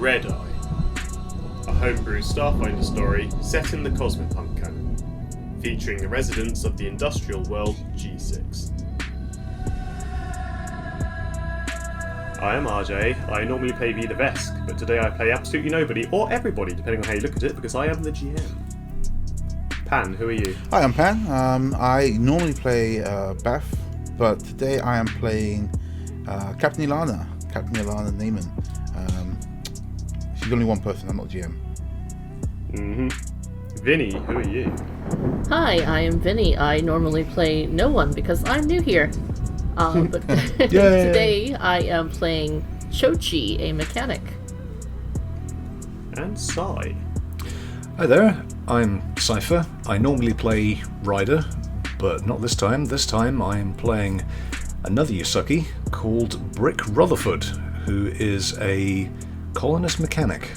Redeye, a homebrew Starfinder story set in the Cosmopunk canon, featuring the residents of the industrial world G6. I am RJ. I normally play V the Vesk, but today I play absolutely nobody, or everybody, depending on how you look at it, because I am the GM. Pan, who are you? Hi, I'm Pan. I normally play Beth, but today I am playing Captain Ilana Neyman. She's only one person, I'm not GM. Vinny, who are you? Hi, I am Vinny. I normally play no one because I'm new here. But today I am playing Chochi, a mechanic. And Sai. Hi there, I'm Cypher. I normally play Ryder, but not this time. This time I'm playing another Ysoki called Brick Rutherford, who is a colonist mechanic.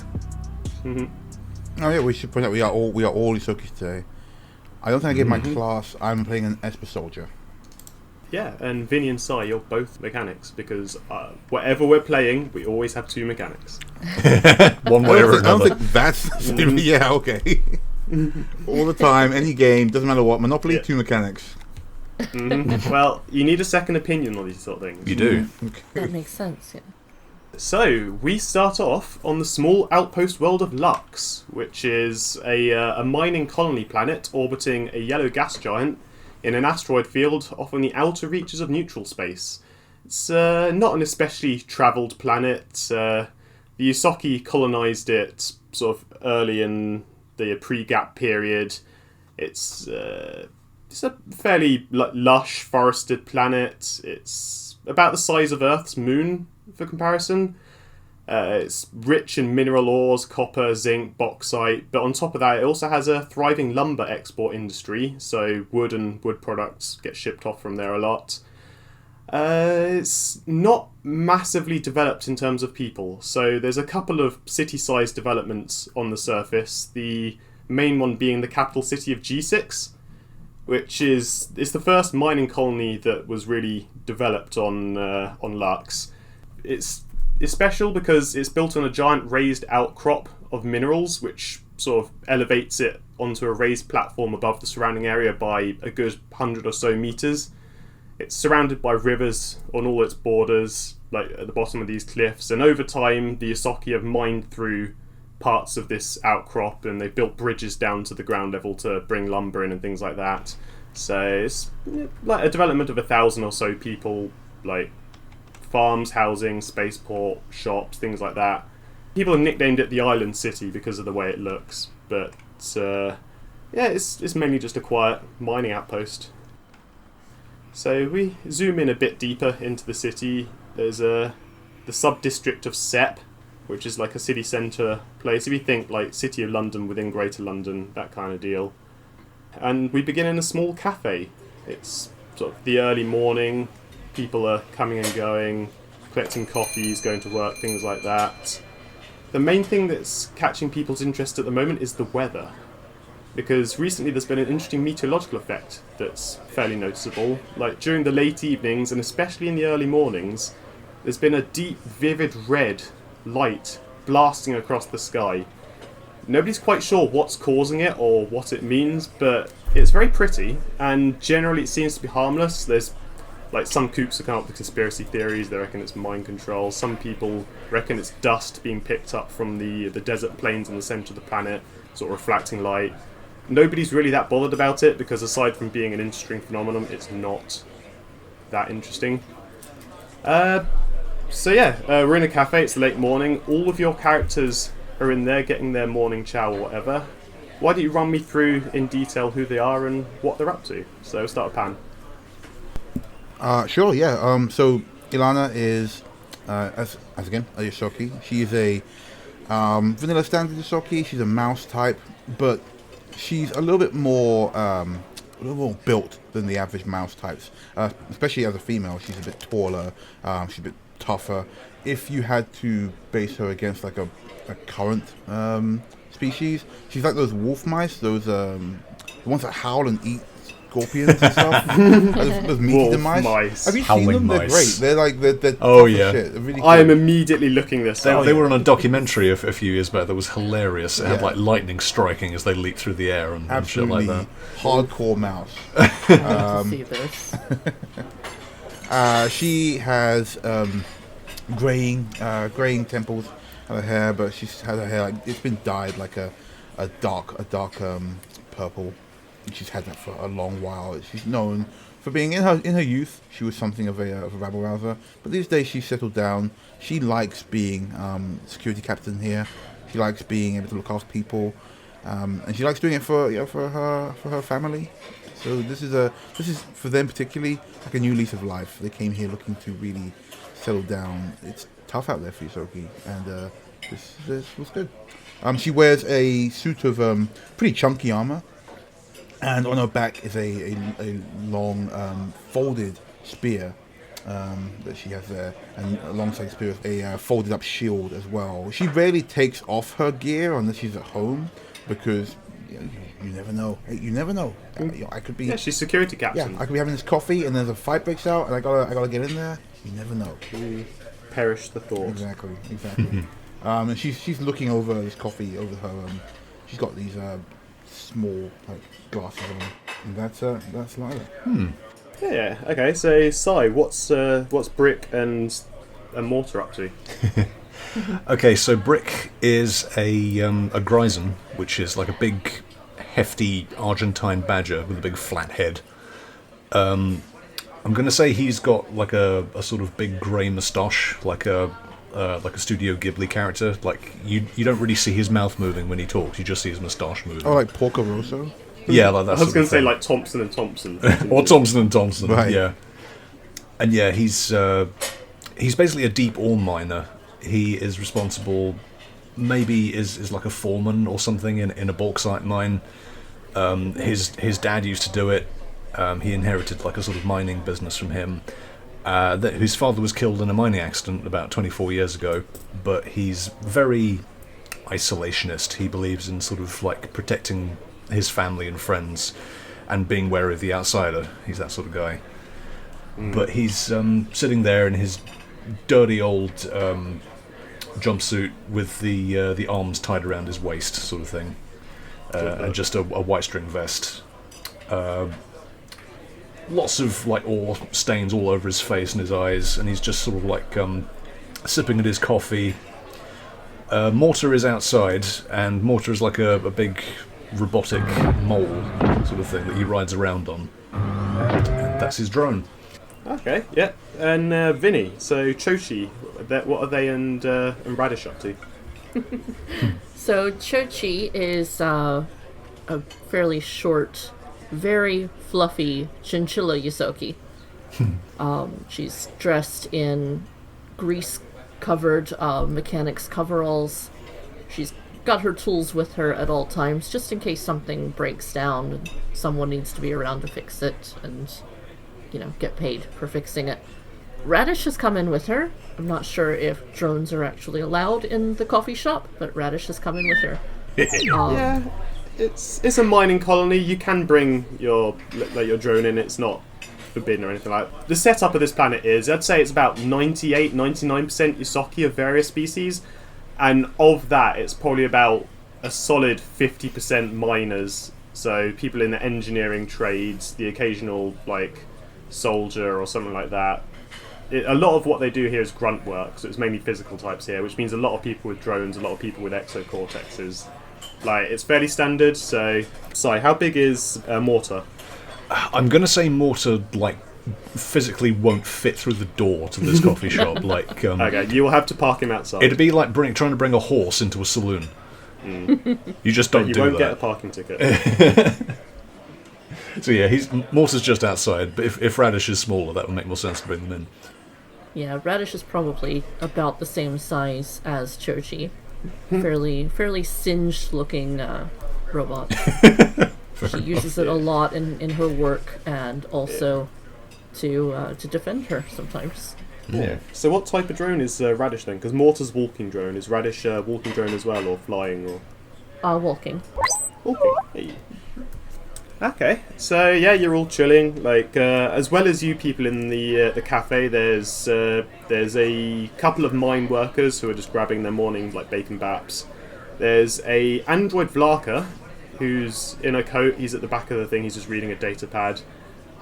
Oh yeah, we should point out we are all Ysokis today. I don't think I gave my class. I'm playing an Esper soldier. Yeah, and Vinny and Sai, you're both mechanics, because whatever we're playing, we always have two mechanics. One way or I don't another. think that's... Yeah, okay. All the time, any game, doesn't matter what. Monopoly, two mechanics. Well, you need a second opinion on these sort of things. You do. Okay. That makes sense, yeah. So, we start off on the small outpost world of Lux, which is a mining colony planet orbiting a yellow gas giant in an asteroid field off on the outer reaches of neutral space. It's not an especially travelled planet. The Ysoki colonised it sort of early in the pre-gap period. It's a fairly lush, forested planet. It's about the size of Earth's moon, for comparison. It's rich in mineral ores, copper, zinc, bauxite, but on top of that it also has a thriving lumber export industry, so wood and wood products get shipped off from there a lot. It's not massively developed in terms of people, so there's a couple of city-sized developments on the surface, the main one being the capital city of G6, which is the first mining colony that was really developed on Lux. It's special because it's built on a giant raised outcrop of minerals, which sort of elevates it onto a raised platform above the surrounding area by a good 100 or so meters. It's surrounded by rivers on all its borders, like at the bottom of these cliffs, and over time the Ysoki have mined through parts of this outcrop and they've built bridges down to the ground level to bring lumber in and things like that. So it's like a development of 1,000 or so people, like farms, housing, spaceport, shops, things like that. People have nicknamed it the Island City because of the way it looks, but it's mainly just a quiet mining outpost. So we zoom in a bit deeper into the city. There's the sub-district of Sep, which is like a city centre place. If you think like City of London within Greater London, that kind of deal. And we begin in a small cafe. It's sort of the early morning. People are coming and going, collecting coffees, going to work, things like that. The main thing that's catching people's interest at the moment is the weather, because recently there's been an interesting meteorological effect that's fairly noticeable. Like during the late evenings, and especially in the early mornings, there's been a deep, vivid red light blasting across the sky. Nobody's quite sure what's causing it or what it means, but it's very pretty, and generally it seems to be harmless. There's like some kooks have come up with conspiracy theories. They reckon it's mind control. Some people reckon it's dust being picked up from the desert plains in the centre of the planet, sort of reflecting light. Nobody's really that bothered about it because aside from being an interesting phenomenon, it's not that interesting. We're in a cafe. It's late morning. All of your characters are in there getting their morning chow or whatever. Why don't you run me through in detail who they are and what they're up to? So we'll start with Pan. Sure, yeah. So Ilana is, as again, a Ysoki. She's a vanilla standard Ysoki. She's a mouse type, but she's a little bit more built than the average mouse types. Especially as a female, she's a bit taller. She's a bit tougher. If you had to base her against like a current species, she's like those wolf mice, those the ones that howl and eat scorpions and stuff. Those meaty Wolf demise. mice. Have you Howling seen them? They're mice. great. They're like they're Oh, tough as yeah. shit. They're really I am cool. immediately looking this up. They were on a documentary a few years back that was hilarious. It had Yeah. like lightning striking as they leaped through the air and shit Absolutely like hardcore mouse. See this. She has graying temples on her hair, but she's had her hair like it's been dyed like a dark purple. And she's had that for a long while. She's known for being in her youth. She was something of a rabble rouser, but these days she's settled down. She likes being security captain here. She likes being able to look after people, and she likes doing it for her family. So this is for them particularly like a new lease of life. They came here looking to really settle down. It's tough out there for Ysoki, and this was good. She wears a suit of pretty chunky armor, and on her back is a long folded spear that she has there, and alongside the spear is a folded up shield as well. She rarely takes off her gear unless she's at home, because you never know. Hey, you never know. I could be. Yeah, she's security captain. Yeah, I could be having this coffee, and there's a fight breaks out, and I gotta get in there. You never know. Perish the thought. Exactly. And she's looking over this coffee over her. She's got these small like glasses on, and that's Lila. Yeah. Okay. So, Sai, what's Brick and Mortar up to? Okay, so Brick is a Grison, which is like a big, hefty Argentine badger with a big flat head. I'm going to say he's got like a sort of big grey moustache, like a Studio Ghibli character. Like you don't really see his mouth moving when he talks; you just see his moustache moving. Oh, like Porco Rosso. Yeah, like that. I was going to say like Thompson and Thompson. or Thompson and Thompson. Right. Yeah, and yeah, he's basically a deep ore miner. He is responsible, maybe is like a foreman or something in a bauxite mine. His dad used to do it. He inherited like a sort of mining business from him. His father was killed in a mining accident about 24 years ago, but he's very isolationist. He believes in sort of like protecting his family and friends and being wary of the outsider. He's that sort of guy. But he's sitting there in his dirty old jumpsuit with the arms tied around his waist, sort of thing, and just a white string vest. Lots of like ore stains all over his face and his eyes, and he's just sort of like sipping at his coffee. Mortar is outside, and Mortar is like a big robotic mole sort of thing that he rides around on. And that's his drone. Okay. Yeah. And Vinny. So Chochi. What are they and Radish up to? So Chochi is a fairly short, very fluffy chinchilla Ysoki. She's dressed in grease-covered mechanics coveralls. She's got her tools with her at all times, just in case something breaks down and someone needs to be around to fix it and, get paid for fixing it. Radish has come in with her. I'm not sure if drones are actually allowed in the coffee shop, but Radish has come in with her. Yeah. It's a mining colony. You can bring your drone in. It's not forbidden or anything like that. The setup of this planet is, I'd say it's about 98-99% Ysoki of various species, and of that it's probably about a solid 50% miners, so people in the engineering trades, the occasional like soldier or something like that. A lot of what they do here is grunt work, so it's mainly physical types here, which means a lot of people with drones, a lot of people with exocortexes. Like, it's fairly standard. So, Sai, how big is Mortar? I'm going to say Mortar, like, physically won't fit through the door to this coffee shop. Like, okay, you will have to park him outside. It'd be like trying to bring a horse into a saloon. You just don't do that. You won't get a parking ticket. So yeah, Mortar's just outside, but if Radish is smaller, that would make more sense to bring them in. Yeah, Radish is probably about the same size as Chochi. Fairly singed-looking robot. She uses it a lot in her work, and also to defend her sometimes. Yeah. So what type of drone is Radish then? Because Mortar's walking drone. Is Radish walking drone as well, or flying, or Walking. walking? Hey. Okay, so yeah, you're all chilling. Like, as well as you people in the cafe, there's a couple of mine workers who are just grabbing their morning like bacon baps. There's a android Vlaka, who's in a coat. He's at the back of the thing. He's just reading a data pad,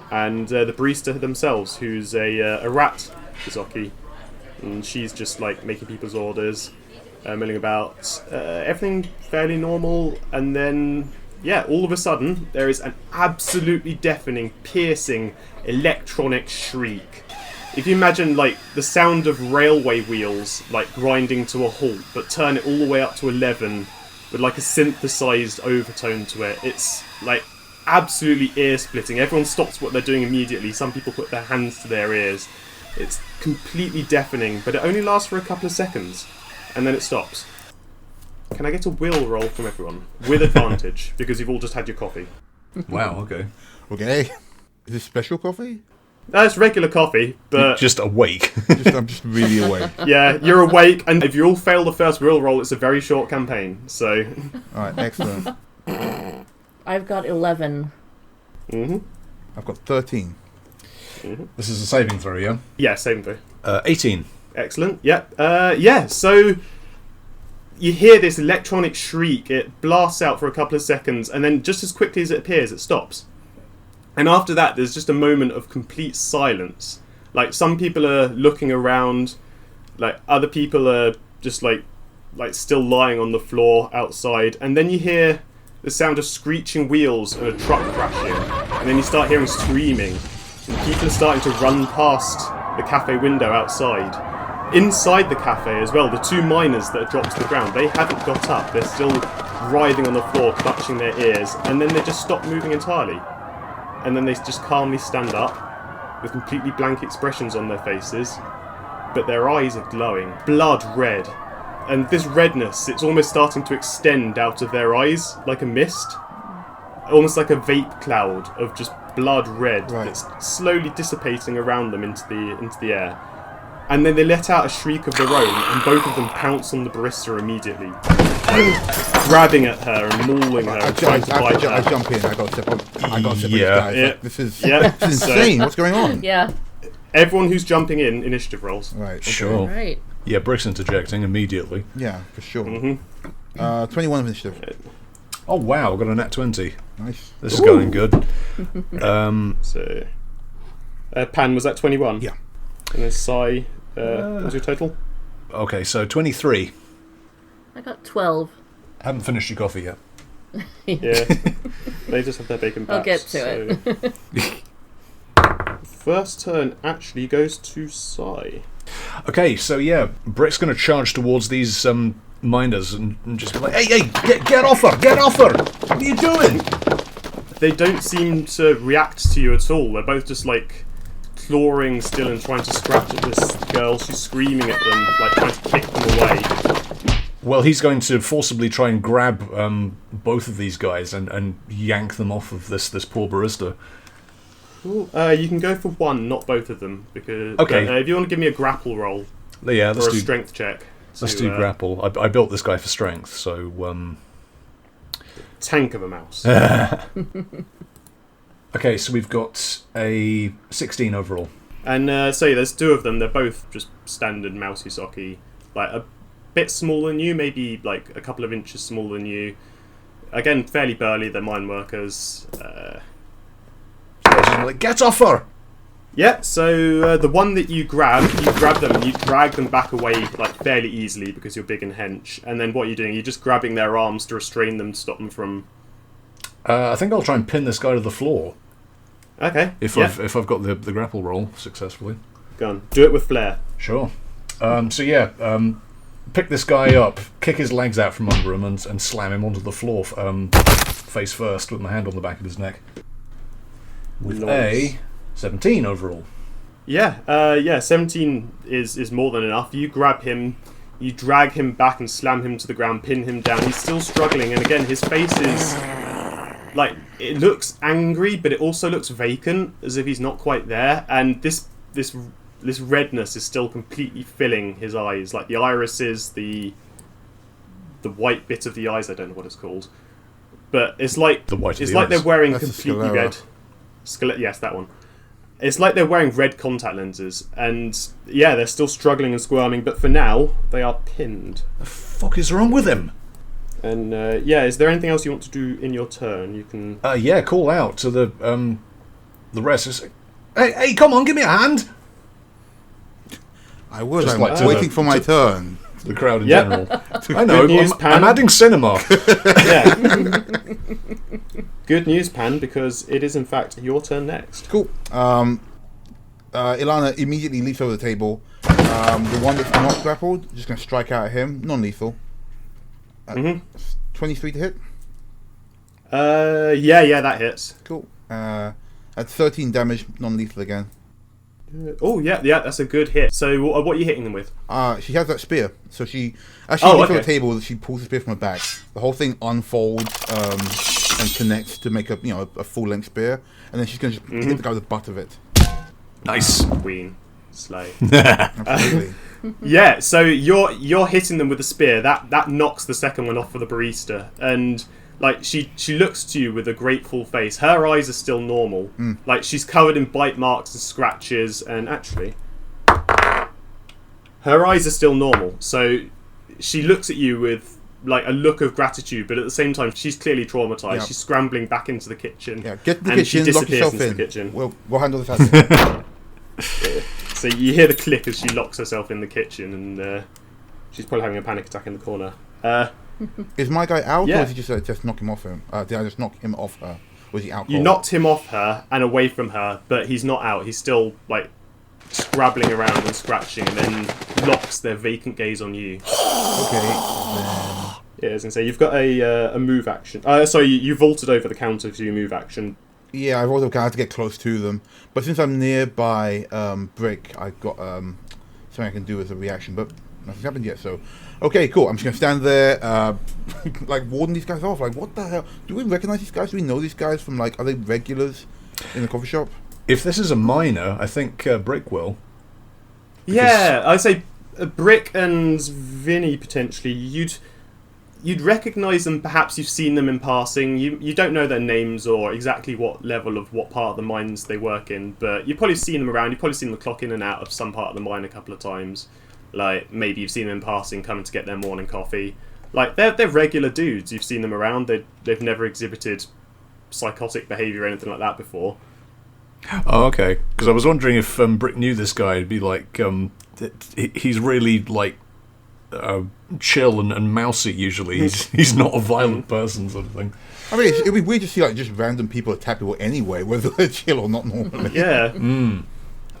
and the barista themselves, who's a rat Ysoki, and she's just like making people's orders, milling about. Everything fairly normal, and then. Yeah, all of a sudden, there is an absolutely deafening, piercing, electronic shriek. If you imagine, like, the sound of railway wheels, like, grinding to a halt, but turn it all the way up to 11, with, like, a synthesized overtone to it, it's, like, absolutely ear-splitting. Everyone stops what they're doing immediately. Some people put their hands to their ears. It's completely deafening, but it only lasts for a couple of seconds, and then it stops. Can I get a will roll from everyone? With advantage, because you've all just had your coffee. Wow, okay. Okay. Is this special coffee? It's regular coffee, but... Just awake. I'm just really awake. Yeah, you're awake, and if you all fail the first will roll, it's a very short campaign, so... Alright, excellent. I've got 11. Mm-hmm. I've got 13. Mm-hmm. This is a saving throw, yeah? Yeah, same thing. 18. Excellent, yep. Yeah, so... You hear this electronic shriek, it blasts out for a couple of seconds, and then just as quickly as it appears, it stops. And after that, there's just a moment of complete silence. Like, some people are looking around, like, other people are just, like still lying on the floor outside, and then you hear the sound of screeching wheels and a truck crashing, and then you start hearing screaming, and people are starting to run past the cafe window outside. Inside the cafe as well, the two miners that had dropped to the ground, they haven't got up. They're still writhing on the floor, clutching their ears, and then they just stop moving entirely. And then they just calmly stand up, with completely blank expressions on their faces, but their eyes are glowing, blood red. And this redness, it's almost starting to extend out of their eyes, like a mist. Almost like a vape cloud of just blood red that's slowly dissipating around them into the air. And then they let out a shriek of their own, and both of them pounce on the barista immediately, grabbing at her and mauling her and trying to bite her. I jump in. I got to step on these guys. Yeah. Like, this is So, insane. What's going on? Yeah. everyone who's jumping in, initiative rolls. Right. Okay. Sure. Right. Yeah, Brick's interjecting immediately. Yeah, for sure. Mm-hmm. 21 of initiative. Oh wow, I've got a nat 20. Nice. This is going good. So, Pan, was that 21? Yeah. And then Sai, what was your total? Okay, so 23. I got 12. Haven't finished your coffee yet. Yeah. They just have their bacon I'll bats, get to it. First turn actually goes to Sai. Okay, so yeah, Brick's going to charge towards these miners and just be like, hey, get off her! Get off her! What are you doing? They don't seem to react to you at all. They're both just like clawing still and trying to scratch at this girl. She's screaming at them, like trying to kick them away. Well, he's going to forcibly try and grab both of these guys and yank them off of this poor barista. Cool. You can go for one, not both of them, because okay. If you want to give me a grapple roll, Yeah, or a strength check. Let's do grapple. I built this guy for strength, so tank of a mouse. Okay, so we've got a 16 overall. And so yeah, there's two of them. They're both just standard mouse Ysoki, like a bit smaller than you, maybe like a couple of inches smaller than you. Again, fairly burly. They're mine workers. Like, get off her! Yeah, so the one that you grab them and you drag them back away like fairly easily because you're big and hench. And then what are you doing? You're just grabbing their arms to restrain them, to stop them from... I think I'll try and pin this guy to the floor. Okay. If I've got the grapple roll successfully. Go on. Do it with flair. Sure. Pick this guy up, kick his legs out from under him and slam him onto the floor face first with my hand on the back of his neck. With a 17 overall. Yeah, 17 is more than enough. You grab him, you drag him back and slam him to the ground, pin him down. He's still struggling, and again, his face is like, it looks angry, but it also looks vacant, as if he's not quite there. And this redness is still completely filling his eyes, like the irises, the white bit of the eyes. I don't know what it's called, but it's like The white of it's the like they're eyes. wearing That's a completely sclera. red. Yes, that one. It's like they're wearing red contact lenses, and yeah, they're still struggling and squirming. But for now, they are pinned. The fuck is wrong with him? And yeah, is there anything else you want to do in your turn? You can. Yeah, call out to the rest. It's, hey, come on, give me a hand. I would. Just I'm like to waiting the- for my turn. The crowd in Yep. general. I know. Good news, I'm Pan. adding cinema. Yeah. Good news, Pan, because it is in fact your turn next. Cool. Ilana immediately leaps over the table. The one that's not grappled, just going to strike out at him. Non-lethal. 23 to hit. Yeah, that hits. Cool. At 13 damage, non-lethal again. Oh yeah, that's a good hit. So what are you hitting them with? She has that spear. So as she leaps over the table, she pulls the spear from her back. The whole thing unfolds and connects to make a full-length spear. And then she's going to just hit the guy with the butt of it. Nice. Queen. Slay. Absolutely. Yeah, so you're hitting them with the spear. That knocks the second one off for the barista, and like she looks to you with a grateful face. Her eyes are still normal. Like she's covered in bite marks and scratches, and actually, her eyes are still normal. So she looks at you with like a look of gratitude, but at the same time, she's clearly traumatized. Yeah. She's scrambling back into the kitchen. Yeah, get to the and she kitchen, lock disappears yourself into in. the kitchen. We'll handle this after. So you hear the click as she locks herself in the kitchen, and she's probably having a panic attack in the corner. Is my guy out, Yeah. or is he just knock him off him? Did I just knock him off her? Was he out? You knocked him off her and away from her, but he's not out. He's still like scrabbling around and scratching, and then locks their vacant gaze on you. Okay. Yeah, I was gonna say you've got a move action. Sorry, you vaulted over the counter to your move action. Yeah, I've also had to get close to them, but since I'm nearby Brick, I've got something I can do as a reaction, but nothing's happened yet. So, okay, cool. I'm just gonna stand there, like warding these guys off. Like, what the hell? Do we recognize these guys? Do we know these guys from like? Are they regulars in the coffee shop? If this is a minor, I think Brick will. Yeah, I'd say Brick and Vinny potentially. You'd recognise them. Perhaps you've seen them in passing. You don't know their names or exactly what level of what part of the mines they work in, but you've probably seen them around. You've probably seen them clock in and out of some part of the mine a couple of times. Like maybe you've seen them in passing, coming to get their morning coffee. Like they're regular dudes. You've seen them around. They've never exhibited psychotic behaviour or anything like that before. Oh, okay. Because I was wondering if Brick knew this guy. It'd be like he's really like chill and mousy. Usually, he's not a violent person, sort of thing. I mean, it'd be weird to see like just random people attack people anyway, whether they're chill or not normally. Yeah.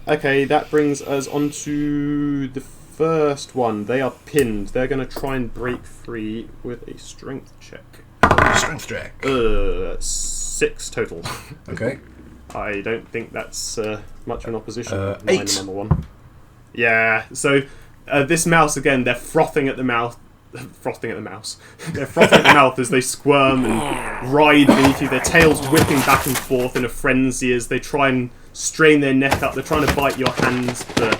Okay, that brings us on to the first one. They are pinned. They're going to try and break free with a strength check. Strength check. 6 total. Okay. I don't think that's much of an opposition. 8. Number one. Yeah. So this mouse again. They're frothing at the mouth. Frothing at the mouse. They're frothing at the mouth as they squirm and writhe beneath you. Their tails whipping back and forth in a frenzy as they try and strain their neck up. They're trying to bite your hands, but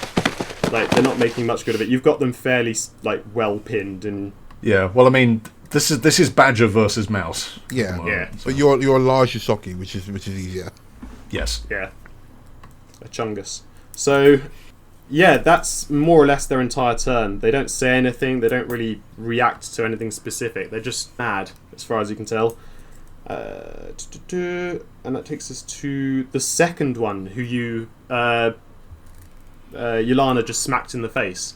like they're not making much good of it. You've got them fairly like well pinned, and Yeah. Well, I mean, this is Badger versus Mouse. Yeah. Yeah. But you're a large Ysoki, which is easier. Yes. yeah, a chungus. So yeah, that's more or less their entire turn. They don't say anything. They don't really react to anything specific. They're just mad, as far as you can tell. And that takes us to the second one, who you, Yulana just smacked in the face.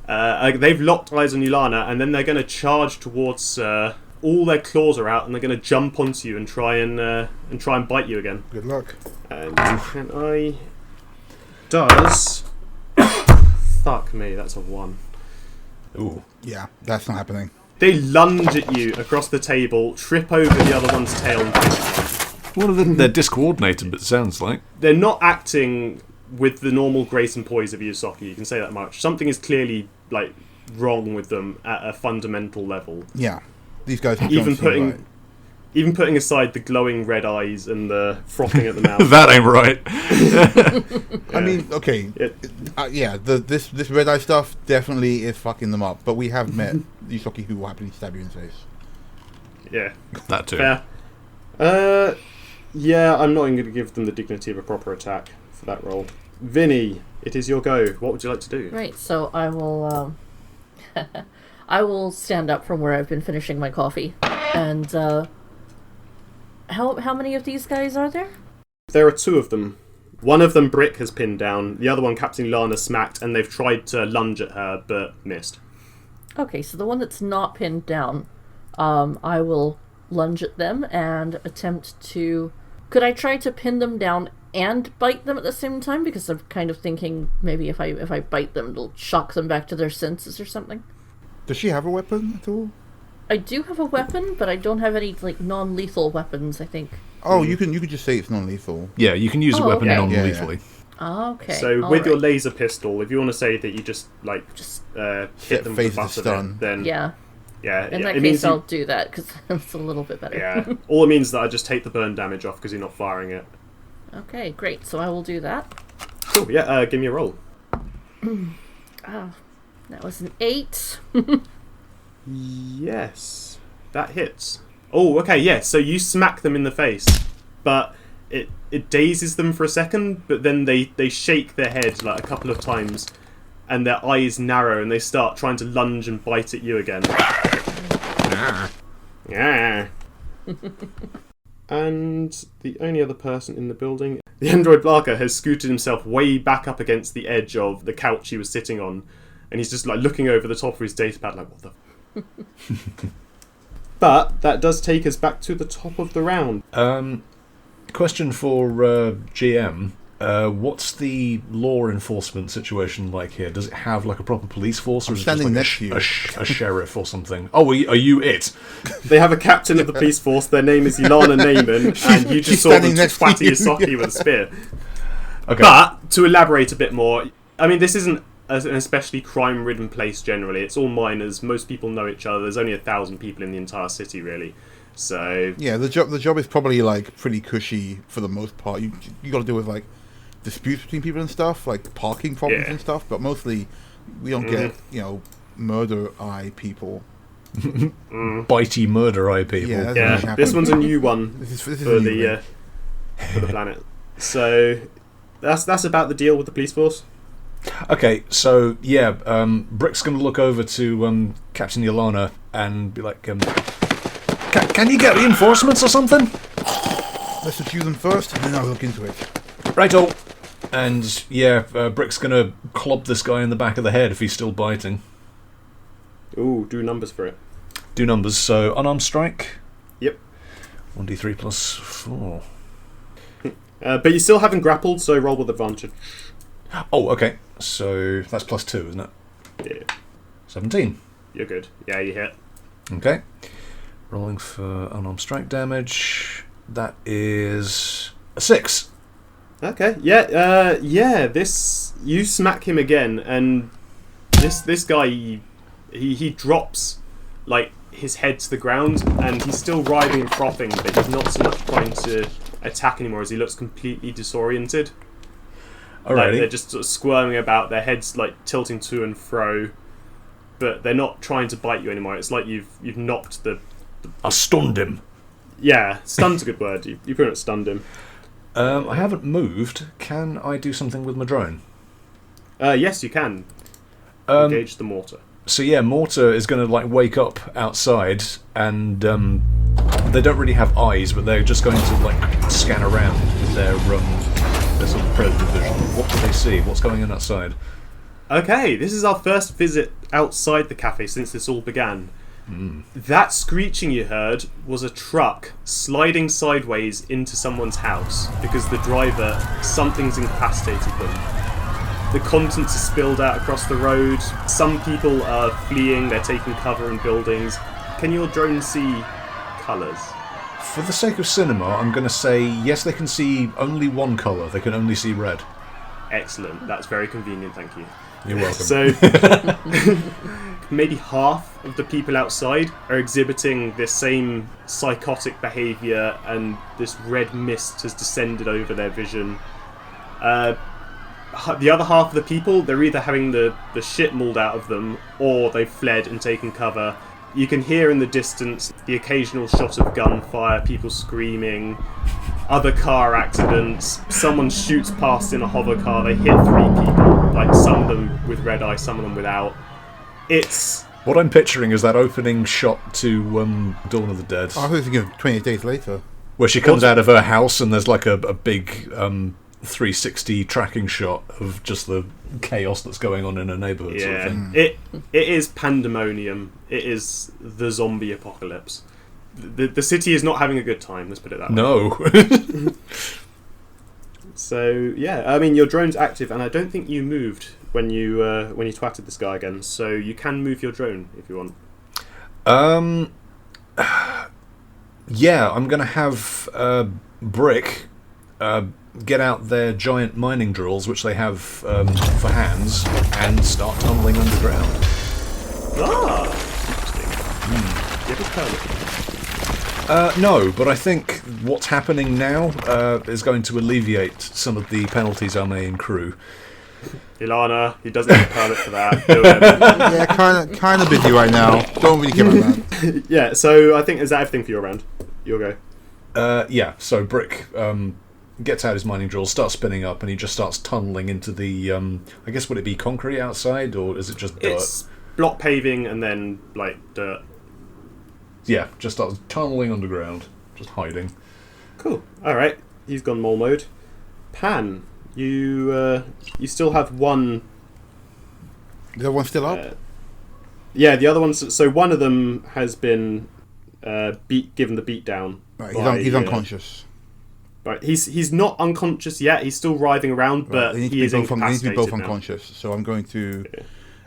They've locked eyes on Yulana, and then they're going to charge towards. All their claws are out, and they're going to jump onto you and try and bite you again. Good luck. And can I? Does. Fuck me, that's a 1. Ooh. Yeah, that's not happening. They lunge at you across the table, trip over the other one's tail, and finish you. One of them, they're discoordinated, but it sounds like. They're not acting with the normal grace and poise of Ysoki, you can say that much. Something is clearly like wrong with them at a fundamental level. Yeah, these guys. Even putting aside the glowing red eyes and the frothing at the mouth. That ain't right. I mean, okay, yeah. This Redeye stuff definitely is fucking them up. But we have met Ysoki who will happily stab you in the face. Yeah. That too. Fair. Yeah, I'm not even going to give them the dignity of a proper attack for that roll. Vinny, it is your go. What would you like to do? Right, so I will I will stand up from where I've been finishing my coffee. And how many of these guys are there? There are two of them. One of them Brick has pinned down, the other one Captain Lana smacked, and they've tried to lunge at her but missed. Okay, so the one that's not pinned down, I will lunge at them and attempt to... Could I try to pin them down and bite them at the same time? Because I'm kind of thinking maybe if I bite them, it'll shock them back to their senses or something. Does she have a weapon at all? I do have a weapon, but I don't have any non-lethal weapons, I think. Oh, you can just say it's non-lethal. Yeah, you can use a weapon okay. non-lethally. Okay. So with your laser pistol, if you want to say that you just hit them with the phase the butt of stun. it, then Yeah. yeah, In yeah, that it case, means I'll do that, because it's a little bit better. yeah. All it means is that I just take the burn damage off because you're not firing it. Okay, great. So I will do that. Cool. Yeah. Give me a roll. That was an 8. Yes, that hits. Oh, okay. Yeah. So you smack them in the face, but it dazes them for a second, but then they shake their head like a couple of times, and their eyes narrow, and they start trying to lunge and bite at you again. Yeah. And the only other person in the building, the android Blarker, has scooted himself way back up against the edge of the couch he was sitting on, and he's just looking over the top of his datapad like, what the... But that does take us back to the top of the round. Question for GM. What's the law enforcement situation like here? Does it have a proper police force, or is it just standing next to you. a sheriff or something? Oh, are you it? They have a captain of the police force. Their name is Ilana Naiman, and you just She's saw them standing next to twatty you. Ysoki with a spear. Okay. But to elaborate a bit more, I mean, this isn't an especially crime-ridden place generally. It's all miners. Most people know each other. There's only 1,000 people in the entire city, really. So Yeah, the job is probably pretty cushy for the most part. You got to deal with disputes between people and stuff, like parking problems Yeah. and stuff. But mostly, we don't get murder eye people. Bitey murder eye people. Yeah, yeah, this one's a new one This is for a new the thing. for the planet. So that's about the deal with the police force. Okay, so yeah, Brick's going to look over to Captain Yolana and be like, can you get reinforcements or something? Let's secure them first, and then I'll look into it. Righto. And yeah, Brick's going to club this guy in the back of the head if he's still biting. Ooh, do numbers for it. Do numbers, so unarmed strike. Yep. 1d3 plus 4. But you still haven't grappled, so roll with advantage. Oh, okay. So that's plus 2, isn't it? Yeah, 17. you're good. Yeah, you hit. Okay. Rolling for unarmed strike damage. That is a 6. Okay. Yeah. This you smack him again, and this guy he drops his head to the ground, and he's still writhing and frothing, but he's not so much trying to attack anymore as he looks completely disoriented. Alrighty. They're just sort of squirming about, their heads tilting to and fro, but they're not trying to bite you anymore. It's like you've knocked the... I stunned him. Yeah, stunned's a good word. You pretty much stunned him. I haven't moved. Can I do something with my drone? Yes, you can. Engage the mortar. So yeah, Mortar is going to wake up outside, and they don't really have eyes, but they're just going to scan around with their sort of predator vision. What do they see? What's going on outside? Okay, this is our first visit outside the cafe since this all began. That screeching you heard was a truck sliding sideways into someone's house because the driver, something's incapacitated them. The contents are spilled out across the road. Some people are fleeing, they're taking cover in buildings. Can your drone see colours? For the sake of cinema, I'm going to say yes, they can see only one colour. They can only see red. Excellent, that's very convenient, thank you. You're welcome. So, maybe half of the people outside are exhibiting this same psychotic behaviour, and this red mist has descended over their vision. The other half of the people, they're either having the shit mauled out of them, or they've fled and taken cover. You can hear in the distance the occasional shot of gunfire, people screaming, other car accidents. Someone shoots past in a hover car, they hit 3 people, like some of them with Redeye, some of them without. It's... What I'm picturing is that opening shot to Dawn of the Dead, I was thinking of 28 Days Later. where she comes out of her house and there's like a big 360 tracking shot of just the chaos that's going on in her neighbourhood. Sort of thing. It is pandemonium. It is the zombie apocalypse. The city is not having a good time, let's put it that way. No. So, yeah, I mean, your drone's active, and I don't think you moved when you twatted this guy again, so you can move your drone if you want. Yeah, I'm going to have Brick get out their giant mining drills, which they have for hands, and start tunneling underground. Ah! Interesting. Do you have a permit? No, but I think what's happening now is going to alleviate some of the penalties I may accrue. Ilana, he doesn't have a permit for that. Do him. Yeah, kind of busy right now. Don't really care about that. Yeah, so I think, is that everything for your round? Your go. Yeah, so Brick gets out his mining drill, starts spinning up, and he just starts tunneling into the, I guess, would it be concrete outside, or is it just dirt? It's block paving and then, like, dirt. Yeah, just starts tunneling underground, just hiding. Cool. Alright, he's gone mole mode. Pan, you still have one... The other one's still up? Yeah, the other ones... So one of them has been given the beat down. Right, he's unconscious. Right, he's not unconscious yet. He's still writhing around, but he is incapacitated. They need to be both now. unconscious. So I'm going to...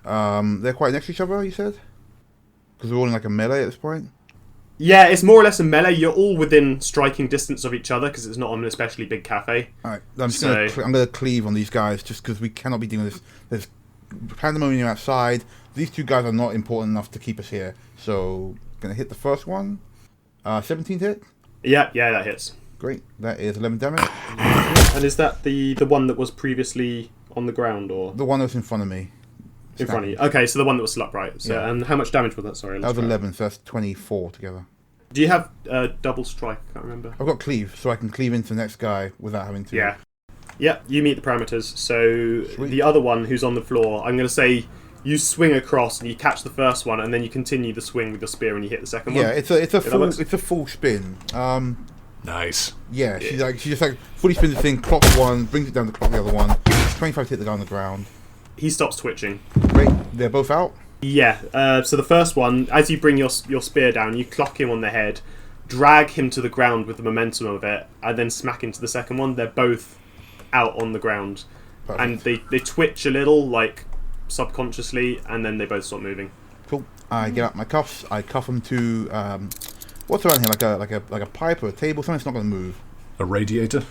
they're quite next to each other, you said? Because we're all in like a melee at this point? Yeah, it's more or less a melee. You're all within striking distance of each other because it's not an especially big cafe. Alright, I'm going to cleave on these guys just because we cannot be doing this. There's pandemonium outside. These 2 guys are not important enough to keep us here. So, going to hit the first one. 17 hit? Yeah, that hits. Great. That is 11 damage. And is that the one that was previously on the ground, or The one that's in front of me. in front of you? Okay, so the one that was still upright. So, Yeah. and how much damage was that? Sorry, I That lost was track. 11, so that's 24 together. Do you have double strike? I can't remember. I've got cleave, so I can cleave into the next guy without having to... Yeah. Yeah, you meet the parameters. So Sweet. the other one who's on the floor, I'm going to say you swing across and you catch the first one, and then you continue the swing with your spear and you hit the second one. Yeah, it's a works. full spin. Nice. Yeah, she just like fully spins the thing, clocks one, brings it down to clock the other one. 25 to hit the guy on the ground. He stops twitching. Great, they're both out. Yeah, so the first one, as you bring your spear down, you clock him on the head, drag him to the ground with the momentum of it, and then smack into the second one. They're both out on the ground. Perfect. And they twitch a little, like, subconsciously, and then they both stop moving. Cool. I get out my cuffs. I cuff them to what's around here, like a pipe or a table, something that's not going to move. A radiator?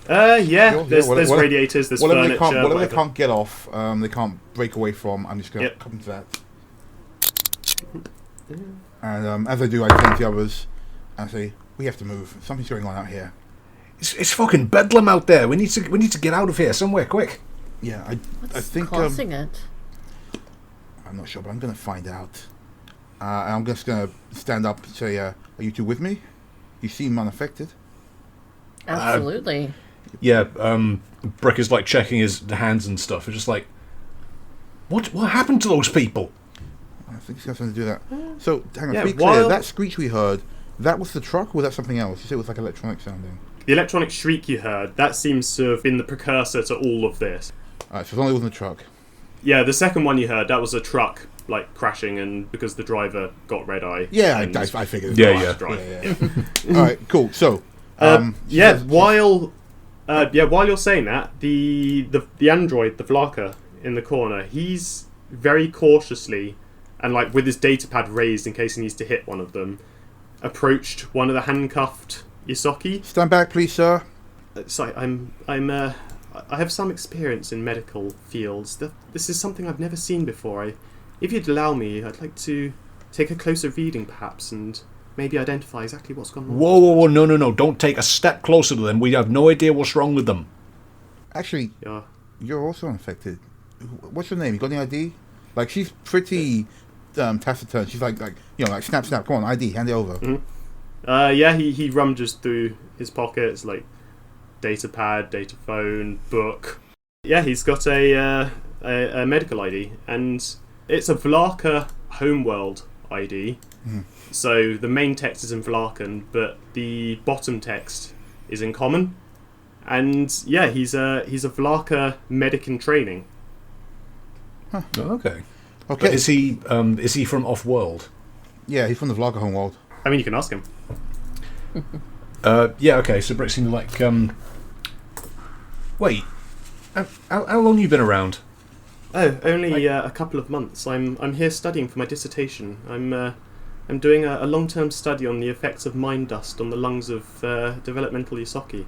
Yeah, there's radiators, there's furniture. Whatever they can't get off, they can't break away from. I'm just going to cuff them to that. And as I do, I turn to the others and say, "We have to move. Something's going on out here." It's fucking bedlam out there. We need to get out of here somewhere quick. Yeah, I think causing it? I'm not sure, but I'm going to find out. And I'm just going to stand up and say, "Are you 2 with me? You seem unaffected." Absolutely. Yeah, Brick is like checking his hands and stuff. It's just like, what happened to those people? I think he's got something to do that. So, hang on, Yeah, to be clear, that screech we heard, that was the truck, or was that something else? You said it was like electronic sounding. The electronic shriek you heard, that seems to have been the precursor to all of this. Alright, so as long as it wasn't a truck. Yeah, the second one you heard, that was a truck, like, crashing, and because the driver got red-eye. Yeah, and I figured. Yeah. drive. Alright, cool. So, while you're saying that, the android, the Vlaka in the corner, he's very cautiously, and like with his datapad raised in case he needs to hit one of them, approached one of the handcuffed Ysoki. stand back, please, sir. Sorry, I have some experience in medical fields. This is something I've never seen before. If you'd allow me, I'd like to take a closer reading, perhaps, and maybe identify exactly what's gone on. Whoa, no, don't take a step closer to them. We have no idea what's wrong with them. Actually, Yeah. you're also unaffected. What's your name? You got any ID? Like, she's pretty taciturn. She's like snap, snap. Come on, ID, hand it over. He rummages through his pockets, like data pad, data phone, book. Yeah, he's got a medical ID, and it's a Vlaka homeworld ID. So the main text is in Vlakan, but the bottom text is in Common. And yeah, he's a Vlaka medic in training. Oh, okay. Okay. But is he from off-world? Yeah, he's from the Vlaka homeworld. I mean, you can ask him. Yeah, okay, so Brick seemed like... Wait, how long you been around? Oh, only a couple of months. I'm here studying for my dissertation. I'm doing a long-term study on the effects of mine dust on the lungs of developmental Ysoki.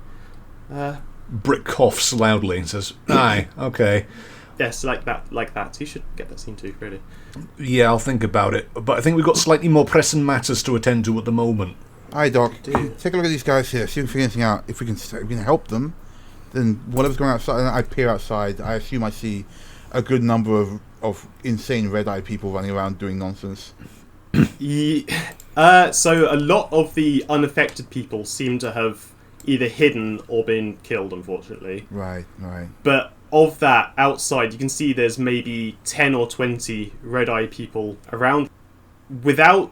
Brick coughs loudly and says, "Aye, okay. Yes, like that. You should get that scene too, really. Yeah, I'll think about it. But I think we've got slightly more pressing matters to attend to at the moment." Hi, Doc. Take a look at these guys here. See if we can figure anything out. If we can help them, then whatever's going outside, I peer outside. I assume I see a good number of insane Redeye people running around doing nonsense. So a lot of the unaffected people seem to have either hidden or been killed, unfortunately. Right. But of that, outside, you can see there's maybe 10 or 20 Redeye people around. Without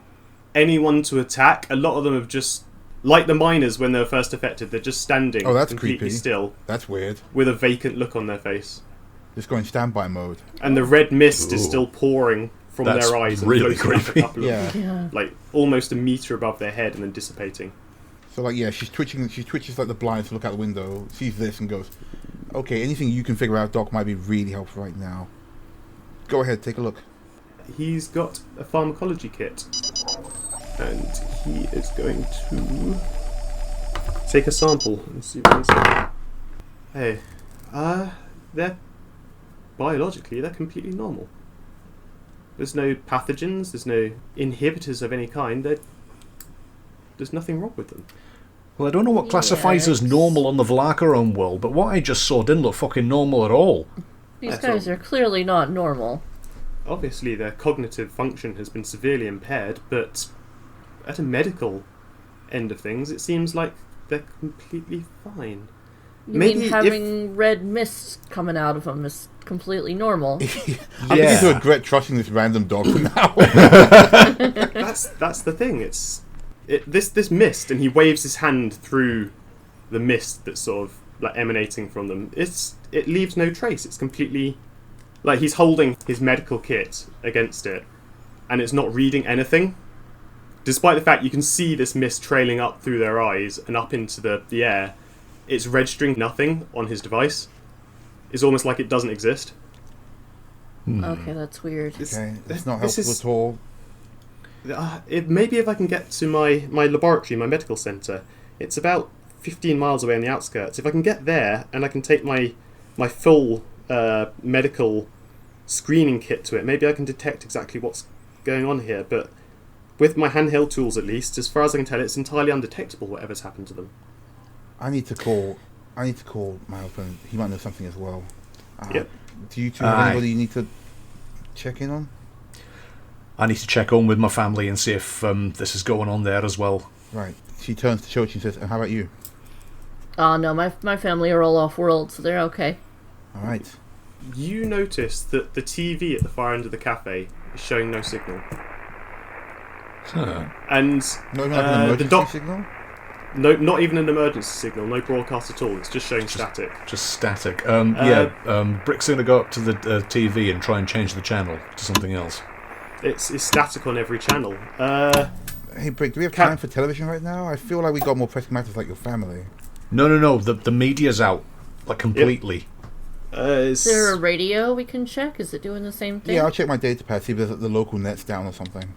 anyone to attack, a lot of them have just... Like the miners when they were first affected, they're just standing that's completely creepy. still. That's weird. With a vacant look on their face. Just going standby mode. And the red mist is still pouring from their eyes and really floating up creepy. a couple of, like, almost a metre above their head and then dissipating. So, like, yeah, she's twitching. She twitches like the blinds to look out the window, sees this, and goes, "Okay, anything you can figure out, Doc, might be really helpful right now. Go ahead, take a look." He's got a pharmacology kit, and he is going to take a sample and see what inside. Hey, they're biologically they're completely normal. There's no pathogens. There's no inhibitors of any kind. There's nothing wrong with them. Well, I don't know what classifies as normal on the Vlaka home world, but what I just saw didn't look fucking normal at all. These guys are clearly not normal. Obviously, their cognitive function has been severely impaired, but at a medical end of things, it seems like they're completely fine. You mean having red mist coming out of them is completely normal? I'm beginning to regret trusting this random dog for now. That's the thing. This mist, and he waves his hand through the mist that's sort of like emanating from them. It leaves no trace. It's completely like he's holding his medical kit against it, and it's not reading anything. Despite the fact you can see this mist trailing up through their eyes and up into the air, it's registering nothing on his device. It's almost like it doesn't exist. Okay, that's weird. Okay, it's not helpful at all. Maybe if I can get to my laboratory, my medical centre. It's about 15 miles away on the outskirts. If I can get there and I can take my full medical screening kit to it, maybe I can detect exactly what's going on here. But with my handheld tools, at least, as far as I can tell, it's entirely undetectable whatever's happened to them. I need to call my husband. He might know something as well. Yep. Do you two have anybody you need to check in on? I need to check on with my family and see if this is going on there as well. Right. She turns to Shochi and says, "And how about you?" No, my family are all off-world, so they're okay. All right. You notice that the TV at the far end of the cafe is showing no signal. Huh. And Not even like an emergency signal? No, not even an emergency signal. No broadcast at all. It's just showing static. Just static. Brick's going to go up to the TV and try and change the channel to something else. It's static on every channel. Hey, Brick, do we have time for television right now? I feel like we got more pressing matters like your family. No. The media's out. Like, completely. Is there a radio we can check? Is it doing the same thing? Yeah, I'll check my data pad, see if there's the local net's down or something.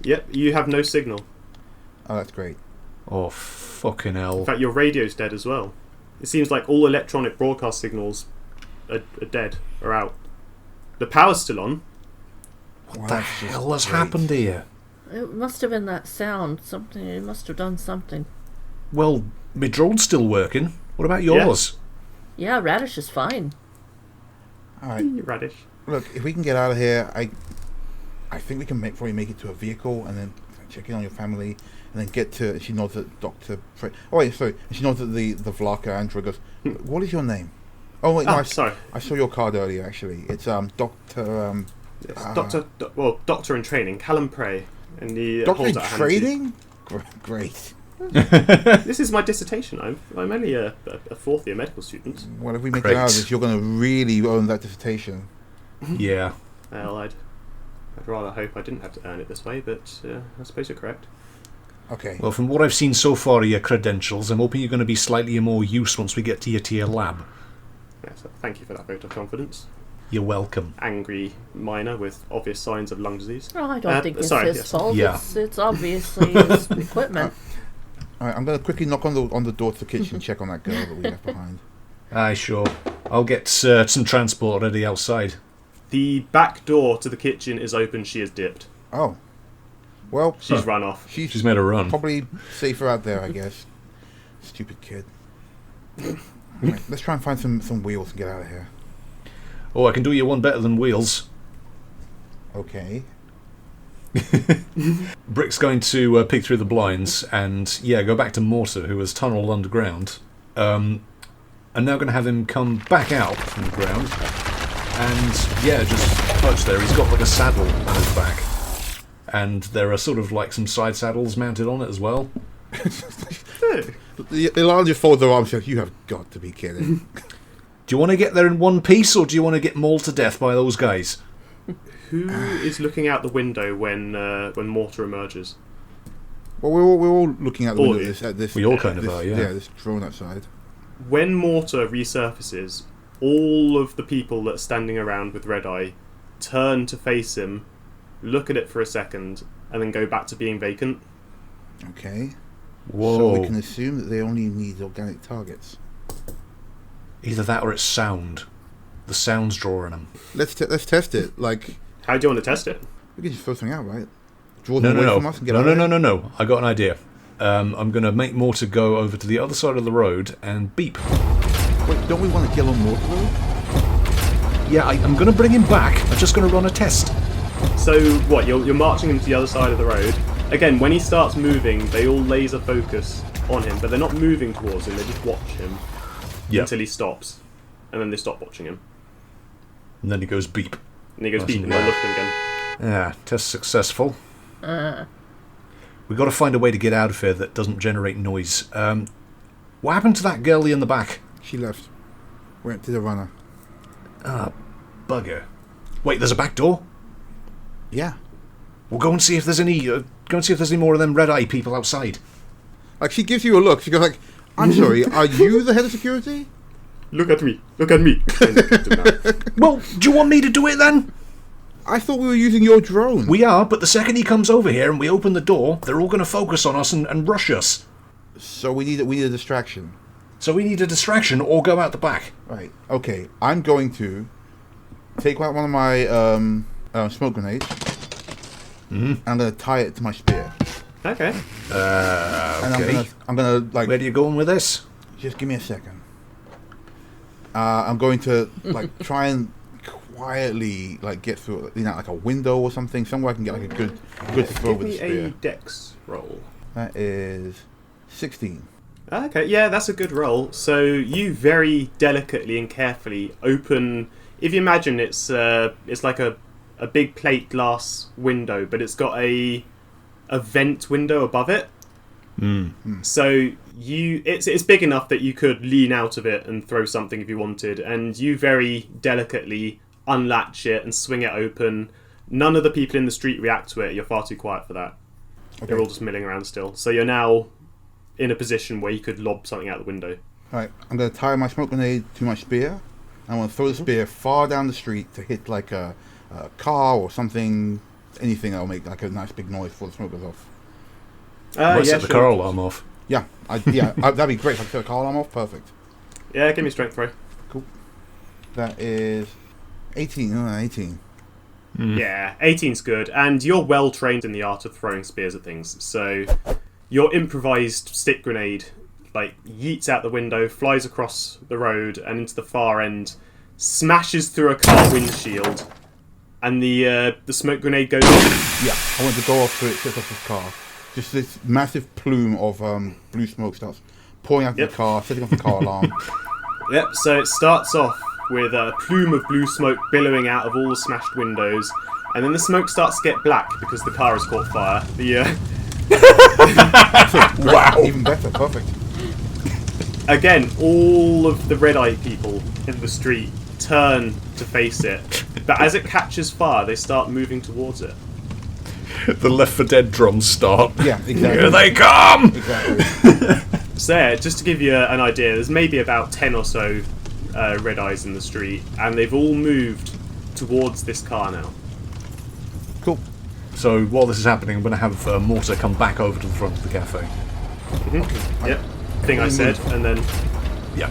Yep, you have no signal. Oh, that's great. Oh, fucking hell. In fact, your radio's dead as well. It seems like all electronic broadcast signals are dead, or out. The power's still on. What the hell has happened here? It must have been that sound. Something. It must have done something. Well, my drone's still working. What about yours? Yeah, Radish is fine. All right. Radish. Look, if we can get out of here, I think we can probably make it to a vehicle and then check in on your family and then get to. She nods at Dr. Oh wait, sorry. And she nods at the Vlaka Android. Goes, what is your name? Oh wait, no, sorry. I saw your card earlier. Actually, it's Doctor. Yes, Doctor in training, Callum Prey, and the Doctor in holds out a hand to you. training. Great. This is my dissertation. I'm only a fourth year medical student. Well, if we make Great. it out of this, you're going to really own that dissertation. Yeah. Well, I'd rather hope I didn't have to earn it this way, but I suppose you're correct. Okay. Well, from what I've seen so far of your credentials, I'm hoping you're going to be slightly more use once we get to your lab. Yeah, so thank you for that vote of confidence. You're welcome. Angry miner with obvious signs of lung disease. Oh, I don't think it's sorry, his yes. fault. Yeah. It's obviously his equipment. All right, I'm going to quickly knock on the door to the kitchen, check on that girl that we left behind. Aye, sure. I'll get some transport ready outside. The back door to the kitchen is open. She is dipped. Oh, well, She's run off. She's made a run. probably safer out there, I guess. Stupid kid. Right, let's try and find some wheels and get out of here. Oh, I can do you one better than wheels. Okay. Brick's going to peek through the blinds and, go back to Mortar, who has tunnelled underground. And now going to have him come back out from the ground. And, just perched there. He's got like a saddle on his back. And there are sort of like some side saddles mounted on it as well. Ilana just folds her arms and says, "You have got to be kidding." Do you want to get there in one piece, or do you want to get mauled to death by those guys? Who is looking out the window when Mortar emerges? Well, we're all looking out the All window of you. at this. We all kind of this, are, yeah. Yeah, this drone outside. When Mortar resurfaces, all of the people that are standing around with Redeye turn to face him, look at it for a second, and then go back to being vacant. Okay. Whoa. So we can assume that they only need organic targets. Either that or it's sound. The sound's drawing them. Let's test it. Like, How do you want to test it? we can just throw something out, right? Draw them away from us and get out of No. I got an idea. I'm going to make Mortar go over to the other side of the road and beep. Wait, don't we want to kill him more? Yeah, I'm going to bring him back. I'm just going to run a test. So what? You're marching him to the other side of the road. Again, when he starts moving, they all laser focus on him, but they're not moving towards him. They just watch him until he stops, and then they stop watching him. And then he goes beep. And he goes Nice beep, and and they loud. look at him again. Yeah, test successful. We've got to find a way to get out of here that doesn't generate noise. What happened to that girlie in the back? She left. Went to the runner. Bugger. Wait, there's a back door? Yeah. We'll go and see if there's any. Go and see if there's any more of them Redeye people outside. Like, she gives you a look. She goes like, "I'm sorry, are you the head of security?" Look at me. Look at me. Well, do you want me to do it then? I thought we were using your drone. We are, but the second he comes over here and we open the door, they're all going to focus on us and rush us. So we need a distraction. So we need a distraction or go out the back. Right. Okay. I'm going to take out one of my smoke grenades. And I'm going to tie it to my spear. Okay. And Okay. I'm gonna like. Where are you going with this? Just give me a second. I'm going to like try and quietly like get through, like a window or something, somewhere I can get like a good throw Give with the me spear. a dex roll. That is 16. Okay, yeah, that's a good roll. So you very delicately and carefully open. If you imagine it's like a big plate glass window, but it's got a vent window above it. So it's big enough that you could lean out of it and throw something if you wanted, and you very delicately unlatch it and swing it open. None of the people in the street react to it. You're far too quiet for that. Okay. They're all just milling around still. So you're now in a position where you could lob something out the window. Right, I'm going to tie my smoke grenade to my spear. I want to throw the spear far down the street to hit like a car or something, anything that'll make like a nice big noise before the smoke goes off. Might Yeah, set the car alarm off. Yeah, that'd be great if I could set the car alarm off. Perfect. Yeah, give me a strength throw. That is 18. 18. Yeah, 18's good, and you're well trained in the art of throwing spears at things. So your improvised stick grenade like yeets out the window, flies across the road and into the far end, smashes through a car windshield, and the smoke grenade goes off. Yeah, I want to go off so it sets off his car. Just this massive plume of blue smoke starts pouring out of the car, setting off the car alarm. Yep, so it starts off with a plume of blue smoke billowing out of all the smashed windows, and then the smoke starts to get black because the car has caught fire. Wow! Even better, perfect. Again, all of the Redeye people in the street turn to face it, but as it catches fire, they start moving towards it. The Left 4 Dead drums start. Yeah, exactly. Here they come! Exactly. So there, just to give you an idea, there's maybe about 10 or so Redeyes in the street, and they've all moved towards this car now. Cool. So while this is happening, I'm going to have Mortar come back over to the front of the cafe. Yep, thing I said, and then... Yeah.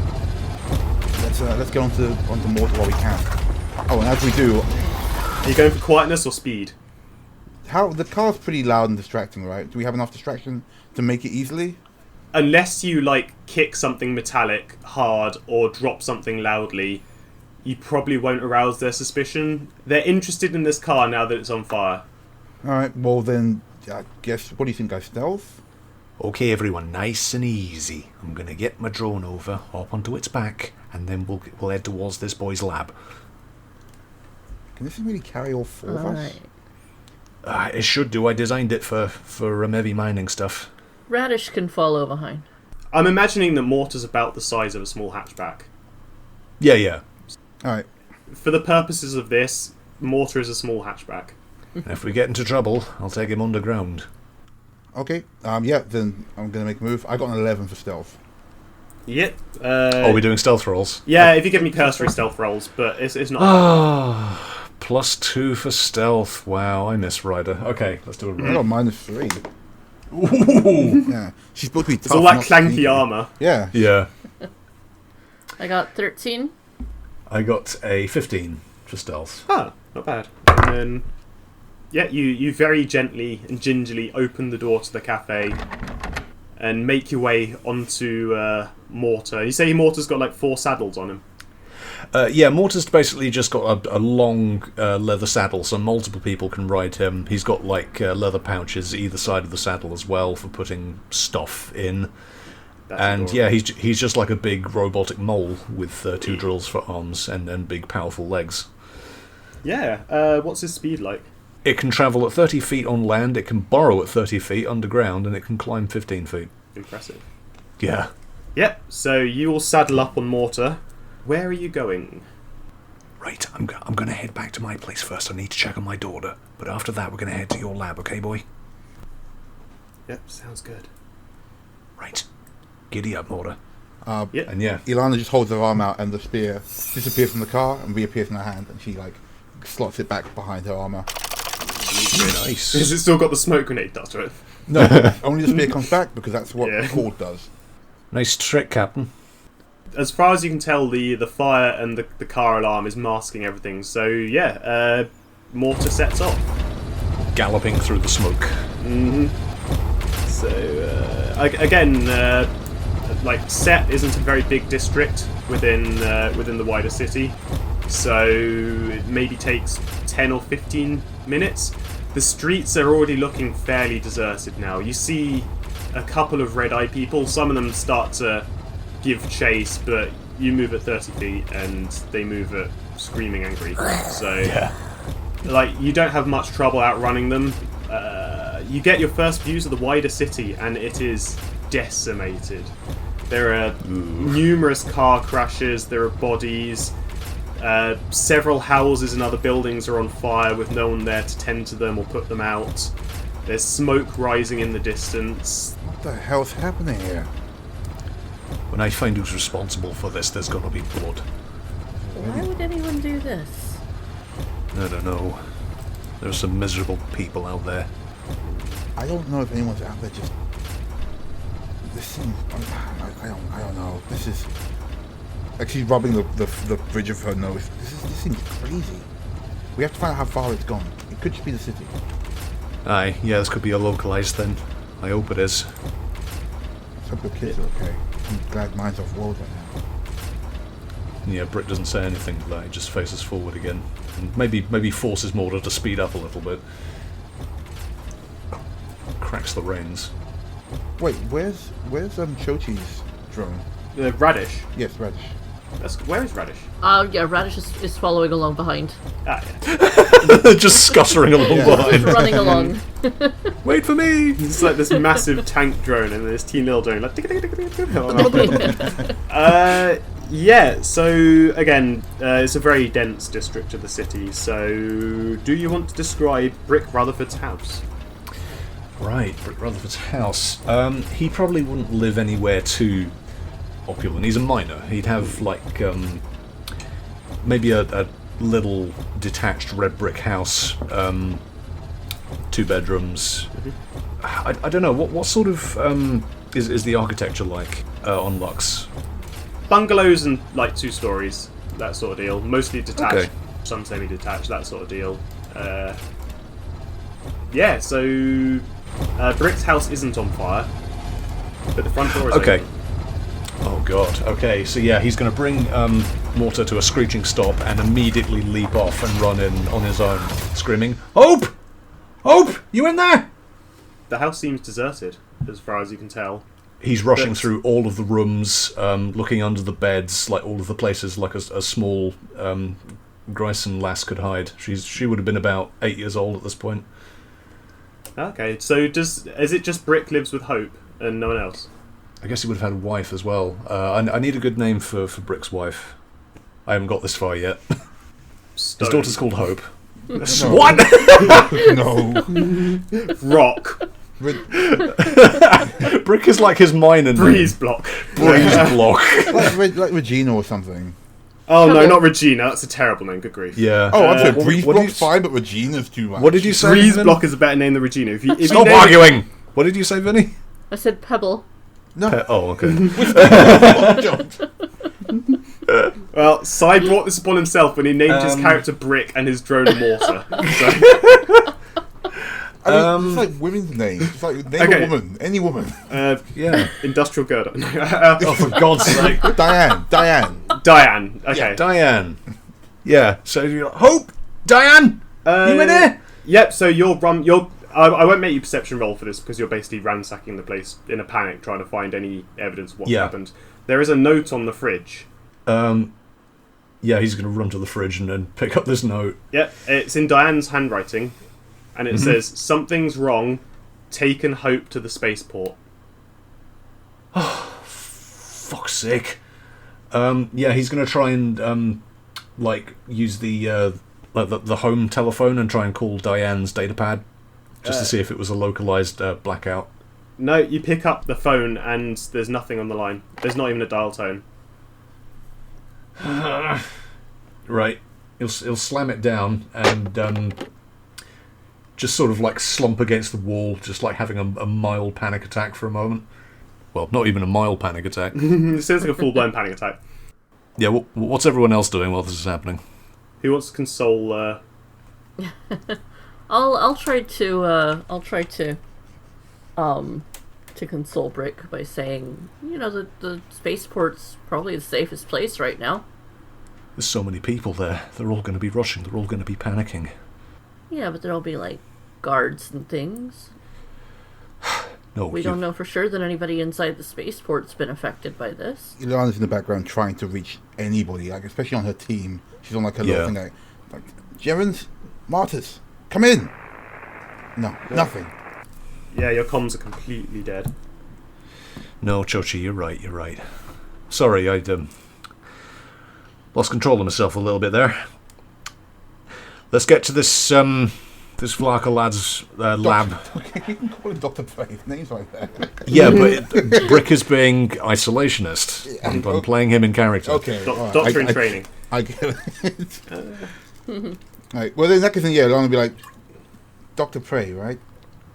Let's get onto Mortar while we can. Oh, and as we do... Are you going for quietness or speed? The car's pretty loud and distracting, right? Do we have enough distraction to make it easily? Unless you, like, kick something metallic hard or drop something loudly, you probably won't arouse their suspicion. They're interested in this car now that it's on fire. Alright, well then, I guess, what do you think, guys? Stealth? Okay, everyone, nice and easy. I'm going to get my drone over, hop onto its back, and then we'll head towards this boy's lab. Can this thing really carry all four of us? It should do. I designed it for heavy mining stuff. Radish can follow behind. I'm imagining that Mortar's about the size of a small hatchback. Yeah. Alright. For the purposes of this, Mortar is a small hatchback. And if we get into trouble, I'll take him underground. Okay, yeah, then I'm going to make a move. I got an 11 for stealth. Yep. Are we doing stealth rolls? Yeah, if you give me cursory stealth rolls, but it's not... Ah, +2 for stealth. Wow, I miss Ryder. Okay, let's do a I roll. got -3. Ooh. Yeah, she's supposed to be tough. It's all that not clanky sneaky. armour. Yeah. Yeah. I got 13. I got a 15 for stealth. Ah, not bad. And then... Yeah, you very gently and gingerly open the door to the cafe and make your way onto Mortar. You say Mortar's got like 4 saddles on him? Yeah, Mortar's basically just got a long leather saddle, so multiple people can ride him. He's got like leather pouches either side of the saddle as well for putting stuff in. That's And adorable. yeah, he's just like a big robotic mole with 2 drills for arms and big powerful legs. Yeah, what's his speed like? It can travel at 30 feet on land, it can burrow at 30 feet underground, and it can climb 15 feet. Impressive. Yeah. Yep, so you all saddle up on Mortar. Where are you going? Right, I'm going to head back to my place first. I need to check on my daughter. But after that, we're going to head to your lab, okay, boy? Yep, sounds good. Right. Giddy up, Mortar. Yep. And yeah. Ilana just holds her arm out and the spear disappears from the car and reappears in her hand, and she like slots it back behind her armor. Nice. Has it still got the smoke grenade dust to it? No, only the spear comes back because that's what Yeah. the cord does. Nice trick, Captain. As far as you can tell, the fire and the car alarm is masking everything. So yeah, Mortar sets off. Galloping through the smoke. So again, like Set isn't a very big district within the wider city, so it maybe takes 10 or 15 minutes. The streets are already looking fairly deserted now. You see a couple of Redeye people. Some of them start to give chase, but you move at 30 feet and they move at screaming angry. So, like, you don't have much trouble outrunning them. You get your first views of the wider city, and it is decimated. There are numerous car crashes. There are bodies. Several houses and other buildings are on fire with no one there to tend to them or put them out. There's smoke rising in the distance. What the hell's happening here? When I find who's responsible for this, there's gonna be blood. Why would anyone do this? I don't know. There's some miserable people out there. I don't know if anyone's out there just... This seems... I don't know. This is... Like she's rubbing the bridge of her nose. This seems crazy. We have to find out how far it's gone. It could just be the city. Aye, yeah, this could be a localized then. I hope it is. Let's hope your kids are okay. I'm glad mine's off world right now. Yeah, Brick doesn't say anything to that. He just faces forward again, and maybe forces Mortar to speed up a little bit. Cracks the reins. Wait, where's Chochi's drone? Radish. Yes, Radish. Where is Radish? Yeah, Radish is following along behind. Ah, yeah. Just scuttering along behind. Running along. Wait for me! It's like this massive tank drone and this teeny little drone like. Yeah. So again, it's a very dense district of the city. So, do you want to describe Brick Rutherford's house? Right, Brick Rutherford's house. He probably wouldn't live anywhere too opulent. He's a miner. He'd have like maybe a little detached red brick house, 2 bedrooms. I don't know what sort of is the architecture like on Lux. Bungalows and like 2 stories, that sort of deal. Mostly detached, Okay. some semi-detached, that sort of deal. Yeah. So Brick's house isn't on fire, but the front door is Okay. open. Oh god. Okay, so yeah, he's going to bring Mortar to a screeching stop and immediately leap off and run in on his own, screaming, "Hope! Hope! You in there?" The house seems deserted, as far as you can tell. He's rushing But- through all of the rooms, looking under the beds, like all of the places like a small Gryson lass could hide. She would have been about 8 years old at this point. Okay, so is it just Brick lives with Hope and no one else? I guess he would have had a wife as well. I need a good name for Brick's wife. I haven't got this far yet. Stone. His daughter's called Hope. No. What? No. Rock. Brick is like his minor name. Breeze Block. Breeze Block. like Regina or something. Oh no, not Regina. That's a terrible name. Good grief. Yeah. Oh, I'd say what- Breeze what did Block's you- fine, but Regina's too much. What did you say? Breeze Vin? Block is a better name than Regina. If you Stop name it- arguing! What did you say, Vinny? I said Pebble. No. Oh, okay. Well, Sai brought this upon himself when he named his character Brick and his drone Mortar. So, I mean, it's like women's names. It's like name Okay. a woman, any woman. Yeah. Industrial Girder. Oh, for God's sake. Diane. Diane. Okay. Diane. Yeah, so you're like, Hope! Diane! You in here? Yep. So I won't make you perception roll for this because you're basically ransacking the place in a panic, trying to find any evidence of what Yeah. happened. There is a note on the fridge. Yeah, he's going to run to the fridge and then pick up this note. Yep. It's in Diane's handwriting, and it says, "Something's wrong. Taken Hope to the spaceport." Fuck's sake. Yeah, he's going to try and use the home telephone and try and call Diane's datapad just to see if it was a localized blackout. No, you pick up the phone and there's nothing on the line. There's not even a dial tone. Right. He'll slam it down and just sort of like slump against the wall, just like having a mild panic attack for a moment. Well, not even a mild panic attack. It sounds like a full-blown panic attack. Yeah, what's everyone else doing while this is happening? Who wants to console? I'll try to console Brick by saying, the spaceport's probably the safest place right now. There's so many people there. They're all going to be rushing. They're all going to be panicking. Yeah, but there'll be like guards and things. No, We don't know for sure that anybody inside the spaceport's been affected by this. Ilana's in the background trying to reach anybody, like especially on her team. She's on like a little thing like Gerrans, Martyrs, come in. No, nothing. Yeah, your comms are completely dead. No, Chochi, you're right. Sorry, I lost control of myself a little bit there. Let's get to this Vlaka lad's lab. Okay, you can call him Dr. Brave. Names like that. Yeah, but Brick is being isolationist. I'm playing him in character. Okay. all right. Doctor in training. I get it. Right. Well, in that case, yeah, Ilana will be like, Dr. Prey, right?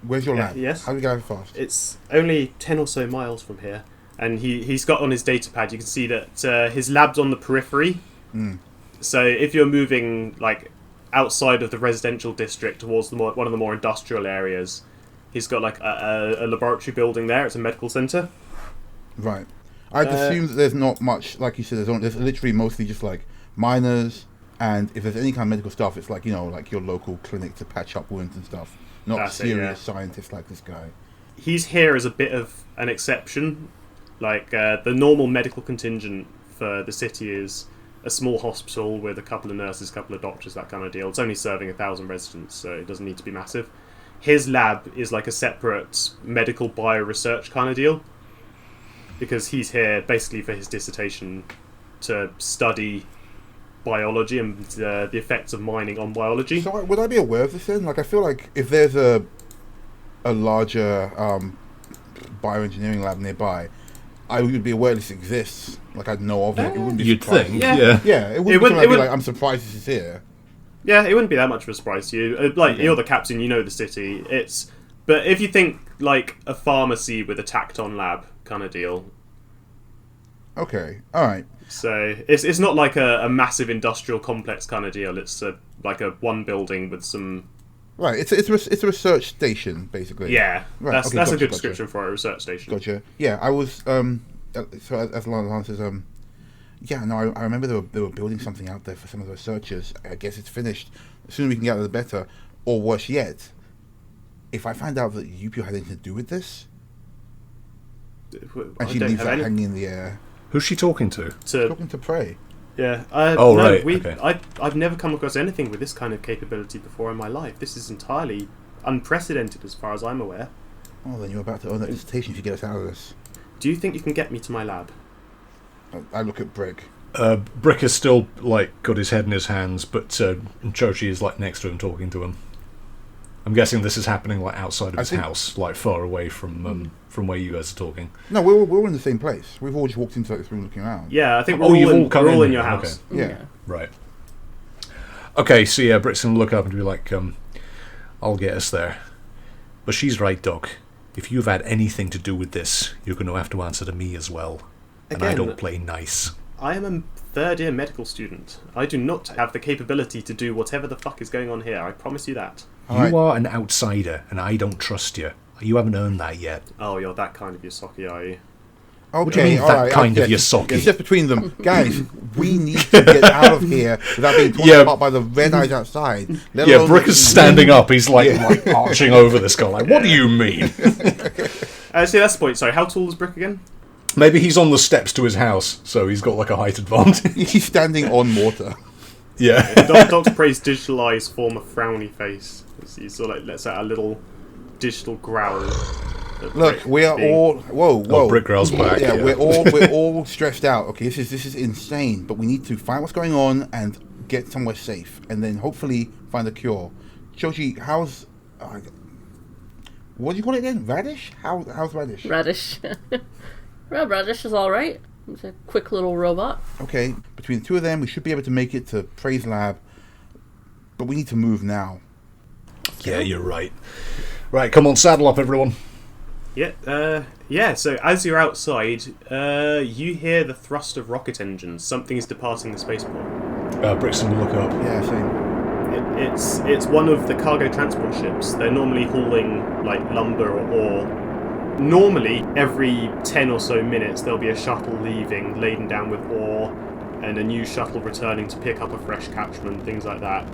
Where's your lab? Yes. How do we get out fast? It's only 10 or so miles from here. And he's got on his datapad, you can see that his lab's on the periphery. So if you're moving like outside of the residential district towards one of the more industrial areas, he's got like a laboratory building there. It's a medical centre. Right. I'd assume that there's not much, like you said, there's literally mostly just like miners, and if there's any kind of medical stuff, it's like, like your local clinic to patch up wounds and stuff. Not That's serious scientists like this guy. He's here as a bit of an exception. Like, the normal medical contingent for the city is a small hospital with a couple of nurses, a couple of doctors, that kind of deal. It's only serving 1,000 residents, so it doesn't need to be massive. His lab is like a separate medical bioresearch kind of deal, because he's here basically for his dissertation to study biology and the effects of mining on biology. So would I be aware of this then? Like, I feel like if there's a larger bioengineering lab nearby, I would be aware this exists. Like, I'd know of it. It wouldn't be You'd surprising. think, Yeah. Yeah, it wouldn't be like, I'm surprised this is here. Yeah, it wouldn't be that much of a surprise to you. You're the captain, you know the city. But if you think like a pharmacy with a tacked-on lab kind of deal. Okay, all right. So it's not like a massive industrial complex kind of deal. It's like a one building with some. Right, it's a research station basically. Yeah, right. That's Gotcha, a good gotcha. description for a research station. Gotcha. Yeah, I was so as Lana says, yeah, no, I remember they were building something out there for some of the researchers. I guess it's finished. The sooner we can get out of the better. Or worse yet, if I find out that Yupio had anything to do with this, and she leaves that hanging in the air. Who's she talking to? Talking to Prey. Yeah. Right. Okay. I've never come across anything with this kind of capability before in my life. This is entirely unprecedented as far as I'm aware. Oh, then you're about to own that dissertation if you get us out of this. Do you think you can get me to my lab? I look at Brick. Brick has still got his head in his hands, but Chochi is next to him talking to him. I'm guessing this is happening outside of his house, far away from where you guys are talking. No, we're all in the same place. We've all just walked into this room looking around. Yeah, I think we're all all in your house. Okay. Yeah. Right. Okay, so yeah, Brick's going to look up and be like, I'll get us there. But she's right, Doc. If you've had anything to do with this, you're going to have to answer to me as well. And I don't play nice. I am a third-year medical student. I do not have the capability to do whatever the fuck is going on here. I promise you that. You are an outsider, and I don't trust you. You haven't earned that yet. Oh, you're that kind of Ysoki, are you? Okay, What do you mean, that kind of Ysoki? It's just between them. Guys, we need to get out of here without being torn apart by the red eyes outside. Yeah, Brick is standing up. He's arching over this guy. What do you mean? See, that's the point. Sorry, how tall is Brick again? Maybe he's on the steps to his house, so he's got a height advantage. He's standing on mortar. Yeah. Dr. Prey's digital eyes form a frowny face. He sort of lets out a little digital growl. Look, we are all whoa. Oh, Brick growls back. Yeah, we're all stressed out. Okay, this is insane. But we need to find what's going on and get somewhere safe, and then hopefully find a cure. Chochi, how's what do you call it again? Radish? How's Radish? Radish. Well, Radish is all right. He's a quick little robot. Okay, between the two of them, we should be able to make it to Prey's lab. But we need to move now. Yeah, you're right. Right, come on, saddle up, everyone. Yeah, so as you're outside, you hear the thrust of rocket engines. Something is departing the spaceport. Brixton will look up. Yeah, same. It's one of the cargo transport ships. They're normally hauling lumber or ore. Normally, every 10 or so minutes, there'll be a shuttle leaving, laden down with ore, and a new shuttle returning to pick up a fresh catchment, things like that.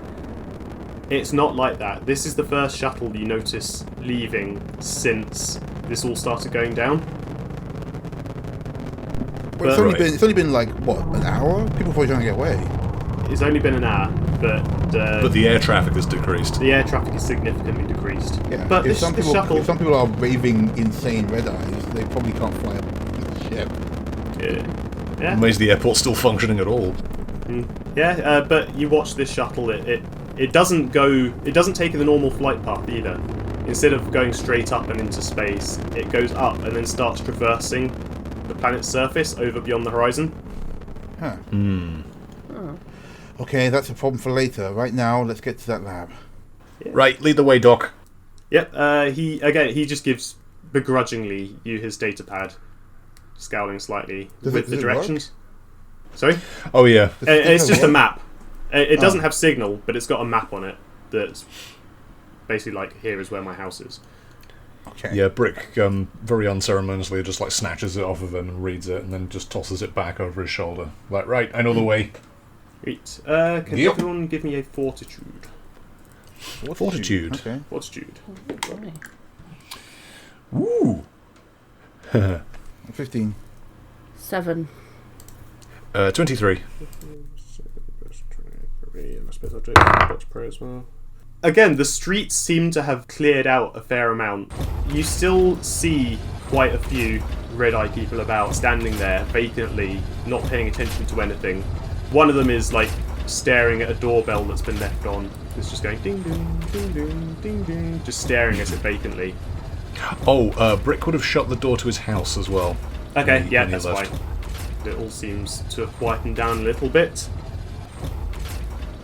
It's not like that. This is the first shuttle you notice leaving since this all started going down. Well, it's only been what, an hour? People probably trying to get away. It's only been an hour, but the air traffic has decreased. The air traffic is significantly decreased. Yeah, but if this shuttle... if some people are raving insane red eyes, they probably can't fly a ship. Yeah. Amazed the airport's still functioning at all. Yeah, but you watch this shuttle, it doesn't take the normal flight path either. Instead of going straight up and into space, it goes up and then starts traversing the planet's surface over beyond the horizon. Huh. Okay, that's a problem for later. Right now, let's get to that lab. Yeah. Right, lead the way, Doc. Yep, he just gives begrudgingly you his data pad, scowling slightly Does with the it directions. Sorry? Oh, yeah. It's just a map. It doesn't have signal, but it's got a map on it that's basically here is where my house is. Okay. Yeah, Brick very unceremoniously just like snatches it off of him and reads it, and then just tosses it back over his shoulder. Like, right, I know the way. Right. Can Yep. everyone give me a fortitude? Fortitude. Okay. Fortitude. Woo! 15. 7. 23. Again, the streets seem to have cleared out a fair amount. You still see quite a few Redeye people about, standing there vacantly, not paying attention to anything. One of them is like staring at a doorbell that's been left on. It's just going ding ding ding ding ding ding, just staring at it vacantly. Oh, Brick would have shut the door to his house as well. Okay, yeah, when he that's left. fine. It all seems to have quietened down a little bit.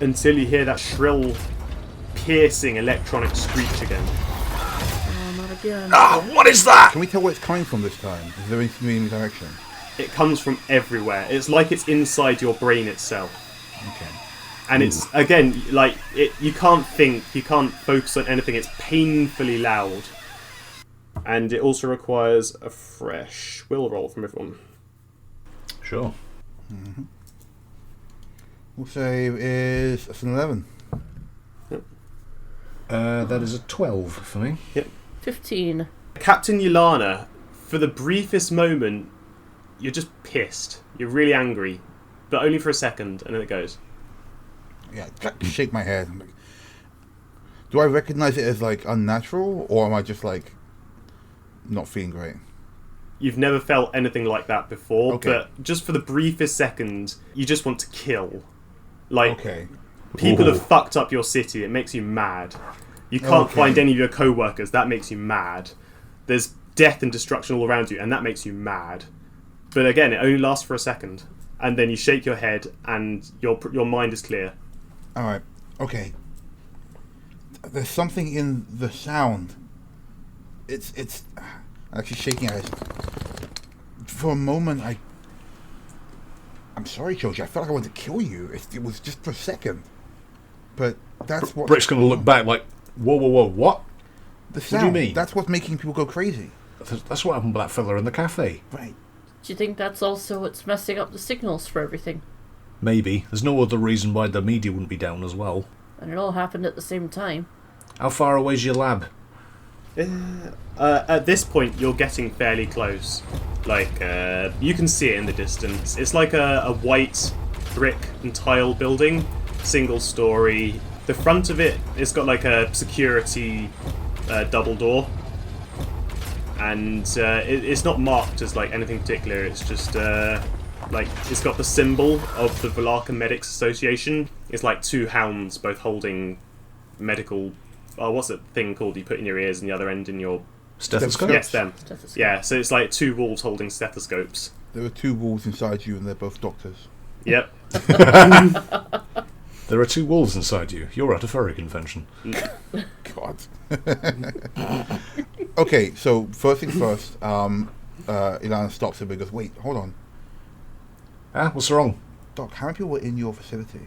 Until you hear that shrill, piercing electronic screech again. Oh, not again. Ah, what is that? Can we tell where it's coming from this time? Is there anything in any direction? It comes from everywhere. It's like it's inside your brain itself. Okay. And it's, again, like, you can't think, you can't focus on anything. It's painfully loud. And it also requires a fresh will roll from everyone. Sure. We'll say it's an 11. That is a 12 for me. 15. Captain Yolana, for the briefest moment, you're just pissed. You're really angry. But only for a second, and then it goes. Yeah, shake my head. I'm like, do I recognize it as like unnatural, or am I just like not feeling great? You've never felt anything like that before, Okay. but just for the briefest second, you just want to kill. Like, Okay. people Ooh. have fucked up your city. It makes you mad. You can't Okay. find any of your co-workers. That makes you mad. There's death and destruction all around you, and that makes you mad. But again, it only lasts for a second, and then you shake your head, and your mind is clear. All right. Okay. There's something in the sound. It's I'm actually shaking my head. For a moment, I'm sorry, Choji. I felt like I wanted to kill you. It was just for a second. But that's what... Brick's going to look back like, whoa, whoa, whoa, what? The do sound. you mean? That's what's making people go crazy. That's what happened with that fella in the cafe. Right. Do you think that's also what's messing up the signals for everything? Maybe. There's no other reason why the media wouldn't be down as well. And it all happened at the same time. How far away is your lab? At this point, you're getting fairly close. Like, you can see it in the distance. It's like a white brick and tile building, single story. The front of it, it's got like a security double door. And it's not marked as like anything particular. It's just like it's got the symbol of the Valarka Medics Association. It's like two hounds both holding medical. Oh, what's that thing called you put in your ears and the other end in your... Stethoscope? Yes, them. Stethoscope. Yeah, so it's like two wolves holding stethoscopes. There are two wolves inside you, and they're both doctors. Yep. There are two wolves inside you. You're at a furry convention. God. Okay, so first things first. Ilana stops him and goes, "Wait, hold on, Ah, what's wrong? Doc. How many people were in your facility?"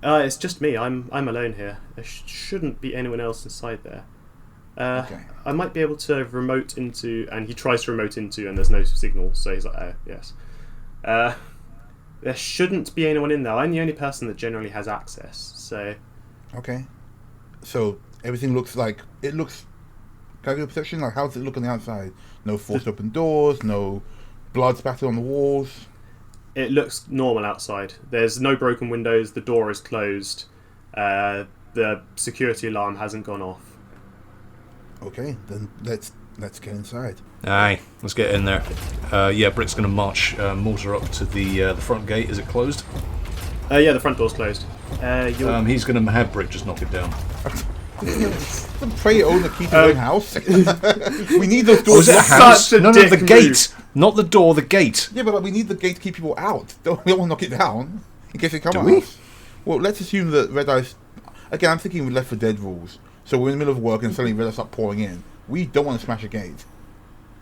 It's just me. I'm alone here. There shouldn't be anyone else inside there. Okay. I might be able to remote into... And he tries to remote into, and there's no signal, so he's like, oh, yes. There shouldn't be anyone in there. I'm the only person that generally has access, so... Okay. So everything looks like it looks. Can I do a perception? Like, how does it look on the outside? No forced open doors. No blood spattered on the walls. It looks normal outside. There's no broken windows. The door is closed. The security alarm hasn't gone off. Okay, then let's get inside. Aye, let's get in there. Yeah, Brick's going to march Mortar up to the front gate. Is it closed? Yeah, the front door's closed. He's going to have Brick just knock it down. Pray own the key to your own house. We need those Oh, doors. is it a locked. house? Such a No, dick the move. gate! Not the door, the gate! Yeah, but we need the gate to keep people out. We don't want to knock it down in case they come Do at we? us. Well, let's assume that Redeye's... Again, I'm thinking with Left 4 Dead rules. So we're in the middle of work and suddenly Redeye start pouring in. We don't want to smash a gate.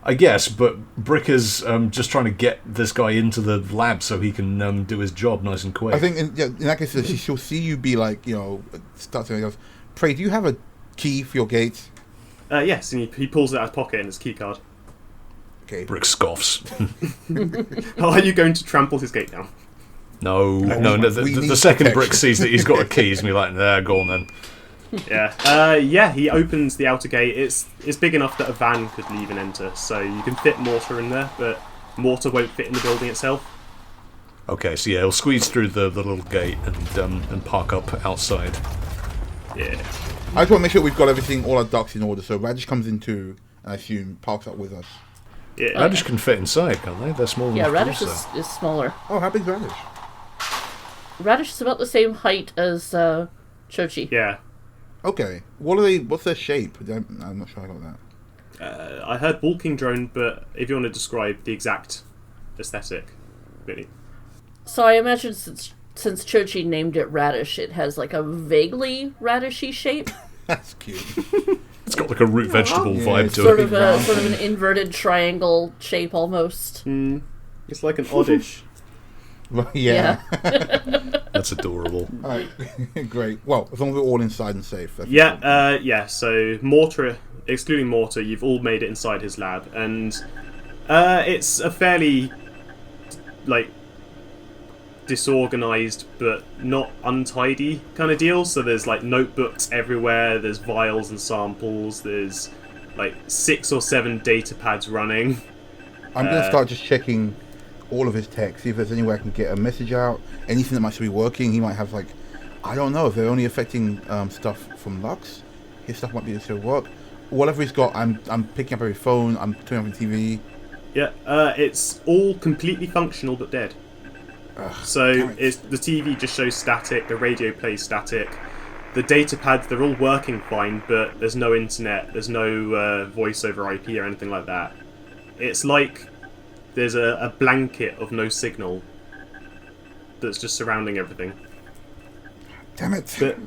I guess, but Brick is just trying to get this guy into the lab so he can do his job nice and quick. I think in that case, she'll see you be like, start saying, "Pray, do you have a key for your gate?" Yes, and he pulls it out of his pocket and it's a key card. Okay. Brick scoffs. How are you going to trample his gate down? No. The second Brick sees that he's got a key, he's going to be like, nah, go on then. Yeah. He opens the outer gate. It's big enough that a van could leave and enter, so you can fit mortar in there, but mortar won't fit in the building itself. Okay, so yeah, he'll squeeze through the little gate and park up outside. Yeah. I just want to make sure we've got everything, all our ducks in order. So Radish comes in too, and I assume parks up with us. Yeah. Radish can fit inside, can't they? They're smaller. Yeah, than Radish Pulsar. is smaller. Oh, how big's Radish? Radish is about the same height as Chochi. Yeah. Okay. What's their shape? I'm not sure I got that. I heard bulking drone, but if you want to describe the exact aesthetic, really. So I imagine since Chochi named it Radish, it has like a vaguely radishy shape. That's cute. It's got like a root vegetable Yeah, vibe it's to sort it. of an inverted triangle shape almost. It's like an oddish. Right, yeah. That's adorable. Alright, great. Well, as long as we're all inside and safe. That's Yeah. So mortar, excluding mortar, you've all made it inside his lab, and it's a fairly disorganized but not untidy kind of deal. So there's notebooks everywhere, there's vials and samples, there's 6 or 7 data pads running. I'm going to start just checking all of his tech, see if there's any way I can get a message out, anything that might still be working. He might have I don't know, if they're only affecting stuff from Lux, his stuff might be still work. Whatever he's got, I'm picking up every phone, I'm turning on the TV. Yeah, it's all completely functional but dead. So the TV just shows static, the radio plays static, the data pads, they're all working fine, but there's no internet, there's no voice over IP or anything like that. It's like there's a blanket of no signal that's just surrounding everything. Damn it! But,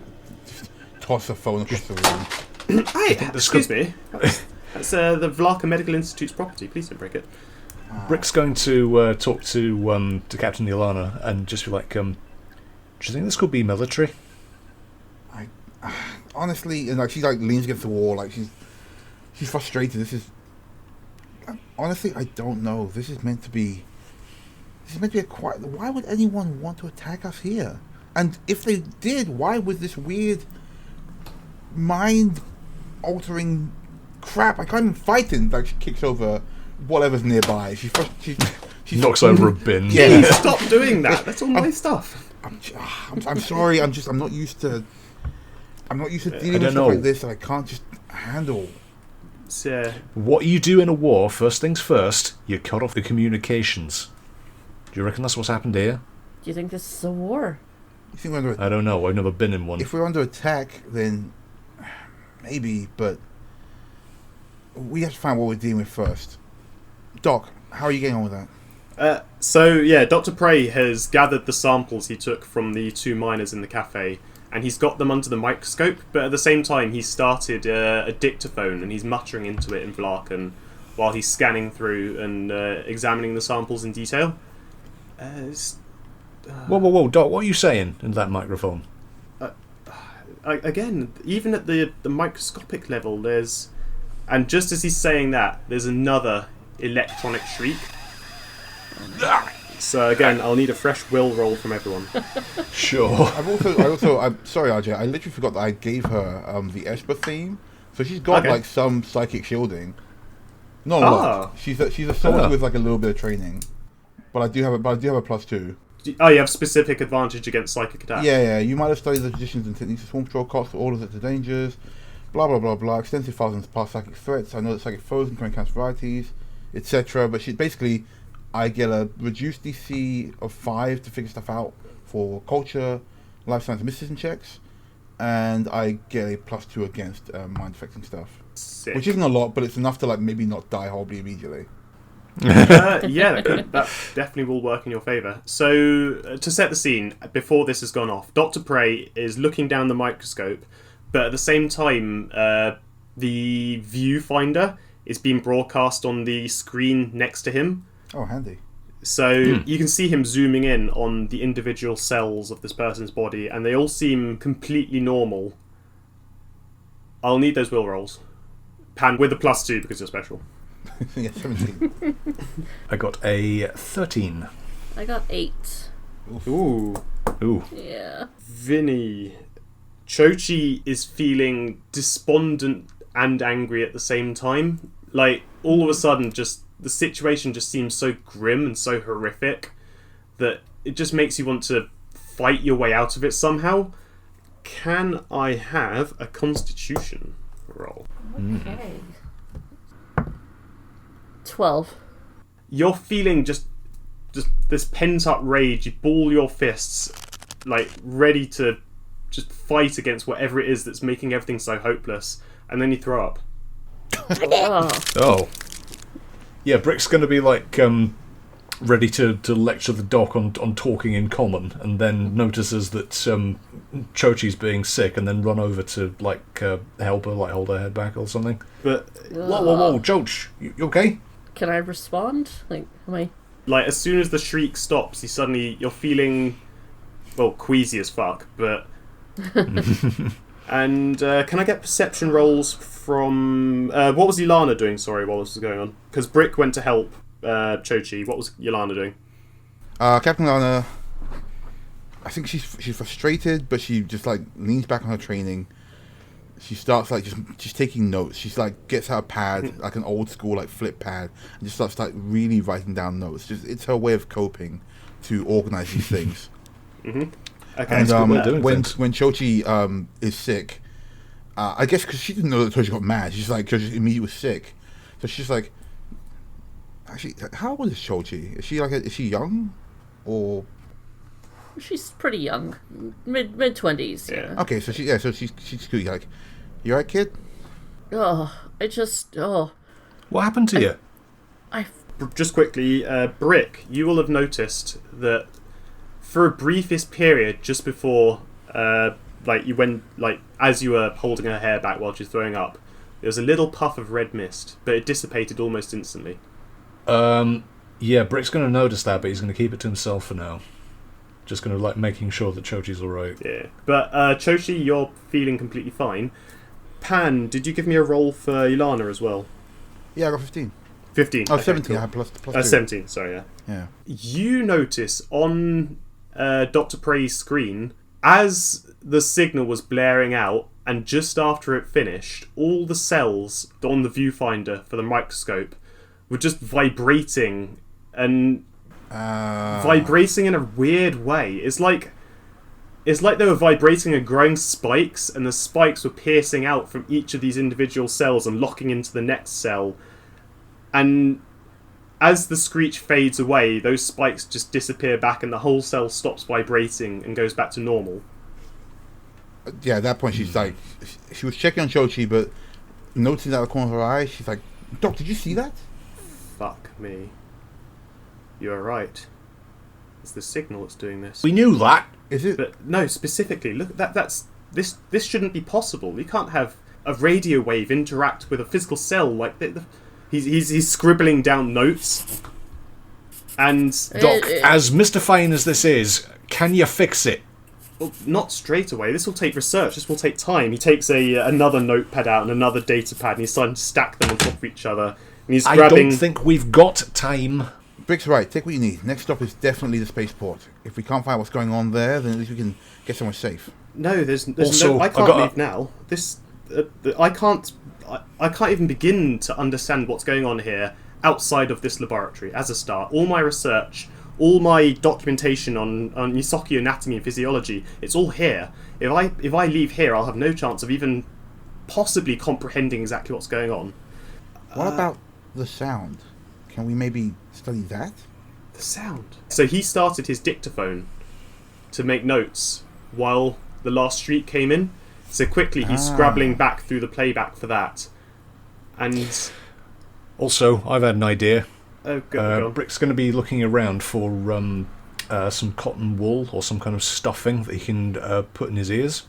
Toss the phone across the room. hey, excuse me. That's the Vlaka Medical Institute's property. Please don't break it. Brick's going to talk to Captain Ilana and just be like, do you think this could be military? Honestly, and she leans against the wall, she's frustrated. This is honestly, I don't know. This is meant to be a quiet. Why would anyone want to attack us here? And if they did, why was this weird, mind-altering crap? I can't even fight it. She kicks over whatever's nearby. She knocks over a bin. Yeah. Stop doing that. That's all my stuff. I'm sorry. I'm not used to. I'm not used to dealing with stuff like this, and I can't just handle. What you do in a war, first things first, you cut off the communications. Do you reckon that's what's happened here? Do you think this is a war? You think we're under I don't know. I've never been in one. If we're under attack, then maybe, but we have to find what we're dealing with first. Doc, how are you getting on with that? Dr. Prey has gathered the samples he took from the 2 miners in the cafe, and he's got them under the microscope, but at the same time he's started a dictaphone and he's muttering into it in Vlakan while he's scanning through and examining the samples in detail. Whoa, Doc, what are you saying in that microphone? Again, even at the microscopic level, there's... And just as he's saying that, there's another electronic shriek. So again, I'll need a fresh will roll from everyone. Sure. I'm sorry, RJ. I literally forgot that I gave her the Esper theme, so she's got some psychic shielding. Not a lot. She's a soldier with a little bit of training, but I do have a +2. Oh, you have specific advantage against psychic attack. Yeah. You might have studied the traditions and techniques of swarm patrol, costs for orders to dangers. Blah blah blah blah. Extensive files and past psychic threats. I know that psychic foes can encounter varieties, etc. But I get a reduced DC of 5 to figure stuff out for culture, life science, and mysticism checks, and I get a +2 against mind affecting stuff. Sick. Which isn't a lot, but it's enough to maybe not die horribly immediately. That definitely will work in your favour. So, to set the scene, before this has gone off, Dr. Prey is looking down the microscope, but at the same time, the viewfinder is being broadcast on the screen next to him. Oh, handy. So you can see him zooming in on the individual cells of this person's body, and they all seem completely normal. I'll need those will rolls. Pan with a +2 because you're special. Yeah, 17. I got a 13. I got 8. Ooh. Ooh. Yeah. Vinny. Chochi is feeling despondent and angry at the same time. Like, all of a sudden, just the situation just seems so grim and so horrific that it just makes you want to fight your way out of it somehow. Can I have a Constitution roll? Okay. 12. You're feeling just this pent-up rage. You ball your fists, like, ready to just fight against whatever it is that's making everything so hopeless, and then you throw up. Oh. Yeah, Brick's going to be like ready to lecture the doc on talking in common, and then notices that Chochi's being sick, and then run over to help her, like hold her head back or something. But Whoa, Choch, you okay? Can I respond? Like, am I... like, as soon as the shriek stops, you're feeling, well, queasy as fuck, but... And can I get perception rolls from... what was Ilana doing, sorry, while this was going on? Because Brick went to help Chochi. What was Ilana doing? Captain Lana, I think she's frustrated, but she just like leans back on her training. She starts like just taking notes. She's like gets out a pad, like an old school like flip pad, and just starts like really writing down notes. It's her way of coping to organize these things. Okay. And when things. Chochi is sick, I guess because she didn't know that Chochi got mad, she's like Chochi immediately was sick, so she's like, actually, how old is Chochi? Is she young, or? She's pretty young, mid-20s. Yeah. Okay, so she's cool. Like, you alright, kid? What happened to you? Just quickly, Brick, you will have noticed that for a briefest period just before, you went, like, as you were holding her hair back while she was throwing up, there was a little puff of red mist, but it dissipated almost instantly. Yeah, Brick's going to notice that, but he's going to keep it to himself for now. Just going to, like, making sure that Chochi's alright. Yeah. But, Chochi, you're feeling completely fine. Pan, did you give me a roll for Ilana as well? Yeah, I got 15. 15. Oh, Okay, 17. cool. I had plus 2. 17, sorry, yeah. Yeah. You notice on Dr. Prey's screen, as the signal was blaring out, and just after it finished, all the cells on the viewfinder for the microscope were just vibrating, and vibrating in a weird way. It's like they were vibrating and growing spikes, and the spikes were piercing out from each of these individual cells and locking into the next cell. And as the screech fades away, those spikes just disappear back, and the whole cell stops vibrating and goes back to normal. Yeah, at that point she's like, she was checking on Chochi, but noticing out of the corner of her eye, she's like, Doc, did you see that? Fuck me. You're right. It's the signal that's doing this. We knew that. Is it? But no, specifically, look, this shouldn't be possible. You can't have a radio wave interact with a physical cell like he's scribbling down notes. And Doc, as Mr. Fine as this is, can you fix it? well, not straight away. This will take research. This will take time. He takes another notepad out and another data pad, and he's starting to stack them on top of each other. And he's grabbing. I don't think we've got time. Brick's right. Take what you need. Next stop is definitely the spaceport. If we can't find what's going on there, then at least we can get somewhere safe. No, there's Also, no. I can't leave now. I can't even begin to understand what's going on here outside of this laboratory. As a start, all my research, all my documentation on Ysoki anatomy and physiology, it's all here. If I leave here, I'll have no chance of even possibly comprehending exactly what's going on. What about the sound? Can we maybe study that? The sound. So he started his dictaphone to make notes while the last streak came in. So quickly he's scrabbling back through the playback for that. And also, I've had an idea. Oh, go on. Brick's going to be looking around for some cotton wool or some kind of stuffing that he can put in his ears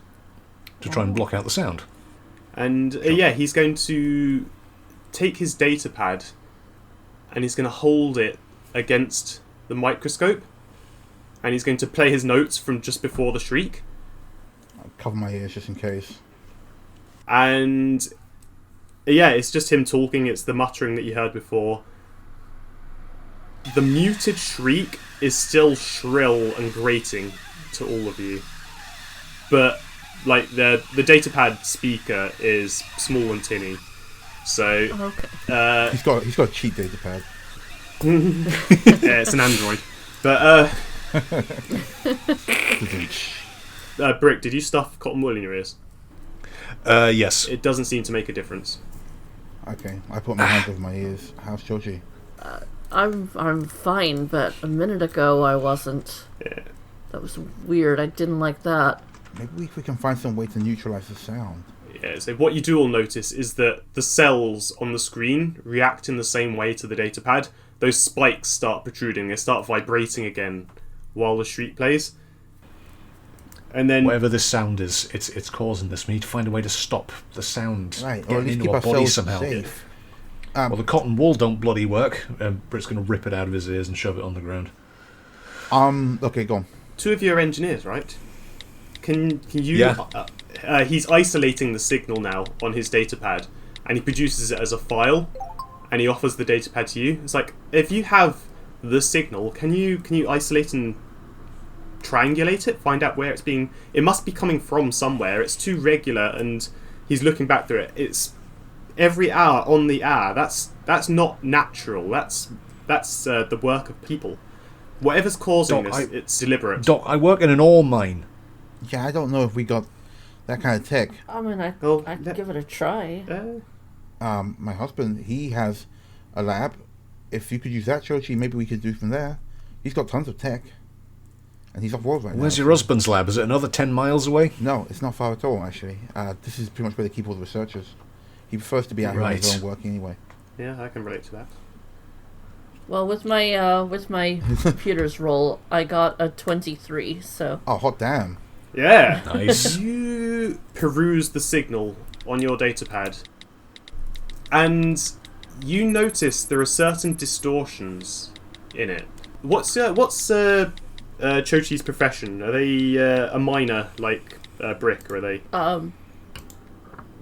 to try and block out the sound. And he's going to take his data pad and he's going to hold it against the microscope, and he's going to play his notes from just before the shriek. I'll cover my ears just in case. And Yeah, it's just him talking. It's the muttering that you heard before. The muted shriek is still shrill and grating to all of you, but like the datapad speaker is small and tinny. So Okay. He's got a cheap datapad. yeah, it's an Android. But Brick, did you stuff cotton wool in your ears? Yes. It doesn't seem to make a difference. Okay, I put my hands over my ears. How's Choji? I'm fine, but a minute ago I wasn't. Yeah. That was weird. I didn't like that. Maybe we can find some way to neutralize the sound. Yeah, so what you do all notice is that the cells on the screen react in the same way to the datapad. Those spikes start protruding, they start vibrating again while the shriek plays. And then Whatever this sound is, it's causing this. We need to find a way to stop the sound Right, or at getting least into keep our body ourselves somehow. safe. Well, the cotton wool don't bloody work. Britt's going to rip it out of his ears and shove it on the ground. Okay, go on. two of you are engineers, right? Can you... Yeah. He's isolating the signal now on his datapad, and he produces it as a file, and he offers the datapad to you. It's like, if you have the signal, can you isolate and triangulate it? Find out where it's being... It must be coming from somewhere. It's too regular, and he's looking back through it. It's every hour on the hour. That's not natural. That's the work of people. Whatever's causing Doc, this, it's deliberate. Doc, I work in an ore mine. Yeah, I don't know if we got that kind of tech. I mean, I'd give it a try. My husband, he has a lab. If you could use that, Chochi, maybe we could do from there. He's got tons of tech. And he's off world right now. Where's your husband's lab? Is it another 10 miles away? No, it's not far at all, actually. This is pretty much where they keep all the researchers. He prefers to be out here on his own working anyway. Yeah, I can relate to that. Well, with my computer's roll, I got a 23. So. Oh, hot damn. Yeah. Nice. You peruse the signal on your datapad, and you notice there are certain distortions in it. What's Chochi's profession? Are they a miner like Brick, or are they?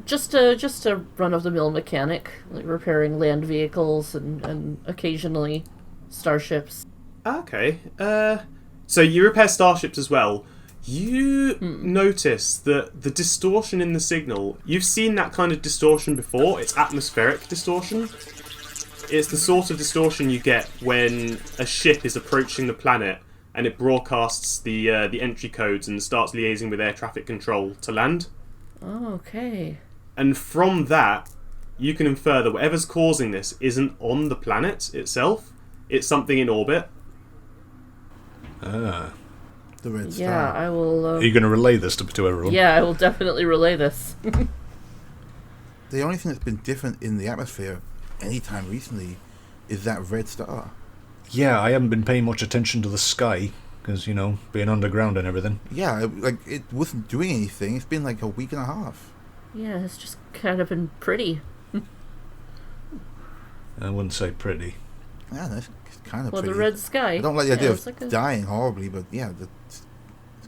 Just a run-of-the-mill mechanic, like repairing land vehicles and occasionally starships. Okay. So you repair starships as well. You notice that the distortion in the signal, you've seen that kind of distortion before. It's atmospheric distortion. It's the sort of distortion you get when a ship is approaching the planet and it broadcasts the entry codes and starts liaising with air traffic control to land. Oh, okay. And from that, you can infer that whatever's causing this isn't on the planet itself. It's something in orbit. The red star. Yeah, I will... Are you going to relay this to everyone? Yeah, I will definitely relay this. The only thing that's been different in the atmosphere anytime recently is that red star. Yeah, I haven't been paying much attention to the sky, because, being underground and everything. Yeah, it wasn't doing anything. It's been like a week and a half. Yeah, it's just kind of been pretty. I wouldn't say pretty. Yeah, that's kind of Well, pretty. the red sky. I don't like the idea of like dying horribly, but yeah, it's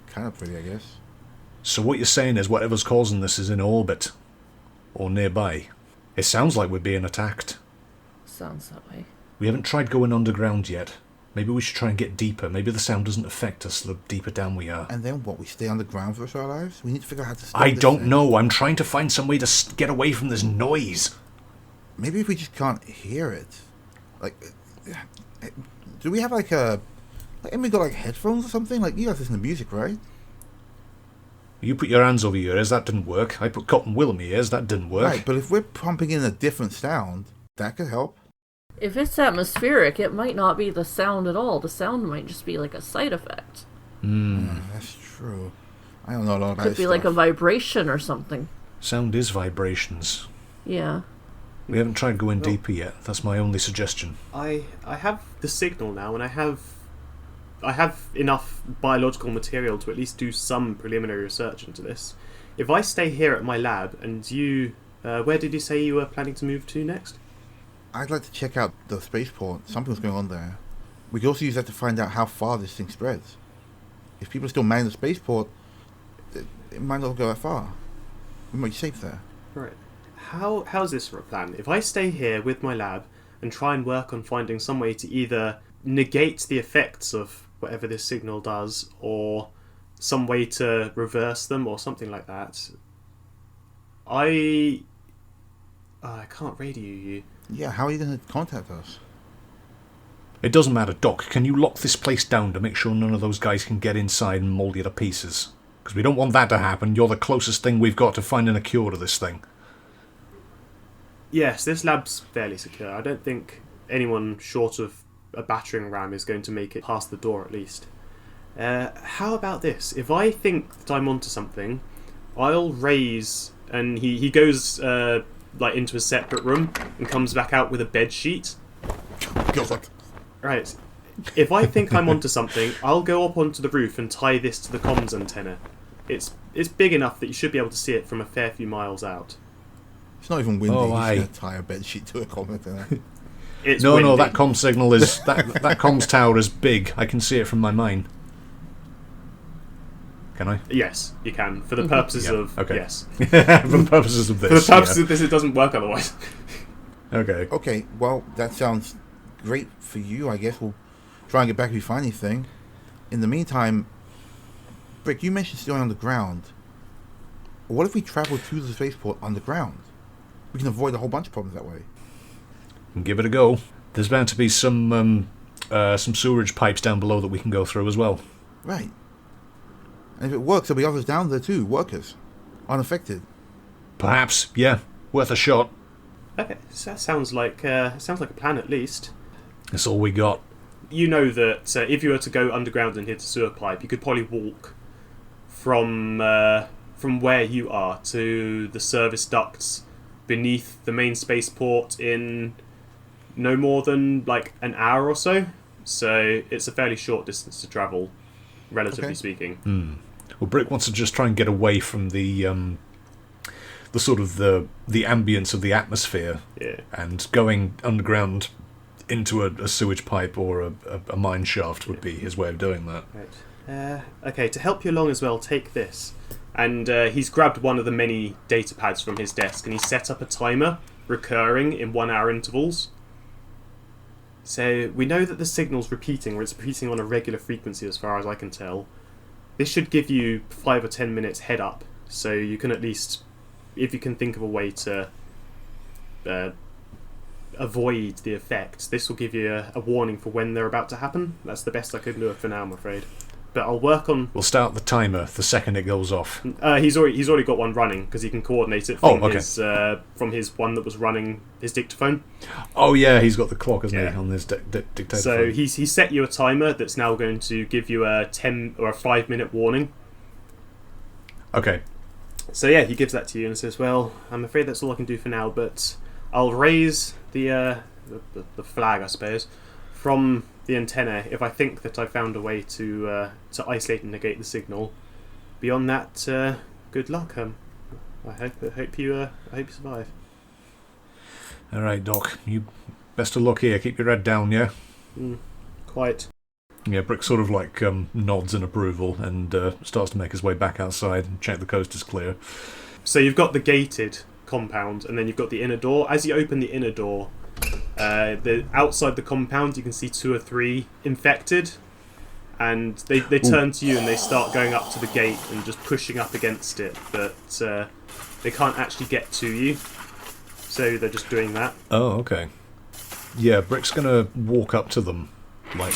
kind of pretty, I guess. So what you're saying is whatever's causing this is in orbit, or nearby. It sounds like we're being attacked. Sounds that way. We haven't tried going underground yet. Maybe we should try and get deeper. Maybe the sound doesn't affect us the deeper down we are. And then what? We stay underground for the rest of our lives? We need to figure out how to stop I this don't thing. know. I'm trying to find some way to get away from this noise. Maybe if we just can't hear it. Do we have and we got like headphones or something? Like, you guys listen to music, right? You put your hands over your ears, that didn't work. I put cotton wool in my ears, that didn't work. Right, but if we're pumping in a different sound, that could help. If it's atmospheric, it might not be the sound at all. The sound might just be like a side effect. Yeah, that's true. I don't know a lot about Could this be like a stuff. vibration or something. Sound is vibrations. Yeah. We haven't tried going deeper yet. That's my only suggestion. I have the signal now, and I have enough biological material to at least do some preliminary research into this. If I stay here at my lab, and you... where did you say you were planning to move to next? I'd like to check out the spaceport. Something's going on there. We could also use that to find out how far this thing spreads. If people are still manning the spaceport, it might not go that far. We might be safe there. Right. how's this for a plan? If I stay here with my lab and try and work on finding some way to either negate the effects of whatever this signal does, or some way to reverse them, or something like that, I can't radio you. Yeah, how are you going to contact us? It doesn't matter, Doc. Can you lock this place down to make sure none of those guys can get inside and mould you to pieces? Because we don't want that to happen. You're the closest thing we've got to finding a cure to this thing. Yes, this lab's fairly secure. I don't think anyone short of a battering ram is going to make it past the door, at least. How about this? If I think that I'm onto something, I'll raise... And he goes into a separate room and comes back out with a bed sheet. God. Right. If I think I'm onto something, I'll go up onto the roof and tie this to the comms antenna. It's big enough that you should be able to see it from a fair few miles out. It's not even windy. Oh, You're aye. going to tie a bed sheet to a comment. It's No, windy. that comm signal is... that comms tower is big. I can see it from my mine. Can I? Yes, you can. For the purposes Yeah, of... okay. Yes. For the purposes of this. For the purposes of this, it doesn't work otherwise. Okay. Okay, well, that sounds great for you. I guess we'll try and get back if we find anything. In the meantime, Brick, you mentioned staying on the ground. What if we travel to the spaceport underground? We can avoid a whole bunch of problems that way. Give it a go. There's bound to be some sewerage pipes down below that we can go through as well. Right. And if it works, there'll be others down there too, workers, unaffected. Perhaps, yeah. Worth a shot. Okay, so that sounds like a plan at least. That's all we got. You know that if you were to go underground and hit a sewer pipe, you could probably walk from where you are to the service ducts beneath the main spaceport in no more than like an hour or so. So it's a fairly short distance to travel, relatively speaking. Well, Brick wants to just try and get away from the sort of the ambience of the atmosphere, Yeah. and going underground into a sewage pipe or a mine shaft would be his way of doing that. Right. Okay, to help you along as well, take this. And he's grabbed one of the many data pads from his desk and he's set up a timer, recurring in 1 hour intervals. So we know that the signal's repeating, or it's repeating on a regular frequency as far as I can tell. This should give you 5 or 10 minutes head up, so you can at least, if you can think of a way to avoid the effects, this will give you a warning for when they're about to happen. That's the best I could do it for now, I'm afraid. But I'll work on... We'll start the timer the second it goes off. He's already got one running because he can coordinate it from his one that was running his dictaphone. Oh yeah, he's got the clock, hasn't Yeah. he, on his dictator So phone. he's set you a timer that's now going to give you a 10 or a 5 minute warning. Okay. So yeah, he gives that to you and says, "Well, I'm afraid that's all I can do for now, but I'll raise the flag, I suppose, from the antenna if I think that I've found a way to isolate and negate the signal. Beyond that, good luck. I hope you survive." All right, Doc. You best of luck here. Keep your head down, yeah. Quite. Yeah, Brick sort of like nods in approval and starts to make his way back outside and check the coast is clear. So you've got the gated compound, and then you've got the inner door. As you open the inner door, outside the compound, you can see 2 or 3 infected, and they turn to you and they start going up to the gate and just pushing up against it, but they can't actually get to you, so they're just doing that. Oh, okay. Yeah, Brick's gonna walk up to them, like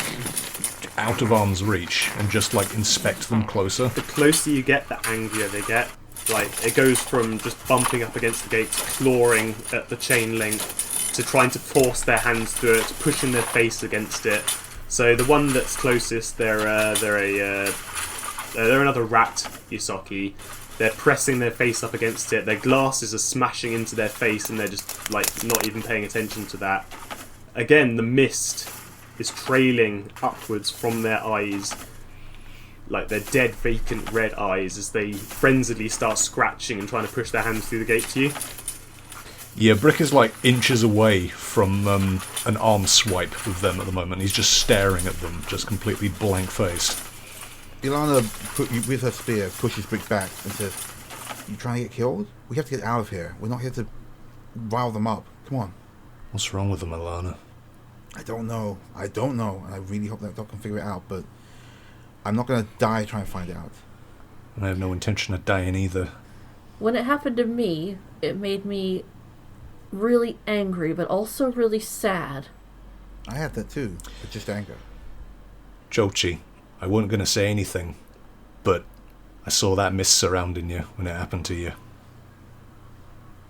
out of arm's reach, and just like inspect them closer. The closer you get, the angrier they get. Like, it goes from just bumping up against the gate, clawing at the chain link, to trying to force their hands through it, pushing their face against it. So the one that's closest, they're another rat, Ysoki. They're pressing their face up against it. Their glasses are smashing into their face, and they're just like not even paying attention to that. Again, the mist is trailing upwards from their eyes, like their dead, vacant red eyes, as they frenziedly start scratching and trying to push their hands through the gate to you. Yeah, Brick is like inches away from an arm swipe with them at the moment. He's just staring at them, just completely blank-faced. Ilana, with her spear, pushes Brick back and says, "You trying to get killed? We have to get out of here. We're not here to rile them up. Come on. What's wrong with them, Ilana? I don't know. And I really hope that Doc can figure it out, but I'm not going to die trying to find out. And I have no intention of dying either. When it happened to me, it made me really angry, but also really sad. I had that too, but just anger. Jochi, I wasn't going to say anything, but I saw that mist surrounding you when it happened to you.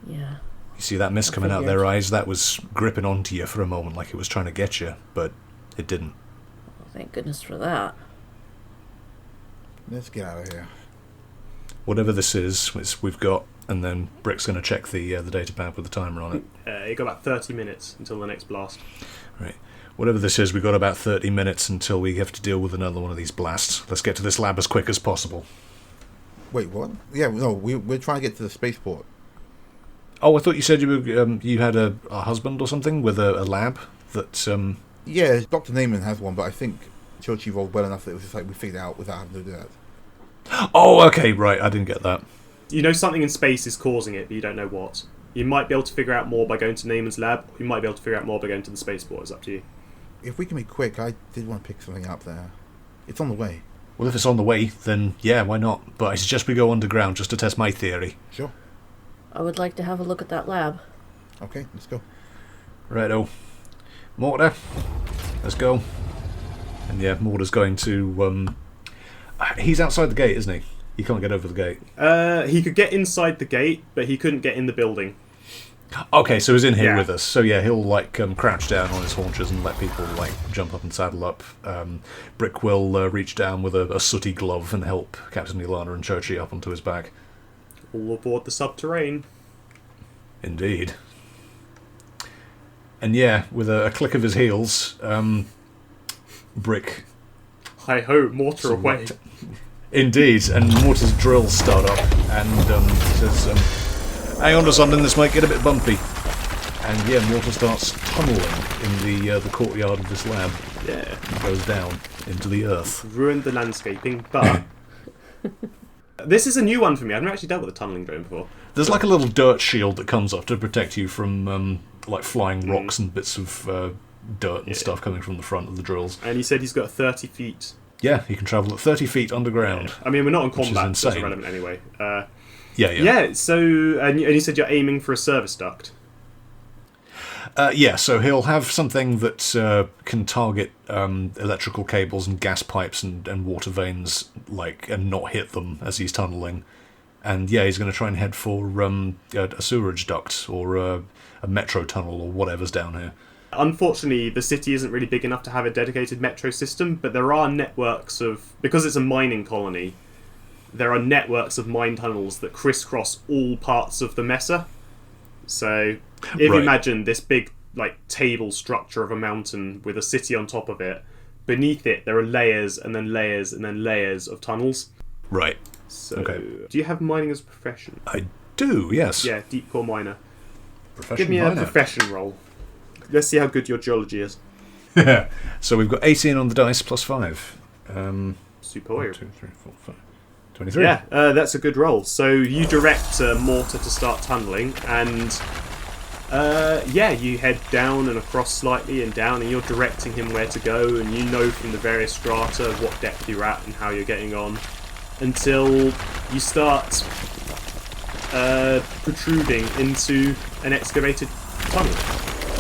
Yeah. You see that mist coming out of their eyes? That was gripping onto you for a moment like it was trying to get you, but it didn't. Well, thank goodness for that. Let's get out of here. Whatever this is, we've got, and then Brick's going to check the data pad with the timer on it. You got about 30 minutes until the next blast. Right. Whatever this is, we've got about 30 minutes until we have to deal with another one of these blasts. Let's get to this lab as quick as possible. Wait, what? Yeah, no, we're trying to get to the spaceport. Oh, I thought you said you had a husband or something with a lab that... Yeah, Dr. Neyman has one, but I think Chochi rolled well enough that it was just like we figured it out without having to do that. Oh, okay, right, I didn't get that. You know something in space is causing it, but you don't know what. You might be able to figure out more by going to Neyman's lab, or you might be able to figure out more by going to the spaceport. It's up to you. If we can be quick, I did want to pick something up there. It's on the way. Well, if it's on the way, then yeah, why not? But I suggest we go underground just to test my theory. Sure. I would like to have a look at that lab. Okay, let's go. Righto. Mortar, let's go. And yeah, Mortar's going to... he's outside the gate, isn't he? He can't get over the gate. He could get inside the gate, but he couldn't get in the building. Okay, so he's in here Yeah. with us. So yeah, he'll crouch down on his haunches and let people jump up and saddle up. Brick will reach down with a sooty glove and help Captain Ilana and Chochi up onto his back. All aboard the Subterrane. Indeed. And yeah, with a click of his heels, Brick... Hi-ho, mortar away. Indeed, and Mortar's drills start up, and says, hang on to something, this might get a bit bumpy. And yeah, Mortar starts tunneling in the courtyard of this lab. Yeah. And goes down into the earth. Ruined the landscaping, but... This is a new one for me. I've never actually dealt with a tunnelling drone before. There's like a little dirt shield that comes up to protect you from flying rocks and bits of dirt and stuff coming from the front of the drills. And he said he's got 30 feet. Yeah, he can travel at 30 feet underground. Yeah. I mean, we're not in combat, so it's insane. irrelevant anyway. Yeah, so... And you said you're aiming for a service duct. Yeah, so he'll have something that can target electrical cables and gas pipes and water veins, and not hit them as he's tunneling. And yeah, he's going to try and head for a sewerage duct or a metro tunnel or whatever's down here. Unfortunately, the city isn't really big enough to have a dedicated metro system, but there are networks of... Because it's a mining colony, there are networks of mine tunnels that crisscross all parts of the Mesa. So, if you imagine this big, table structure of a mountain with a city on top of it, beneath it there are layers and then layers and then layers of tunnels. Right. So, okay. Do you have mining as a profession? I do, yes. Yeah, deep core miner. Profession Give me miner. a profession roll. Let's see how good your geology is. So we've got 18 on the dice plus 5. Super. 1, 2, 3, 4, 5. 23. Yeah, that's a good roll. So you direct Mortar to start tunneling, and you head down and across slightly and down, and you're directing him where to go, and you know from the various strata what depth you're at and how you're getting on, until you start protruding into an excavated tunnel.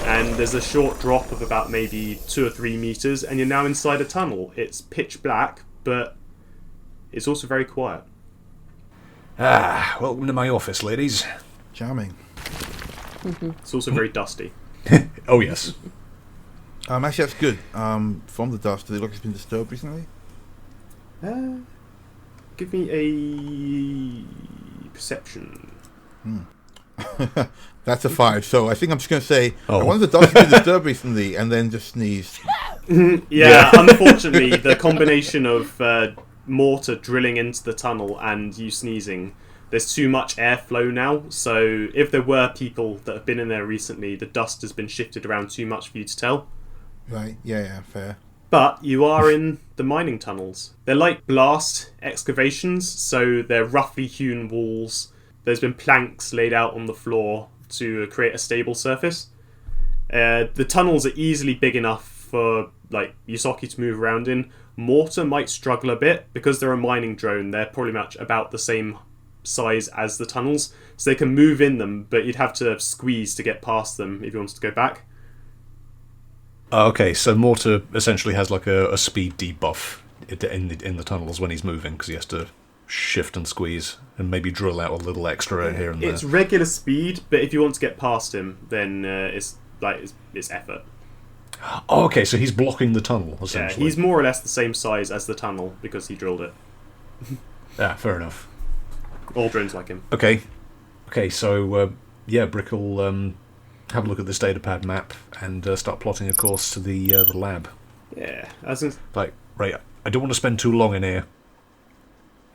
And there's a short drop of about maybe 2 or 3 meters, and you're now inside a tunnel. It's pitch black, but it's also very quiet. Welcome to my office, ladies. Charming. It's also very dusty. Oh, yes. Actually, that's good. From the dust, does it look like it's been disturbed recently? Give me a perception. That's a 5. So I think I'm just going to say, I wanted the dust to be disturbed recently, and then just sneeze. Yeah, unfortunately, the combination of mortar drilling into the tunnel and you sneezing, there's too much airflow now, so if there were people that have been in there recently, the dust has been shifted around too much for you to tell. Right, yeah, fair. But you are in the mining tunnels. They're like blast excavations, so they're roughly hewn walls. There's been planks laid out on the floor, to create a stable surface. The tunnels are easily big enough for like Ysoki to move around in. Mortar might struggle a bit because they're a mining drone. They're probably much about the same size as the tunnels, so they can move in them, but you'd have to squeeze to get past them if you wanted to go back. Okay, so Mortar essentially has like a speed debuff in the tunnels when he's moving, because he has to shift and squeeze and maybe drill out a little extra here and there. It's regular speed, but if you want to get past him, then it's effort. Oh, okay, so he's blocking the tunnel, essentially. Yeah, he's more or less the same size as the tunnel because he drilled it. Yeah, fair enough. All drones like him. Okay, so Brick will have a look at this datapad map and start plotting a course to the lab. Yeah, right, I don't want to spend too long in here,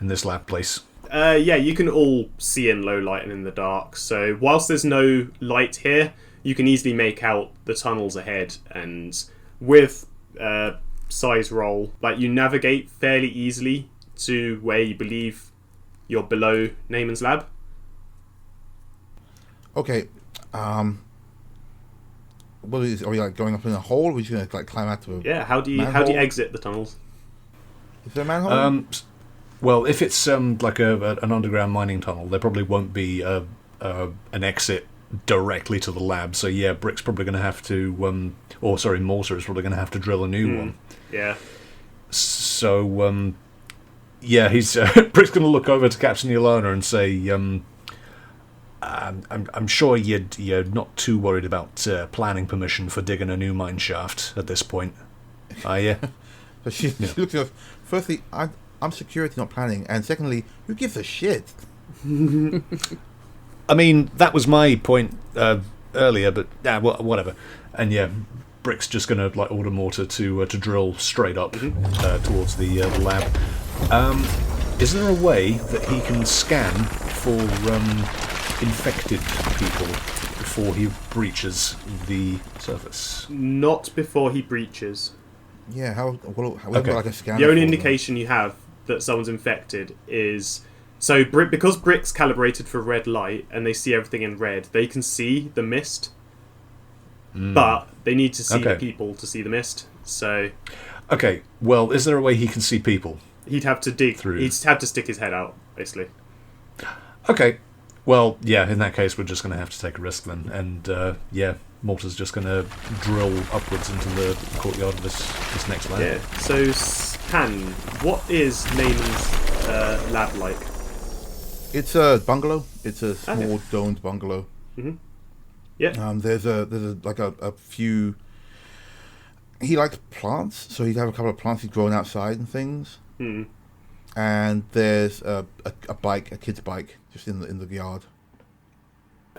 in this lab place. Yeah, you can all see in low light and in the dark, so whilst there's no light here, you can easily make out the tunnels ahead, and with size roll, like, you navigate fairly easily to where you believe you're below Naaman's lab. Okay. What is? Are we like going up in a hole? Or are we just gonna like climb out to a Yeah, how do you manhole? exit the tunnels? Is there a manhole? Well, if it's like an underground mining tunnel, there probably won't be an exit directly to the lab. So yeah, Brick's probably going to have to, Mortar is probably going to have to drill a new one. Yeah. So he's Brick's going to look over to Captain Ilana and say, I'm sure you're not too worried about planning permission for digging a new mine shaft at this point, are you? So she looks at us. Firstly, I'm security, not planning, and secondly, who gives a shit? I mean, that was my point earlier, but whatever. And yeah, Brick's just going to order Mortar to drill straight up towards the lab. Is there a way that he can scan for infected people before he breaches the surface? Not before he breaches. Yeah, how Okay. like a scanner? The only for them? indication you have that someone's infected is... So, because Brick's calibrated for red light, and they see everything in red, they can see the mist, but they need to see the people to see the mist, so... Okay, well, is there a way he can see people? He'd have to dig Through. He'd have to stick his head out, basically. Okay, well, yeah, in that case, we're just going to have to take a risk then, and Mortar's just going to drill upwards into the courtyard of this next lab. Yeah, so, Pan, what is Naaman's lab like? It's a bungalow. It's a small domed bungalow. Mm-hmm. Yeah. There's a few. He likes plants, so he'd have a couple of plants he's grown outside and things. Mm. And there's a kid's bike, just in the yard.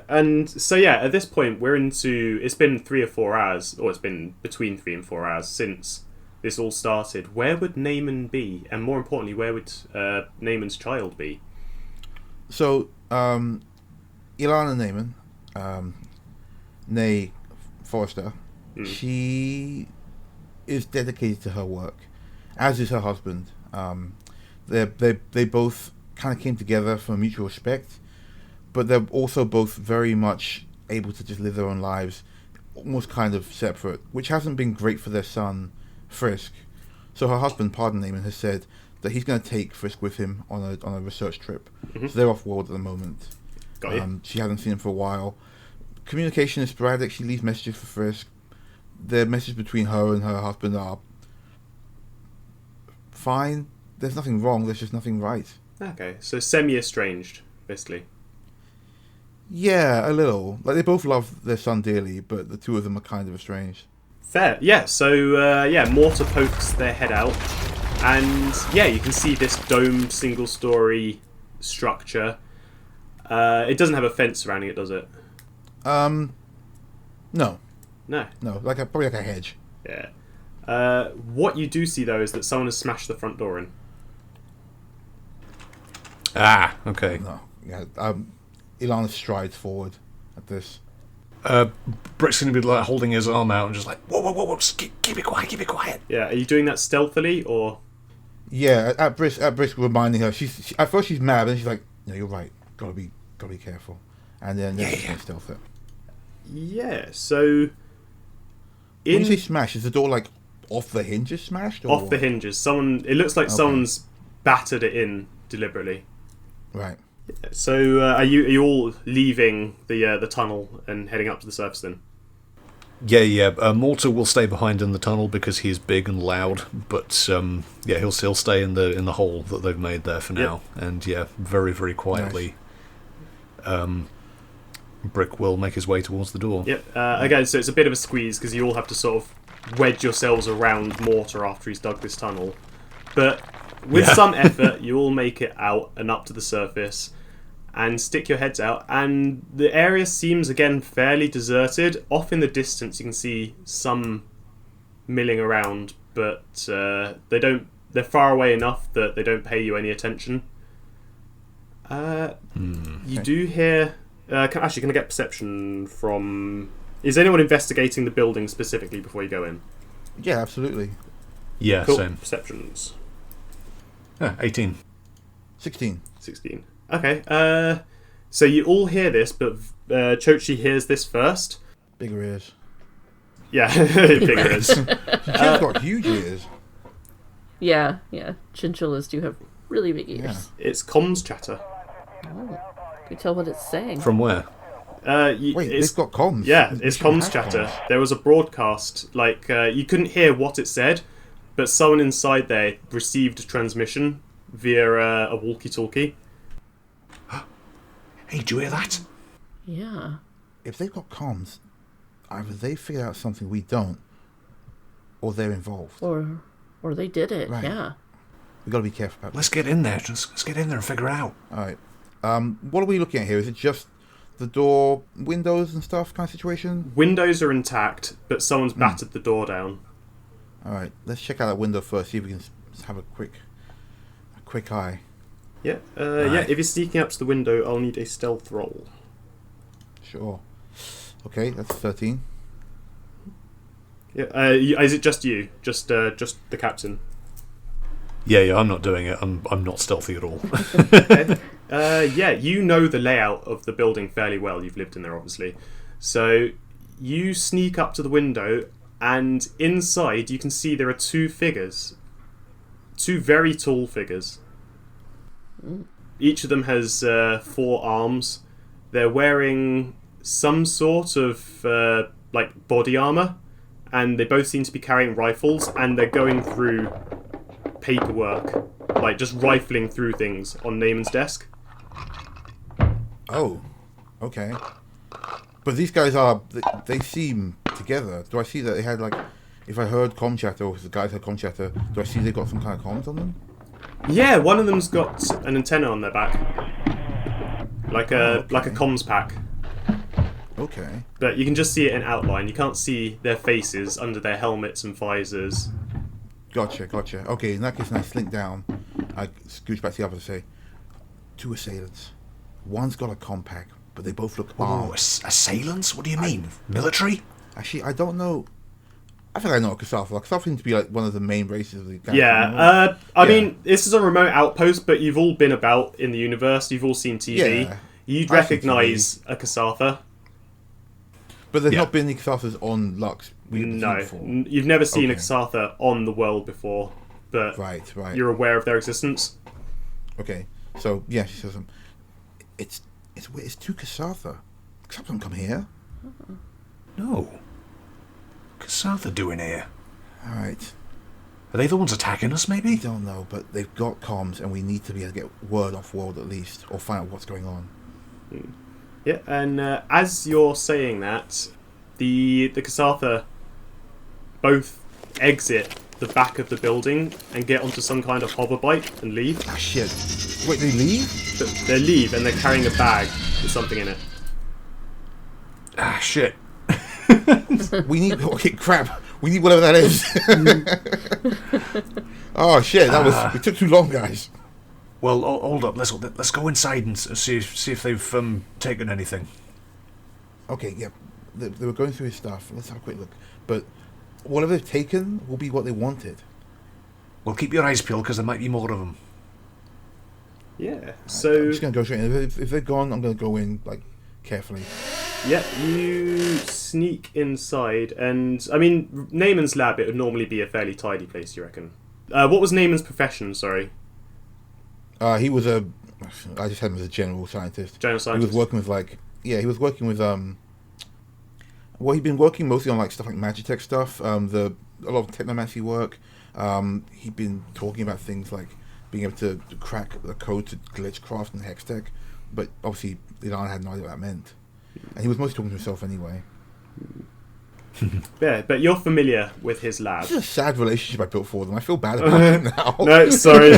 And so yeah, at this point it's been 3 or 4 hours, or it's been between 3 and 4 hours since this all started. Where would Naaman be? And more importantly, where would Naaman's child be? So, Ilana Naaman, née Forrester, she is dedicated to her work, as is her husband. They both kind of came together for mutual respect, but they're also both very much able to just live their own lives, almost kind of separate, which hasn't been great for their son, Frisk. So her husband, Pardon Naaman, has said that he's going to take Frisk with him on a research trip. So they're off world at the moment. Got you. She hasn't seen him for a while. Communication is sporadic. She leaves messages for Frisk. The messages between her and her husband are fine. There's nothing wrong. There's just nothing right. Okay, so semi-estranged, basically. Yeah, a little. Like, they both love their son dearly, but the two of them are kind of estranged. Fair. Yeah, so, Mortar pokes their head out, and, yeah, you can see this domed single-story structure. It doesn't have a fence surrounding it, does it? No. No. Probably like a hedge. Yeah. What you do see, though, is that someone has smashed the front door in. Ah, okay. No. Yeah. Ilana strides forward at this. Brick's going to be holding his arm out and just whoa, just keep it quiet. Yeah, are you doing that stealthily, or...? Yeah, at Brisk reminding her. At first she's mad, and she's like, "No, you're right. Gotta be careful." and then they're just going to stealth it. Yeah, so... When you say smash, is the door like off the hinges smashed? Or off the hinges. It looks like someone's battered it in deliberately. Right. So are you all leaving the tunnel and heading up to the surface then? Yeah. Mortar will stay behind in the tunnel because he's big and loud, but he'll still stay in the hole that they've made there for now. And very, very quietly, Brick will make his way towards the door. Yep. Again, so it's a bit of a squeeze because you all have to sort of wedge yourselves around Mortar after he's dug this tunnel. But with some effort, you all make it out and up to the surface and stick your heads out. And the area seems, again, fairly deserted. Off in the distance, you can see some milling around, but they're far away enough that they don't pay you any attention. You do hear... can I get perception from... Is anyone investigating the building specifically before you go in? Yeah, absolutely. Yeah, cool. Same. Perceptions. 18. 16. Okay. So you all hear this, but Chochi hears this first. Bigger ears. Yeah, bigger ears. She's got huge ears. Yeah. Chinchillas do have really big ears. Yeah. It's comms chatter. Oh. Can you tell what it's saying? From where? Wait, they've got comms. Yeah, it's comms chatter. Comms. There was a broadcast. You couldn't hear what it said, but someone inside there received a transmission via a walkie-talkie. Hey, do you hear that? Yeah. If they've got comms, either they figured out something we don't, or they're involved. Or they did it. Right. Yeah. We've got to be careful about Let's get in there. Let's get in there and figure it out. All right. What are we looking at here? Is it just the door, windows and stuff kind of situation? Windows are intact, but someone's battered the door down. All right. Let's check out that window first. See if we can have a quick eye. Yeah. Right. Yeah. If you're sneaking up to the window, I'll need a stealth roll. Sure. Okay, that's 13. Yeah. Is it just you? Just the captain? Yeah, I'm not doing it. I'm not stealthy at all. Okay. Yeah, you know the layout of the building fairly well. You've lived in there, obviously. So you sneak up to the window, and inside you can see there are two figures. Two very tall figures. Each of them has 4 arms. They're wearing some sort of body armor, and they both seem to be carrying rifles, and they're going through paperwork, just rifling through things on Naaman's desk. Oh, okay. But these guys they seem together. Do I see that they had if I heard comm chatter, or if the guys had comm chatter, do I see they've got some kind of comms on them? Yeah, one of them's got an antenna on their back, like a comms pack. Okay. But you can just see it in outline. You can't see their faces under their helmets and visors. Gotcha. Okay, in that case, when I slink down, I scooch back to the other and say, 2 assailants. One's got a compact, but they both look armed. Oh, assailants? What do you mean? Military? Actually, I don't know. I think I know Kasatha. Kasatha seems to be one of the main races of the game. Yeah, I mean, this is a remote outpost, but you've all been about in the universe. You've all seen TV. Yeah, You'd I've seen recognise a Kasatha. But there's not been any Kasathas on Lux. No, you've never seen a Okay. Kasatha on the world before, but Right. you're aware of their existence. Okay, so yeah, she says, it's 2 Kasatha. Kasatha don't come here. No. What's doing here? All right. Are they the ones attacking us, We maybe? don't know, but they've got comms, and we need to be able to get word off world at least, or find out what's going on. Yeah, and as you're saying that, the Kasatha both exit the back of the building and get onto some kind of hover bike and leave. Ah, shit. Wait, they leave? But they leave and they're carrying a bag with something in it. Ah, shit. We need... Okay, crap. We need whatever that is. Oh, shit. It took too long, guys. Well, hold up. Let's go inside and see if they've taken anything. Okay, yeah. They were going through his stuff. Let's have a quick look. But whatever they've taken will be what they wanted. Well, keep your eyes peeled because there might be more of them. Yeah, I'm so... just going to go straight in. If they're gone, I'm going to go in, carefully. Yeah, you sneak inside, and I mean, Naaman's lab, it would normally be a fairly tidy place, you reckon? What was Naaman's profession, sorry? He was I just had him as a general scientist. General scientist? He was working with he was working with well, he'd been working mostly on like stuff like Magitech stuff, a lot of technomancy work. He'd been talking about things like being able to crack the code to glitchcraft and hextech, but obviously Ilana had no idea what that meant. And he was mostly talking to himself anyway. Yeah, but you're familiar with his lab. This is a sad relationship I built for them. I feel bad about it now. No, sorry.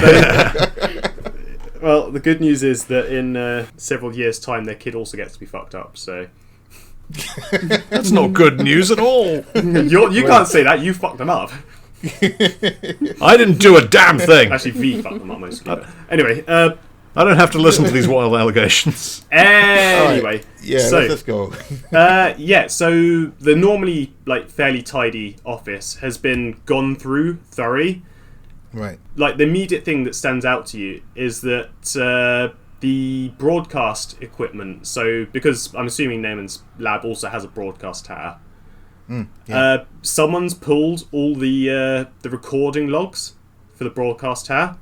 Well, the good news is that in several years' time, their kid also gets to be fucked up, so... That's not good news at all. You can't say that, you fucked them up. I didn't do a damn thing. Actually, V fucked them up mostly. But anyway, I don't have to listen to these wild allegations. Anyway, right. Yeah, so, let's go. So the normally like fairly tidy office has been gone through thoroughly. Right. Like the immediate thing that stands out to you is that the broadcast equipment. So because I'm assuming Naaman's lab also has a broadcast tower. Yeah. Someone's pulled all the recording logs for the broadcast tower.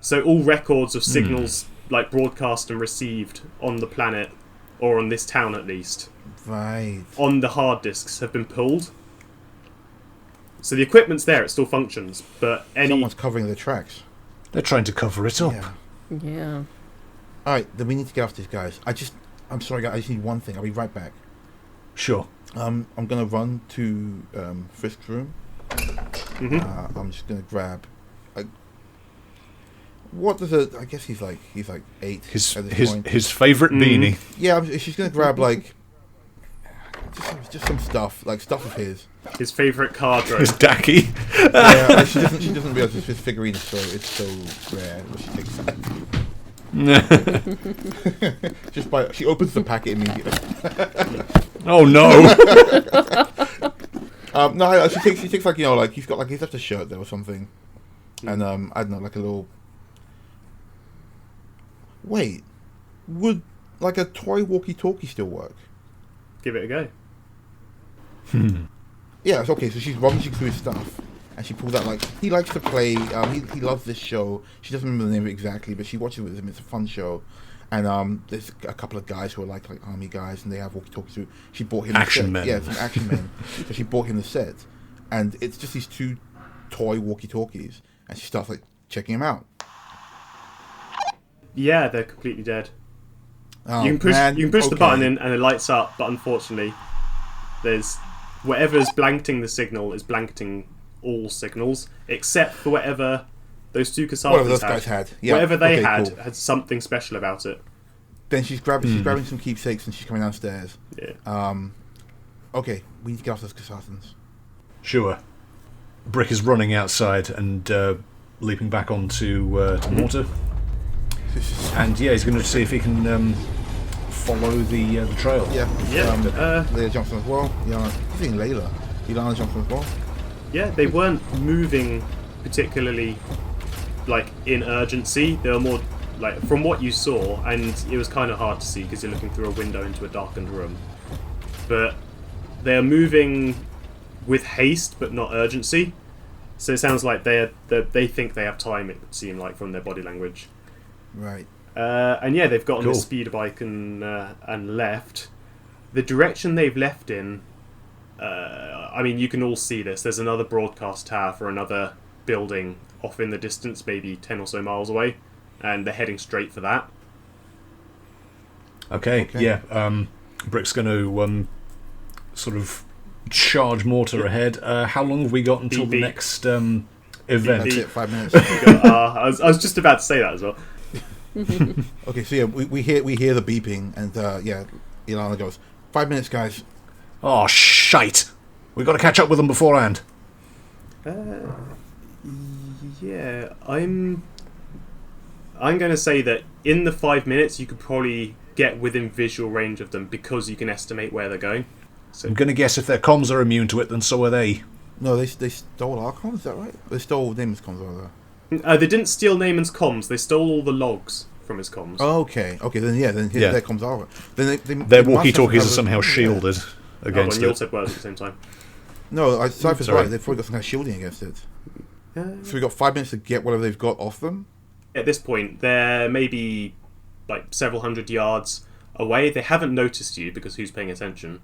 So all records of signals like broadcast and received on the planet, or on this town at least, Right. on the hard disks have been pulled. So the equipment's there, it still functions, but Someone's covering the tracks. They're trying to cover it up. Yeah. Yeah. Alright, then we need to get off these guys. I'm sorry guys, I just need one thing. I'll be right back. Sure. I'm gonna run to Frisk's room. I'm just gonna grab what does I guess he's like 8 His at this point. his favourite beanie. Yeah, she's gonna grab like just some stuff, like stuff of his. his favourite card room. His dacky. Yeah, she doesn't realize his figurine is so rare. But she takes that. She opens the packet immediately. Oh no. No, she takes like like he's got like he's left a shirt there or something, and I don't know, like a little. Wait, would like a toy walkie-talkie still work? Give it a go. Yeah, it's okay. So she's rummaging through his stuff, and she pulls out like he likes to play. He loves this show. She doesn't remember the name of it exactly, but she watches it with him. It's a fun show, and there's a couple of guys who are like army guys, and they have walkie-talkies. So she bought him Action men. Yeah, some action men. So she bought him the set, and it's just these 2 toy walkie-talkies, and she starts like checking them out. Yeah, they're completely dead. Oh, You can push the okay. button in and it lights up, but unfortunately, there's whatever's blanketing the signal is blanketing all signals except for whatever those 2 Whatever those Casathans guys had. had. Yeah. Whatever they okay, cool. had something special about it. Then she's grabbing some keepsakes, and she's coming downstairs. Yeah. Okay, we need to get off those Casathans. Sure. Brick is running outside and leaping back onto Mortar. And yeah, he's going to see if he can follow the trail. Yeah. Yeah. Layla jumps on as well. Yeah, I think Layla. Ilana jumps on as well. Yeah, they weren't moving particularly like in urgency. They were more like from what you saw, and it was kind of hard to see because you're looking through a window into a darkened room. But they're moving with haste, but not urgency. So it sounds like they think they have time. It would seem like from their body language. Right. And yeah, they've got on Cool. this speeder bike and left. The direction they've left in, I mean, you can all see this. There's another broadcast tower for another building off in the distance, maybe 10 or so miles away, and they're heading straight for that. Okay. Yeah. Brick's going to sort of charge Mortar ahead. How long have we got until Beep, the beep. next event? That's it. 5 minutes. I was just about to say that as well. Okay, so yeah, we hear the beeping, and yeah, Ilana goes, 5 minutes, guys. Oh, shite! We've got to catch up with them beforehand. Yeah, I'm going to say that in the 5 minutes you could probably get within visual range of them because you can estimate where they're going. So I'm going to guess if their comms are immune to it, then so are they. No, they stole our comms, is that right? They stole Naaman's comms, rather. they didn't steal Naaman's comms, they stole all the logs from his comms. Okay, then that comes over. Then their walkie-talkies are somehow shielded against and you all it. said words at the same time. No, Cypher's Sorry. right. They've probably got some kind of shielding against it. So we've got 5 minutes to get whatever they've got off them. At this point, they're maybe like several hundred yards away. They haven't noticed you because who's paying attention?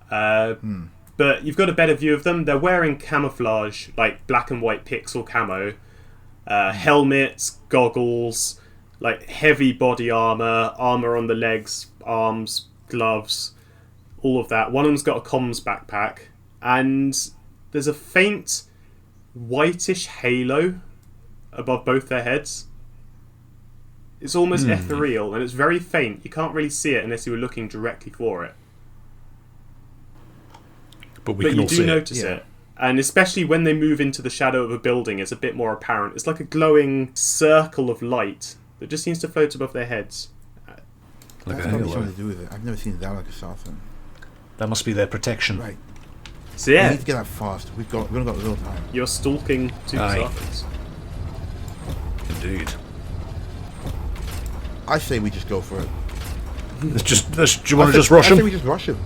But you've got a better view of them. They're wearing camouflage, like black and white pixel camo, helmets, goggles, like heavy body armor on the legs, arms, gloves, all of that. One of them's got a comms backpack, and there's a faint whitish halo above both their heads. It's almost ethereal, and it's very faint. You can't really see it unless you were looking directly for it. But we But can you all do see notice it. And especially when they move into the shadow of a building, it's a bit more apparent. It's like a glowing circle of light that just seems to float above their heads. Like That's a probably halo. something to do with it. I've never seen that like a southern. That must be their protection. Right. So We yeah, need to get that fast. We've only got a little time. you're stalking two Aye. Sarthans. Indeed. I say we just go for it. Do you want to just rush I say them? we just rush him.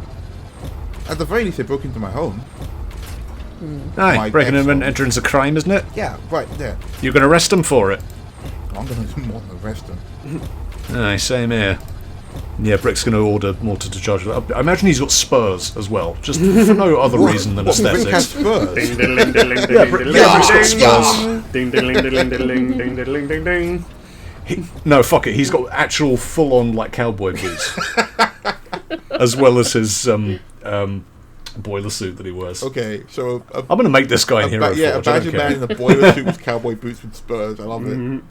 At the very least, they broke into my home. Aye, my breaking in and ex-home. entering's a crime, isn't it? Yeah, right there. You're going to arrest them for it. I'm going to do more than arrest him. Aye, same here. Yeah, Brick's going to order Mortar to charge with that. I imagine he's got spurs as well, just for no other reason than Rick has aesthetics. spurs. Ding diddling diddling Yeah, diddling Brick- diddling yeah, Brick's got ding. spurs. Ding diddling diddling diddling ding diddling ding ding. No, fuck it. He's got actual full-on like cowboy boots, as well as his boiler suit that he wears. Okay, so I'm going to make this guy in Hero Forge. I don't imagine care. man in a boiler suit with cowboy boots with spurs. I love it.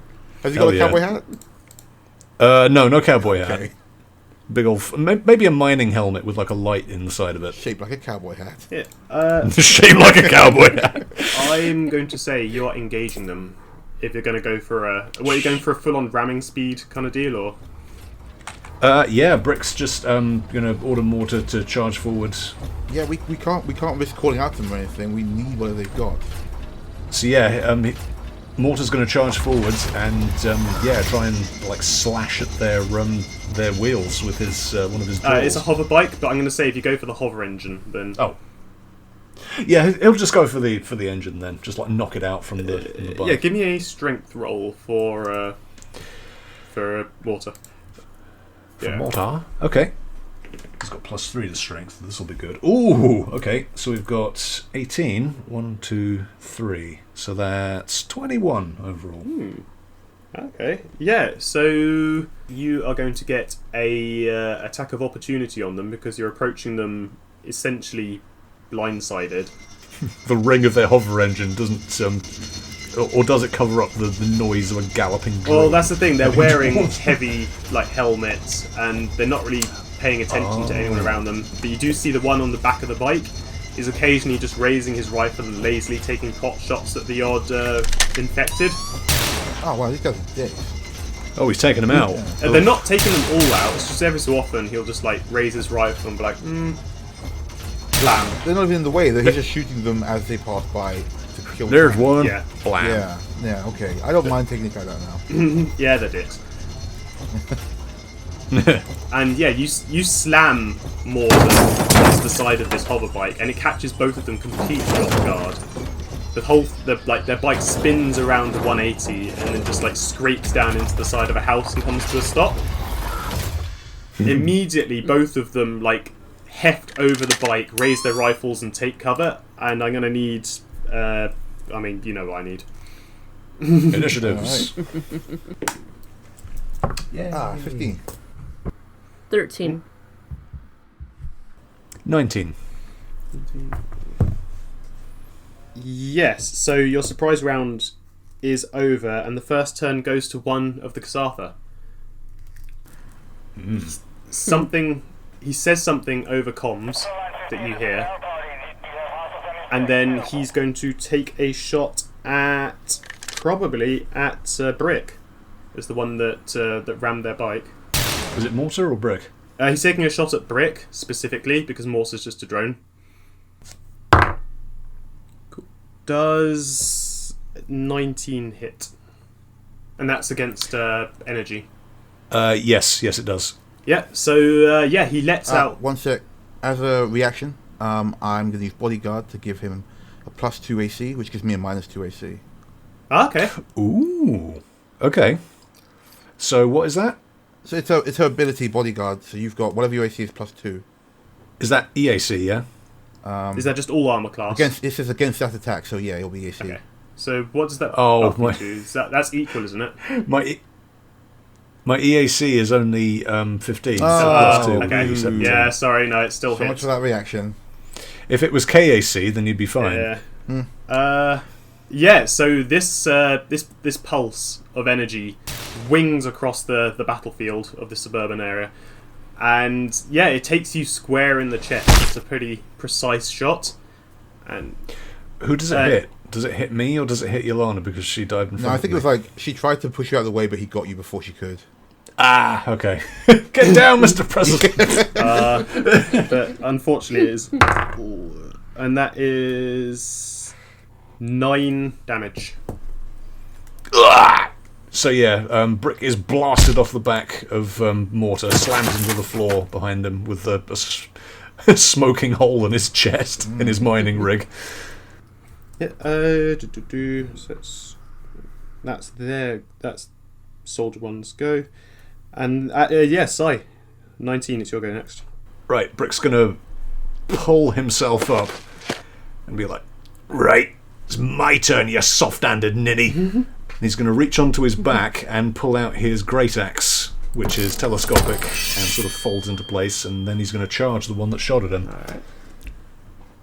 Has he got Hell a yeah. cowboy hat? No cowboy hat. Okay. Big old, maybe a mining helmet with like a light in the side of it, Shaped like a cowboy hat. Yeah. shaped like a cowboy hat. I'm going to say you're engaging them. If you're going to go for are you going for a full-on ramming speed kind of deal, or? Yeah, Brick's just going to order Mortar to charge forward. Yeah, we can't risk calling out to them or anything. We need whatever they've got. So yeah, Mortar's going to charge forwards and try and like slash at their wheels with his one of his drills. It's a hover bike, but I'm going to say if you go for the hover engine, then Oh. Yeah, he'll just go for the engine then, just like knock it out from the bike. yeah, give me a strength roll for water. Yeah. Mortar. Okay. He's got +3 to strength. This will be good. Ooh. Okay. So we've got 18. 1, 2, 3. So that's 21 overall. Okay. Yeah. So you are going to get a attack of opportunity on them because you're approaching them essentially blindsided. The ring of their hover engine doesn't, or does it cover up the noise of a galloping drone? Well, that's the thing. They're wearing heavy like helmets, and they're not really paying attention to anyone around them. But you do see the one on the back of the bike is occasionally just raising his rifle and lazily taking pot shots at the odd infected. Oh wow, these guys are dicks. Oh, he's taking them out. And they're not taking them all out. It's just every so often he'll just like raise his rifle and be like, blam. They're not even in the way. He's just shooting them as they pass by to kill them. There's one. Yeah. Blam. Yeah, okay. I don't mind taking the guy down now. Yeah, they're dicks. And yeah, you slam more than onto the side of this hover bike, and it catches both of them completely off guard. Their bike spins around the 180 and then just like scrapes down into the side of a house and comes to a stop. Immediately, both of them like heft over the bike, raise their rifles, and take cover. And I'm gonna need, you know what I need. Initiatives. Yeah. 15. 13. 19. Yes, so your surprise round is over, and the first turn goes to one of the Kasatha. He says something over comms that you hear, and then he's going to take a shot probably at Brick, as the one that rammed their bike. Was it Mortar or Brick? He's taking a shot at Brick specifically because Morse's just a drone. Cool. Does 19 hit? And that's against energy. Yes, it does. Yeah, so he lets out... One sec. As a reaction, I'm going to use Bodyguard to give him a +2 AC, which gives me a -2 AC. Okay. Ooh. Okay. So what is that? So it's her ability, Bodyguard, so you've got whatever your AC is +2. Is that EAC, yeah? Is that just all armor class? It says against that attack, so yeah, it'll be AC. Okay. So what does that Oh, buff you to? That's equal, isn't it? My EAC is only 15. Oh, +2 okay. would be 17. Yeah, sorry, no, it still So hits. much for that reaction. If it was KAC, then you'd be fine. Yeah. So this pulse of energy wings across the battlefield of the suburban area, and it takes you square in the chest. It's a pretty precise shot. And who does it hit? Does it hit me or does it hit Yolana because she died in front of me? No, I think it was like she tried to push you out of the way, but he got you before she could. Ah, okay. Get down, Mr. President. But unfortunately, it is, and that is 9 damage. So yeah, Brick is blasted off the back of Mortar, slams into the floor behind him with a smoking hole in his chest in his mining rig. Yeah. So that's there. That's Soldier One's go, and Sai, 19. It's your go next. Right, Brick's gonna pull himself up and be like, "Right, it's my turn, you soft-handed ninny." And he's gonna reach onto his back and pull out his great axe, which is telescopic and sort of folds into place, and then he's gonna charge the one that shot at him. All right.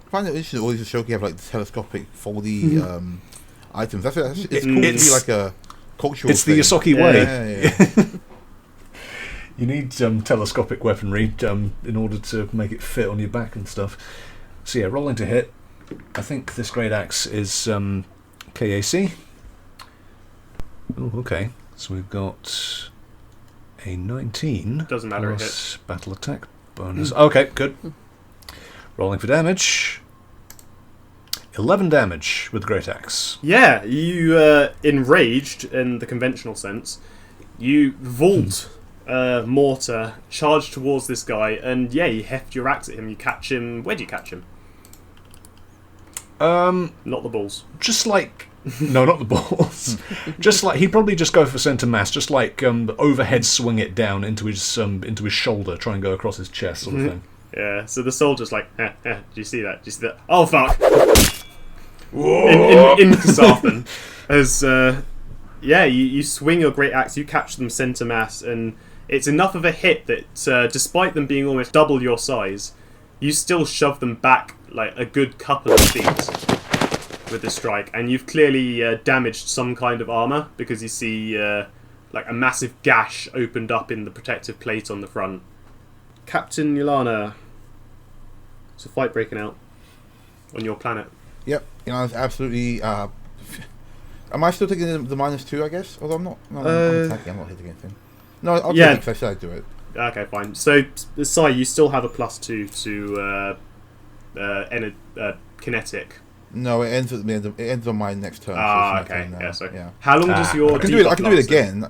I find it interesting that all these Ysoki have like the telescopic foldy items. It's cool to be like a cultural It's thing. the Ysoki way. Yeah. You need telescopic weaponry in order to make it fit on your back and stuff. So yeah, rolling to hit. I think this great axe is KAC. Oh, okay. So we've got a 19. Doesn't matter, it plus battle attack bonus. Okay, good. Rolling for damage. 11 damage with great axe. Yeah, you enraged in the conventional sense. You vault Mortar, charge towards this guy, and you heft your axe at him. You catch him. Where do you catch him? Not the balls. Just like no, not the balls. Just like he'd probably just go for centre mass, just like overhead swing it down into his shoulder, try and go across his chest, sort of thing. Yeah. So the soldier's like, do you see that? Do you see that? Oh fuck! in Kasathan, as you swing your great axe, you catch them centre mass, and it's enough of a hit that despite them being almost double your size, you still shove them back like a good couple of feet with the strike, and you've clearly damaged some kind of armour because you see like a massive gash opened up in the protective plate on the front. Captain Yolana, there's a fight breaking out on your planet. Yep. It's absolutely. Am I still taking the -2? I guess. Although I'm not. No, I'm attacking. I'm not hitting anything. No, I'll take it because I said I'd do it. Okay, fine. So, Sai, you still have a +2 to kinetic. No, it ends at the end. It ends on my next turn. Ah, so it's my okay. turn now. Yeah. So, yeah. how long does your I can do it. debuff I can do it last then?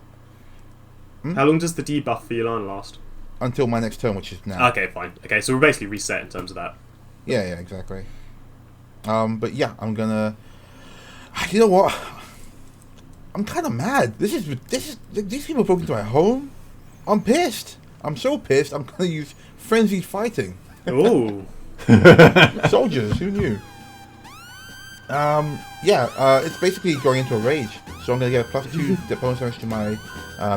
again How long does the debuff for Yolana last? until my next turn, which is now. Okay, fine. Okay, so we're basically reset in terms of that. Yeah, exactly. But yeah, I'm gonna. You know what? I'm kind of mad. This is these people broke into my home. I'm pissed. I'm so pissed. I'm gonna use frenzied fighting. Ooh. Soldiers, who knew? It's basically going into a rage. So I'm gonna get a +2 bonus damage to my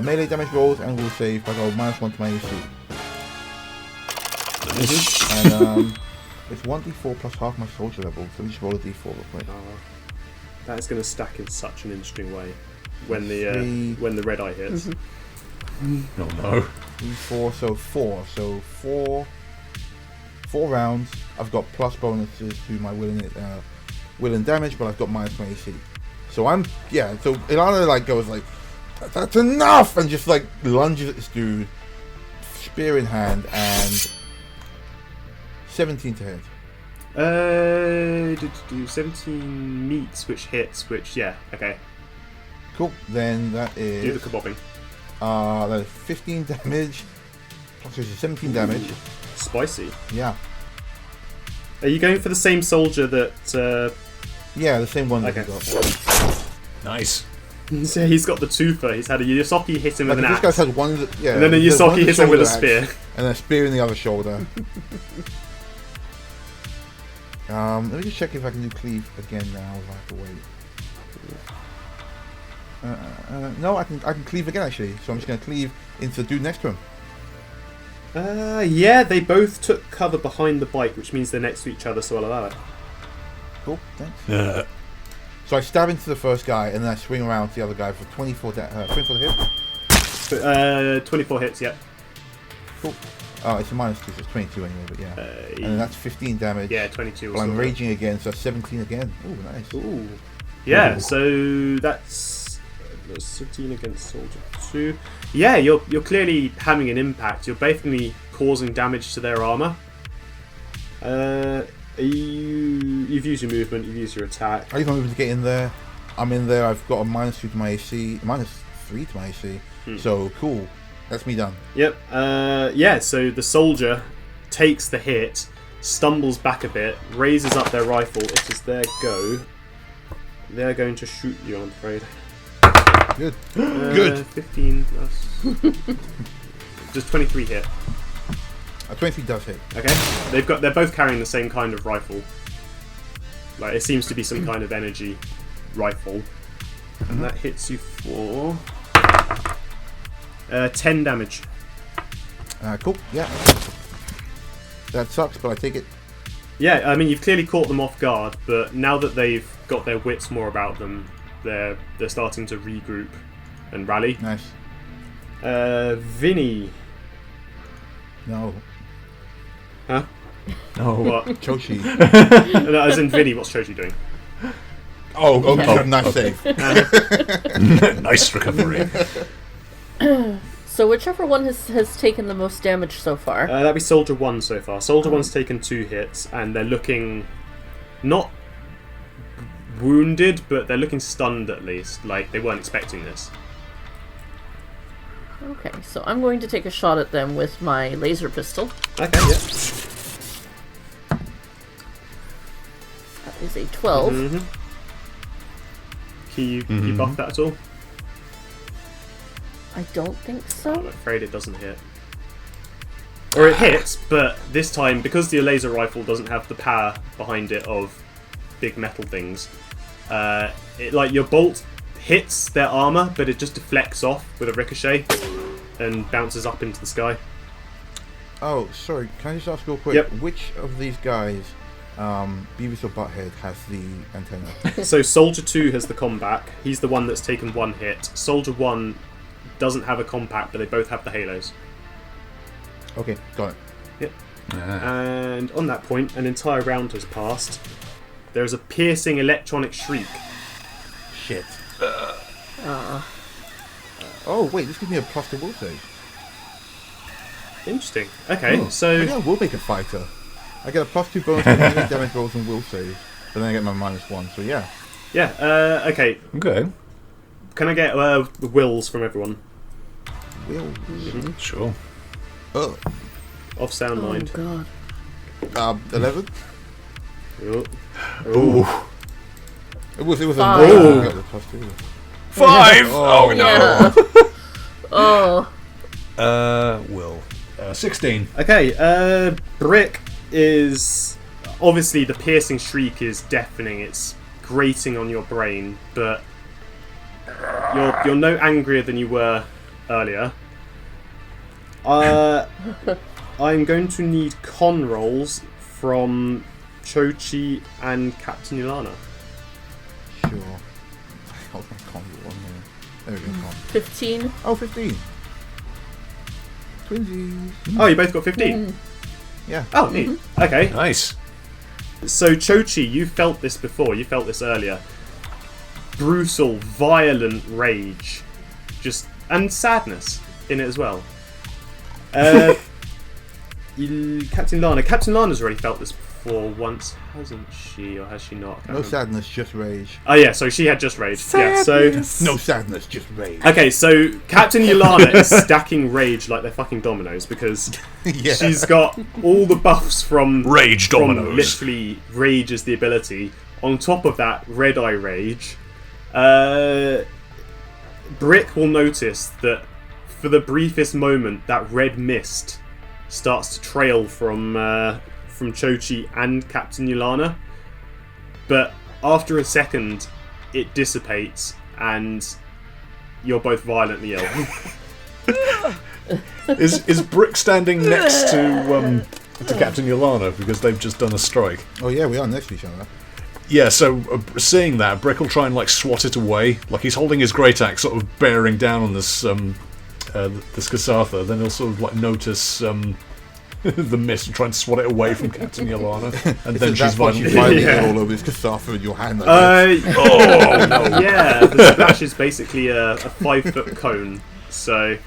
melee damage rolls, and will save by -1 to my AC. And it's 1d4 plus half my soldier level. So we just roll a d4 real quick. That is going to stack in such an interesting way when the Redeye hits. Oh no. D4, so 4. So 4 rounds. I've got plus bonuses to my will and damage, but I've got -1 AC. So so Ilana goes like, that's enough, and just like lunges at this dude, spear in hand, and 17 to hit. 17 meets, which hits, okay. Cool. Then that is Do the kabobbing. That is 15 damage. Plus there's 17 damage. Spicy. Yeah. Are you going for the same soldier that... Yeah, the same one that Okay. you got. Nice. So he's got the twofer. He's had a Ysoki hit him with an This axe. guy's had one, yeah. And then a he's had one Ysoki hits him with a shoulder axe spear. And a spear in the other shoulder. Let me just check if I can do cleave again now. If I have to wait. No, I can cleave again actually. So I'm just going to cleave into the dude next to him. Yeah, they both took cover behind the bike, which means they're next to each other, so I'll allow it. Cool, thanks. So I stab into the first guy and then I swing around to the other guy for 24 hit. 24 hits, yeah. Cool. Oh, it's a minus 2, so it's 22 anyway, but yeah. And then that's 15 damage. Yeah, 22. Well, I'm raging again, so that's 17 again. Ooh, nice. Ooh. Yeah, so that's 17 against Soldier 2. Yeah, you're clearly having an impact. You're basically causing damage to their armor. You've used your movement, you've used your attack. I use my movement to get in there. I'm in there, I've got a minus 2 to my AC, minus 3 to my AC. So, cool. That's me done. Yep. Yeah, so the soldier takes the hit, stumbles back a bit, raises up their rifle. It is their go. They're going to shoot you, I'm afraid. Good. Good. 15 plus... Does 23 hit? 23 does hit. Okay. They're both carrying the same kind of rifle. Like, it seems to be some kind of energy rifle. And that hits you for... 10 damage. Cool, yeah. That sucks, but I take it. Yeah, I mean, you've clearly caught them off guard, but now that they've got their wits more about them, they're starting to regroup and rally. Nice. Vinny. No. Huh? No. What? Choshi. No, as in Vinny, what's Choji doing? Oh, okay. Nice save. Nice recovery. So whichever one has taken the most damage so far. That'd be Soldier 1 so far. Soldier 1's taken 2 hits, and they're looking not wounded, but they're looking stunned at least, like they weren't expecting this. Okay, so I'm going to take a shot at them with my laser pistol. Okay, yeah. That is a 12. Mm-hmm. Can you buff that at all? I don't think so. I'm afraid it doesn't hit. Or it hits, but this time, because your laser rifle doesn't have the power behind it of big metal things, like your bolt hits their armor, but it just deflects off with a ricochet and bounces up into the sky. Oh, sorry. Can I just ask real quick? Yep. Which of these guys, Beavis or Butthead, has the antenna? So Soldier 2 has the combat. He's the one that's taken 1 hit. Soldier 1 doesn't have a compact, but they both have the halos. Okay, got it. Yep. And on that point, an entire round has passed. There is a piercing electronic shriek. Shit. Oh, wait, this gives me a plus to will save. Interesting. Okay, Oh, so... maybe I will make a fighter. I get a plus 2 bonus to any damage rolls and will save, but then I get my minus 1, so yeah. Yeah, okay. Okay. Can I get the wills from everyone? Will. Sure. Oh. Off sound Oh mind. god. 11? Oh. Ooh. It was a 5. no. I got the plus 2. 5! Oh, no. Yeah. Will. 16. Okay, Brick is... Obviously, the piercing shriek is deafening. It's grating on your brain, but you're no angrier than you were earlier. I'm going to need con rolls from Chochi and Captain Ilana. Sure. Hold on, can't do one here. There we go, come on. 15. Oh, 15. Twinsies. Oh, you both got 15? Yeah. Oh, neat. Okay. Nice. So, Chochi, you felt this before. You felt this earlier. Brutal, violent rage. And sadness in it as well. Captain Lana. Captain Lana's already felt this for once, hasn't she? Or has she not? I can't No remember. sadness, just rage. Oh yeah, so she had just rage. Yeah, so No sadness, just rage. okay, so Captain Yolana is stacking rage like they're fucking dominoes because Yeah. she's got all the buffs from Rage from dominoes. literally rage is the ability. On top of that, Redeye rage. Brick will notice that for the briefest moment, that red mist starts to trail from Chochi and Captain Yolana, but after a second, it dissipates and you're both violently ill. Is Brick standing next to Captain Yolana because they've just done a strike? Oh yeah, we are next to each other. Yeah, so seeing that, Brick will try and like swat it away. Like he's holding his great axe, sort of bearing down on this Kasatha. Then he'll sort of like notice the mist and try and swat it away from Captain Yolana, and then she's violently violently. Yeah. all over his Kasatha in your hand. Like this. Oh no! Yeah, the splash is basically a 5-foot cone. So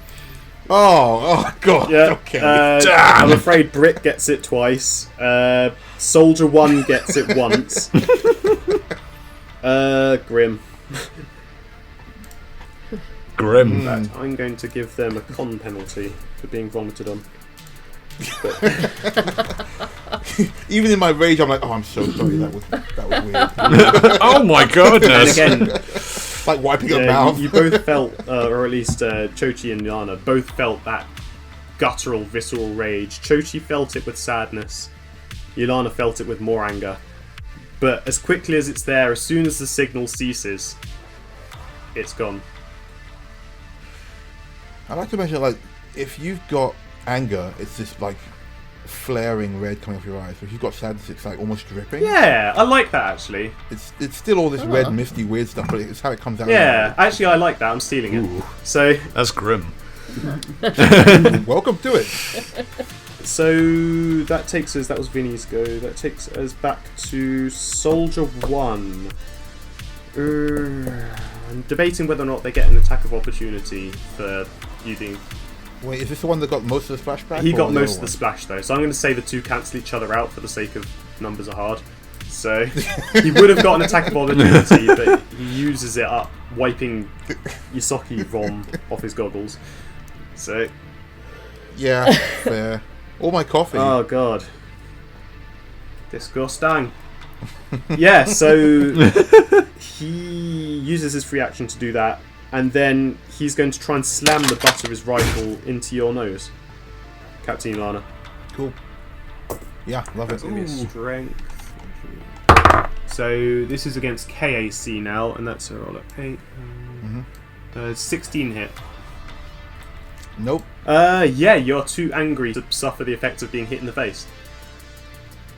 Oh god. yeah, Okay. Damn! I'm afraid Brick gets it twice. Soldier 1 gets it once. Grim. Grim. But I'm going to give them a con penalty for being vomited on. Even in my rage, I'm like, oh, I'm so sorry. That was weird. Oh my And goodness! again, Like wiping your yeah, mouth. you both felt, or at least Chochi and Yana, both felt that guttural, visceral rage. Chochi felt it with sadness. Yolana felt it with more anger. But as quickly as it's there, as soon as the signal ceases, it's gone. I like to imagine, like, if you've got anger, it's this like flaring red coming off your eyes. If you've got sadness, it's like almost dripping. Yeah, I like that actually. It's still all this red, misty, weird stuff, but it's how it comes out. Yeah, actually I like that. I'm stealing it. So That's grim. Welcome to it. So that takes us. That was Vinny's go. That takes us back to Soldier 1. I'm debating whether or not they get an attack of opportunity for using. Wait, is this the one that got most of the splashback? He or got the most of other the splash though, so I'm going to say the two cancel each other out for the sake of numbers are hard. So he would have got an attack of opportunity, but he uses it up, wiping Ysoki vom off his goggles. So. one? Yeah, fair. All my coffee. Oh god. Disgusting. Yeah, so he uses his free action to do that, and then he's going to try and slam the butt of his rifle into your nose, Captain Ilana. Cool. Yeah, love it. That's going to be a strength. So this is against KAC now, and that's a roll at 8. 16 hit. Nope. Yeah, you're too angry to suffer the effects of being hit in the face.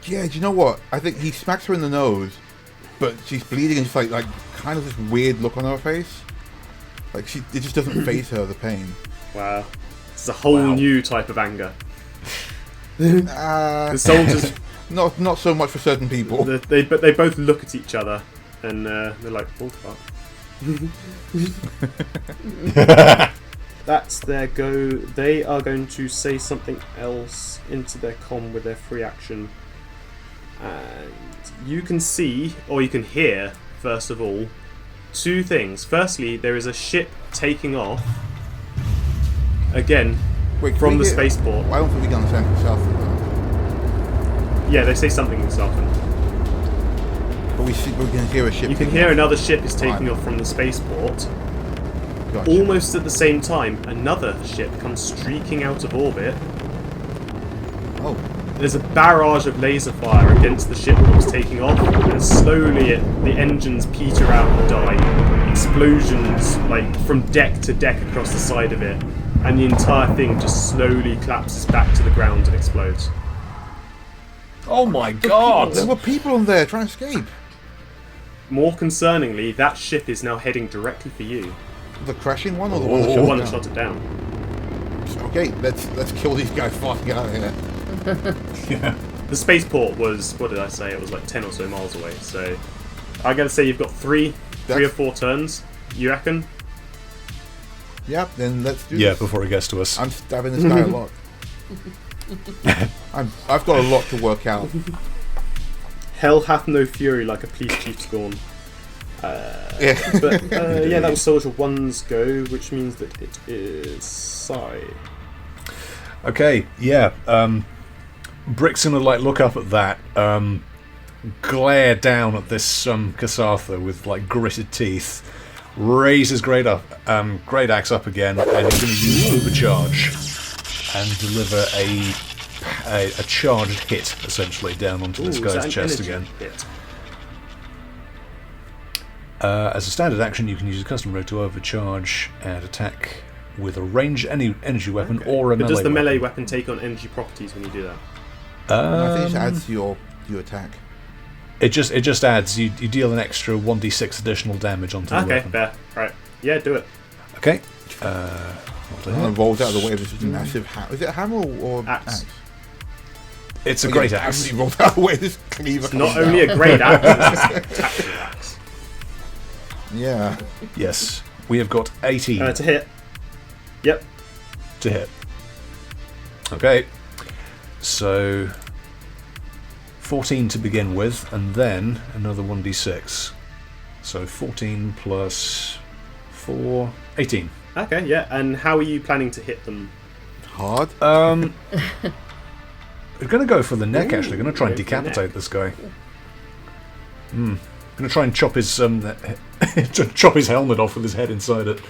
Yeah, do you know what? I think he smacks her in the nose, but she's bleeding and just like kind of this weird look on her face. Like it just doesn't faze her, the pain. Wow. It's a whole new type of anger. Uh, The soldiers, not so much for certain people. they both look at each other and they're like, "What the fuck?" That's their go. They are going to say something else into their comm with their free action. And you can see, or you can hear, first of all, two things. Firstly, there is a ship taking off, again, Wait, can from we the hear- spaceport. I don't think we can understand south of that. Yeah, they say something in Southern. But we can hear a ship. You can taking hear off. another ship is taking Right. off from the spaceport. Gotcha. Almost at the same time, another ship comes streaking out of orbit. Oh, There's a barrage of laser fire against the ship that was taking off, and slowly the engines peter out and die. Explosions, like, from deck to deck across the side of it, and the entire thing just slowly collapses back to the ground and explodes. Oh my god! there were people on there trying to escape. More concerningly, that ship is now heading directly for you. The crashing one or the one that The shot one it that down? shot it down. Okay, let's kill these guys before I get out of here. Yeah. The spaceport was, what did I say? It was like 10 or so miles away, so I gotta say you've got three or four turns, you reckon? Yeah, then let's do Yeah, this. before he gets to us. I'm stabbing this guy a lot. I've got a lot to work out. Hell hath no fury like a police chief scorn. Yeah. But yeah, that was Soldier 1's go, which means that it is Psy. Okay, yeah. Brick's gonna like look up at that, glare down at this Kasatha with like gritted teeth, raise his great axe up again, and he's gonna use overcharge and deliver a charged hit essentially down onto this guy's chest again. Hit? As a standard action, you can use a custom mode to overcharge and attack with a ranged energy weapon or a but melee does the weapon. melee weapon take on energy properties when you do that? I think it adds to your attack. It just adds you deal an extra 1d6 additional damage onto the Okay, weapon. fair. Right. Yeah, do it. Okay. It rolls out of the way of this massive hammer. Is it a hammer or Axe. It's a great axe. Actually rolled out of the way of this cleaver. It's not only a great axe, it's a tactical axe. Yeah. Yes, we have got 18 To hit. Yep. to hit. Okay, so 14 to begin with, and then another 1d6. So 14 plus 4, 18. Okay, yeah. And how are you planning to hit them? Hard. We're going to go for the neck, actually. Going to try and Go for the decapitate neck. this guy. Going to try and chop his chop his helmet off with his head inside it.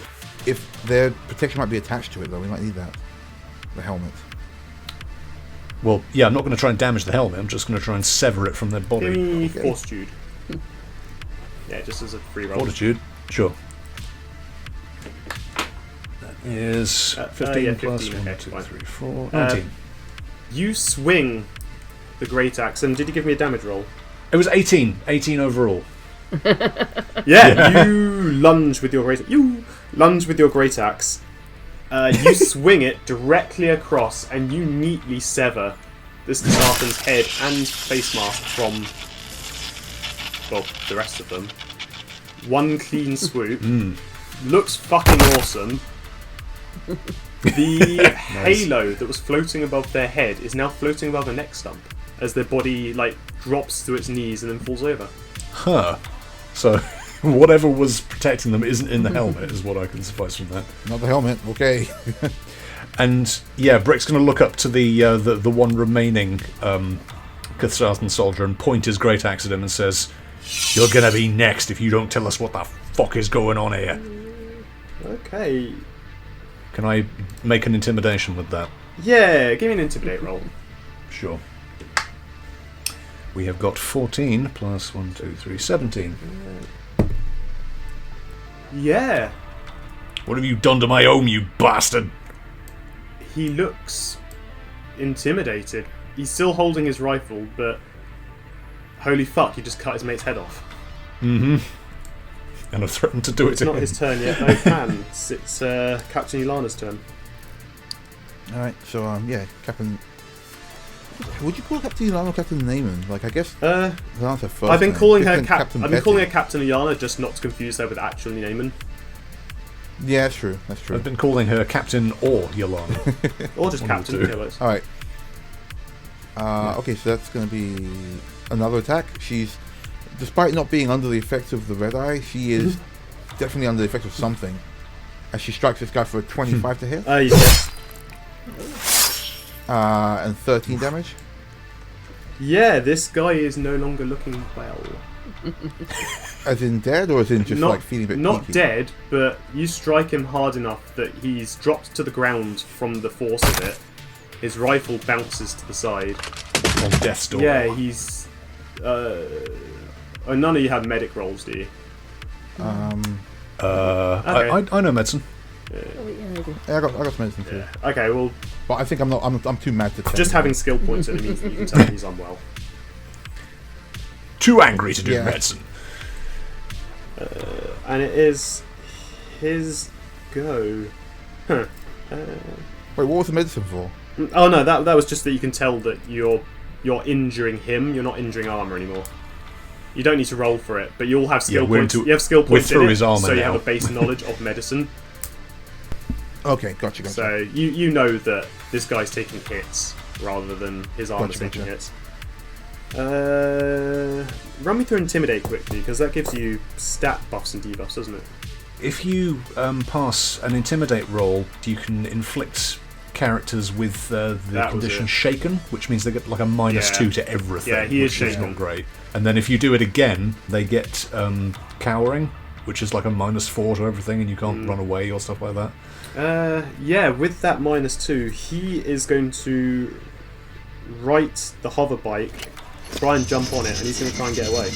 If their protection might be attached to it, though, we might need that. The helmet. Well, yeah, I'm not going to try and damage the helmet. I'm just going to try and sever it from their Give body. me Fortitude. Yeah, just as a free roll. Fortitude, sure. That is 15 yeah, plus 15, 1, okay, 2, fine. 3, 4, 19. You swing the great axe, and did you give me a damage roll? It was 18. 18 overall. Yeah, you lunge with your great axe. You swing it directly across, and you neatly sever this Kasathan's head and face mask from, well, the rest of them. One clean swoop. Looks fucking awesome. The halo that was floating above their head is now floating above the neck stump as their body like drops to its knees and then falls over. Huh. So, whatever was protecting them isn't in the helmet, is what I can suffice from that. Not the helmet. Okay. And yeah, Brick's going to look up to the one remaining Kasathan soldier and point his great axe at him and says, "You're going to be next if you don't tell us what the fuck is going on here." Okay. Can I make an intimidation with that? Yeah, give me an intimidate roll. Sure. We have got 14 plus 1, 2, 3, 17. Yeah. What have you done to my home, you bastard? He looks intimidated. He's still holding his rifle, but holy fuck, he just cut his mate's head off. Mm-hmm. And I've threatened to do it It's to not him. his turn yet. No plan. It's Captain Ilana's turn. All right. So yeah, Captain. Would you call Captain Ilana or Captain Naaman? Like, I guess Ilana's her first I've been name. calling her Different Captain I've been calling her Betty. Captain Ilana just not to confuse her with actual Naaman. Yeah, that's true. That's true. I've been calling her Captain or Yolanda. Or just One of the Captain. two. Yeah, works. All right. Okay, so that's going to be another attack. She's, despite not being under the effects of the Redeye, she is definitely under the effects of something. As she strikes this guy for a 25 to hit Yes. and 13 damage. Yeah, this guy is no longer looking well. As in dead, or as in just Not, like feeling a bit not peaky? dead, but you strike him hard enough that he's dropped to the ground from the force of it. His rifle bounces to the side. On death's door. Yeah, he's. None of you have medic rolls, do you? I know medicine. Oh, yeah, I do. Yeah, I got some medicine too. Yeah. Okay, well, But I think I'm too mad to check. just having skill points in it means that you can tell he's unwell. Too angry to do Yeah. medicine. And it is his go. Huh. Wait, what was the medicine for? Oh no, that was just that you can tell that you're injuring him. You're not injuring armor anymore. You don't need to roll for it, but you all have skill we're points. into- You have skill we're points in through it, his armor so you now. have a base knowledge of medicine. Okay, gotcha. So you know that this guy's taking hits rather than his armor's Gotcha. taking hits. Run me through Intimidate quickly, because that gives you stat buffs and debuffs, doesn't it? If you pass an Intimidate roll, you can inflict characters with the condition shaken, which means they get like a -2 to everything. Yeah, he is which is shaken. not great. And then if you do it again, they get cowering, which is like a -4 to everything, and you can't run away or stuff like that. Yeah, with that -2, he is going to right the hover bike, try and jump on it, and he's going to try and get away.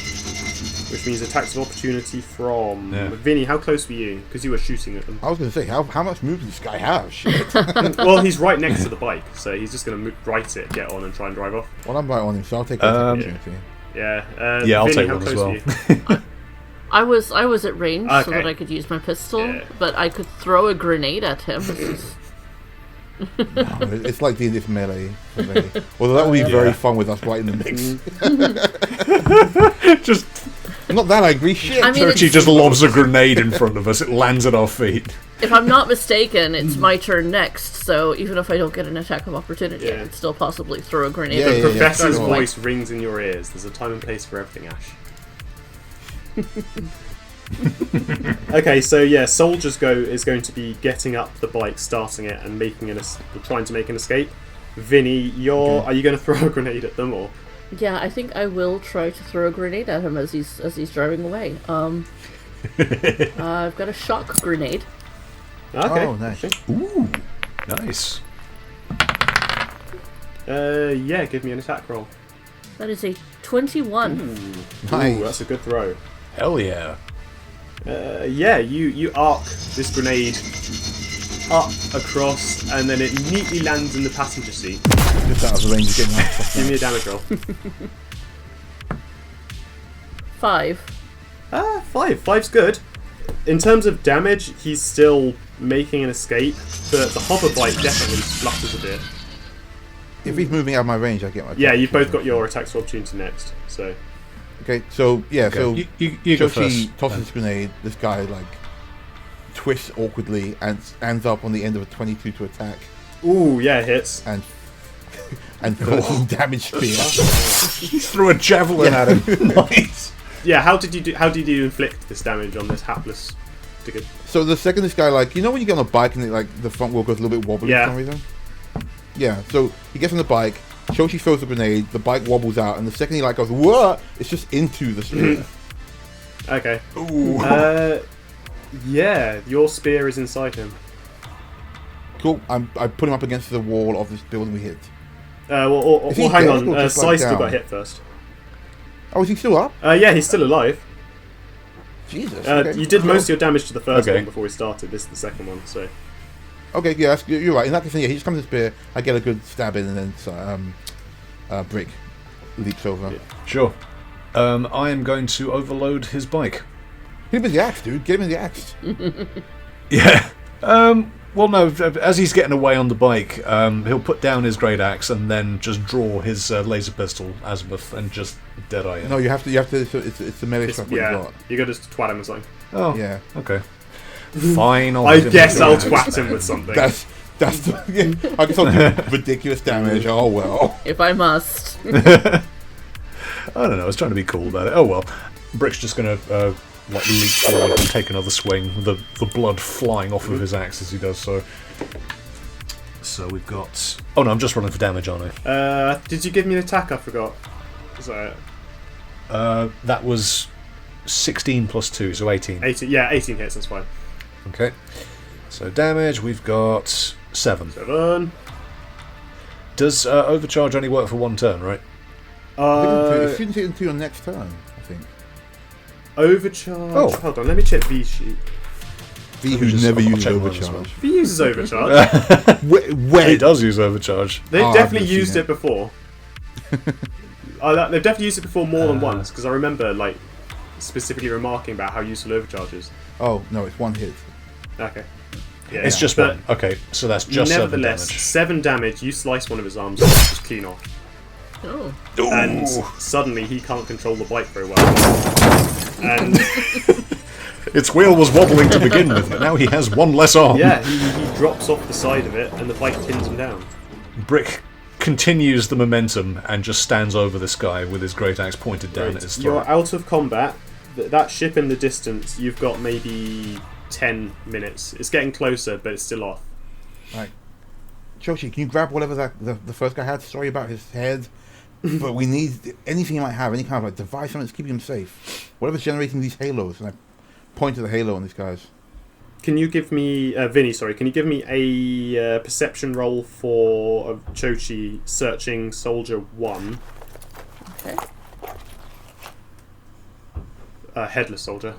Which means attacks of opportunity from... Yeah. Vinny, how close were you? Because you were shooting at them. I was going to say, how much move does this guy have? Shit. Well, he's right next to the bike, so he's just going to right it, get on, and try and drive off. Well, I'm right on him, so I'll take that opportunity. Yeah, I'll Vinny, take how one as close well. were you? I was at range so Okay. that I could use my pistol, Yeah. but I could throw a grenade at him. No, it's like doing this melee for me. Although that would be very fun with us right in the mix. Just Not that angry, shit. I mean, Churchy it's- just lobs a grenade in front of us. It lands at our feet. If I'm not mistaken, it's my turn next, so even if I don't get an attack of opportunity, I Yeah. could still possibly throw a grenade. Yeah, at yeah, the yeah. Professor's Sure. voice rings in your ears. There's a time and place for everything, Ash. Okay, so yeah, Soldier's Go is going to be getting up the bike, starting it, and trying to make an escape. Vinny, are you going to throw a grenade at them, or? Yeah, I think I will try to throw a grenade at him as he's driving away. I've got a shock grenade. Okay. Oh, nice. Ooh, nice. Yeah, give me an attack roll. That is a 21. Nice. Ooh, that's a good throw. Hell yeah. Yeah, you arc this grenade up across, and then it neatly lands in the passenger seat. Just out of the range of getting that. Give me a damage roll. 5. 5. 5's good. In terms of damage, he's still making an escape, but the hover bike definitely splutters a bit. If he's moving out of my range, I get my. Yeah, you've both got your attacks of opportunity next, so... Okay, so yeah, Okay, so you go Shoshi first. tosses this grenade. This guy like twists awkwardly and ends up on the end of a 22 to attack Ooh, yeah, it hits. and causes damage spear. You threw a javelin at him. Nice. Yeah, how did you inflict this damage on this hapless digger? So the second this guy like when you get on a bike and the front wheel goes a little bit wobbly Yeah. for some reason. Yeah, so he gets on the bike. Shoshi throws the grenade, the bike wobbles out, and the second he goes, "What?" It's just into the spear. Okay. Ooh. Yeah, your spear is inside him. Cool. I put him up against the wall of this building we hit. Well, Is he hang dead on. or just, Sai like, still down? got hit first. Oh, is he still up? Yeah, he's still alive. Jesus. Okay. You did most of your damage to the first Okay. one before we started. This is the second one, so... Okay, yeah, you're right. In that case, yeah, he just comes to spear. I get a good stab in, and then Brick leaps over. Yeah. Sure. I am going to overload his bike. Hit him with the axe, dude. Get him with the axe. Yeah. Well, no. As he's getting away on the bike, he'll put down his great axe and then just draw his laser pistol azimuth and just deadeye him. No, you have to. It's the melee shot. Yeah, you got to just twat him with something. Oh. Yeah. Okay. Fine. I hit him guess with I'll the axe. twat him with something. That's I guess I'll do ridiculous damage. Oh well. If I must. I don't know. I was trying to be cool about it. Oh well. Brick's just gonna leap forward and take another swing. The blood flying off of his axe as he does so. So we've got. Oh no, I'm just running for damage, aren't I? Did you give me an attack? I forgot. Was that That was 16 plus 2, so 18. 18? Yeah, 18 hits. That's fine. Okay. So damage, we've got 7. 7. Does overcharge only work for one turn, right? It shouldn't hit until your next turn. I think. Overcharge. Oh. Hold on, let me check V sheet. V who never I'll uses check mine as overcharge. V uses overcharge. When? He does use overcharge. They've I've definitely never seen used it. it before. They've definitely used it before more than once, because I remember specifically remarking about how useful overcharge is. Oh no, it's one hit. Okay. Yeah, It's just but one. Okay, so that's just 7 nevertheless, damage. 7 damage. You slice one of his arms, just clean off, Oh. and suddenly he can't control the bike very well. And Its wheel was wobbling to begin with, but now he has one less arm. yeah, he drops off the side of it, and the bike pins him down. Brick continues the momentum and just stands over this guy with his great axe pointed down at his throat. You're out of combat. That ship in the distance, you've got maybe 10 minutes. It's getting closer, but it's still off. Right. Choshi, can you grab whatever the first guy had? Sorry about his head, but we need anything he might have, any kind of like device, something that's keeping him safe. Whatever's generating these halos. And I point to the halo on these guys. Can you give me, Vinny, sorry, can you give me a perception roll for Chochi searching Soldier 1? Okay. Headless Soldier.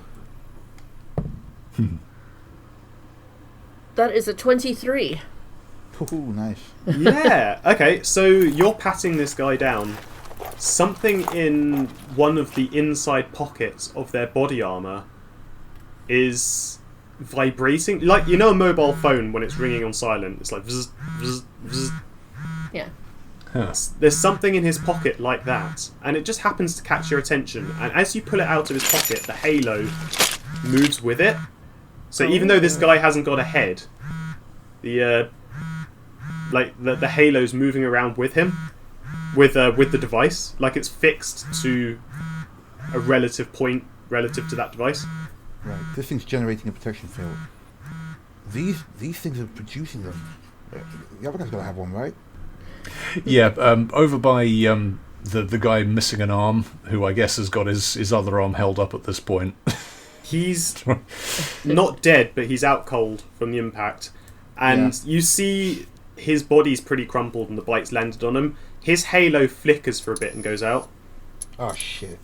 That is a 23. Ooh, nice. Yeah, okay, so you're patting this guy down. Something in one of the inside pockets of their body armour is vibrating. Like, you know a mobile phone when it's ringing on silent? It's like... Vzz, vzz, vzz. Yeah. Huh. There's something in his pocket like that, and it just happens to catch your attention. And as you pull it out of his pocket, the halo moves with it. So even though this guy hasn't got a head, the halo's moving around with him, with the device, like it's fixed to a relative point relative to that device. Right. This thing's generating a protection field. These things are producing them. The other guy's got to have one, right? Yeah, over by the guy missing an arm, who I guess has got his other arm held up at this point. He's not dead, but he's out cold from the impact. And you see his body's pretty crumpled and the bite's landed on him. His halo flickers for a bit and goes out. Oh, shit.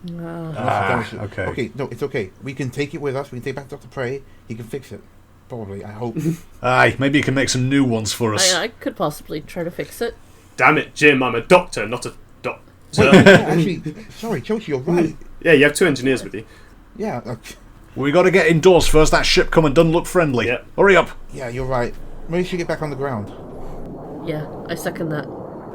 Okay. Okay, no, it's okay. We can take it with us. We can take it back to Dr. Prey. He can fix it. Probably, I hope. Aye, maybe you can make some new ones for us. I could possibly try to fix it. Damn it, Jim, I'm a doctor, not a doctor. Actually, sorry, Chochi, you're right. Yeah, you have 2 engineers with you. Yeah, We got to get indoors first. That ship coming doesn't look friendly. Yep. Hurry up. yeah, you're right. Maybe we should get back on the ground. Yeah, I second that.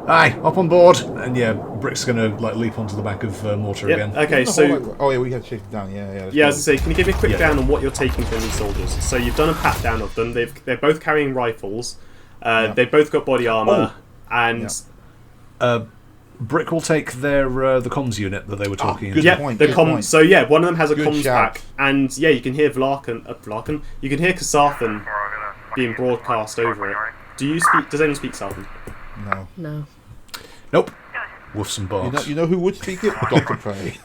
Aye, up on board. And yeah, Brick's going to leap onto the back of Mortar Yep. again. Okay, The so... whole, like, oh, yeah, we got to chase it down. Yeah. Yeah, as I say, can you give me a quick Yeah. down on what you're taking from these soldiers? So you've done a pat down of them. They're both carrying rifles. They've both got body armor, and Brick will take their the comms unit that they were talking good about. point, the good com. point. So yeah, one of them has a Good comms shout. pack, and yeah, you can hear Vlarken. You can hear Kasathan being broadcast over it. Do you speak? Does anyone speak Southern? No. No. Nope. Woofs and barks. You know who would speak it? Dr. Prey.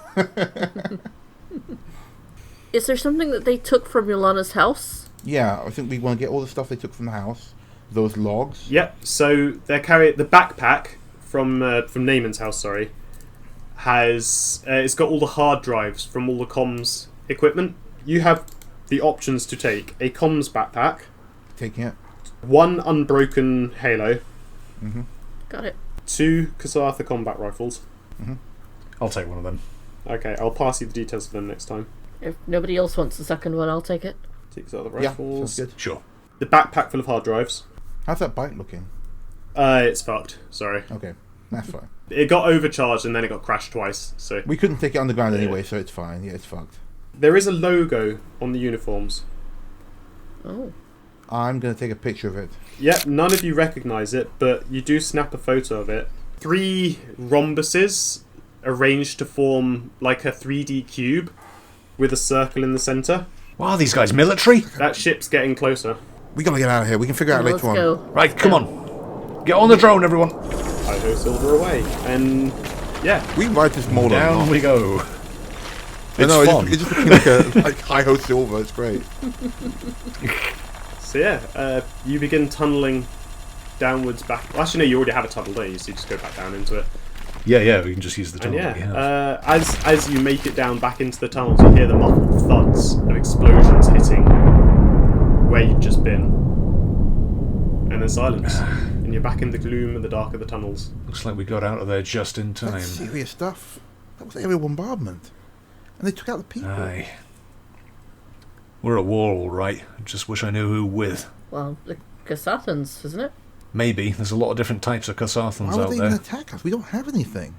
Is there something that they took from Yolana's house? Yeah, I think we want to get all the stuff they took from the house. Those logs. Yep. So they're carrying the backpack from Naaman's house. Sorry, has it's got all the hard drives from all the comms equipment. You have the options to take a comms backpack, Taking it. 1 unbroken halo, Got it. 2 Kasatha combat rifles. I'll take one of them. Okay, I'll pass you the details of them next time. If nobody else wants the second one, I'll take it. 6 other Yeah, rifles. sounds good. Sure. The backpack full of hard drives. How's that bike looking? It's fucked. Sorry. Okay, that's fine. It got overcharged and then it got crashed twice. So We couldn't take it on the ground anyway, so it's fine. Yeah, it's fucked. there is a logo on the uniforms. Oh. I'm going to take a picture of it. Yep, none of you recognise it, but you do snap a photo of it. 3 rhombuses arranged to form like a 3D cube with a circle in the centre. Wow, these guys military? That ship's getting closer. We got to get out of here. We can figure out Let's later on. go. Right, come on. Get on the drone, everyone. I go silver away. And yeah, We can ride this more than Down not. we go. I It's know, fun. it's just looking like hi-ho silver. It's great. so yeah, you begin tunnelling downwards back. Well, actually, no, you already have a tunnel, don't you? So you just go back down into it. Yeah, we can just use the And tunnel that we have. yeah, as you make it down back into the tunnels, you hear the muffled thuds of explosions hitting where you've just been, and then silence, and you're back in the gloom and the dark of the tunnels. Looks like we got out of there just in time. That's serious stuff. That was aerial bombardment. And they took out the people. Aye. We're at war, all right. I just wish I knew who with. Well, the Kasathans, isn't it? Maybe. There's a lot of different types of Why Kasathans would out they even there. attack us? We don't have anything.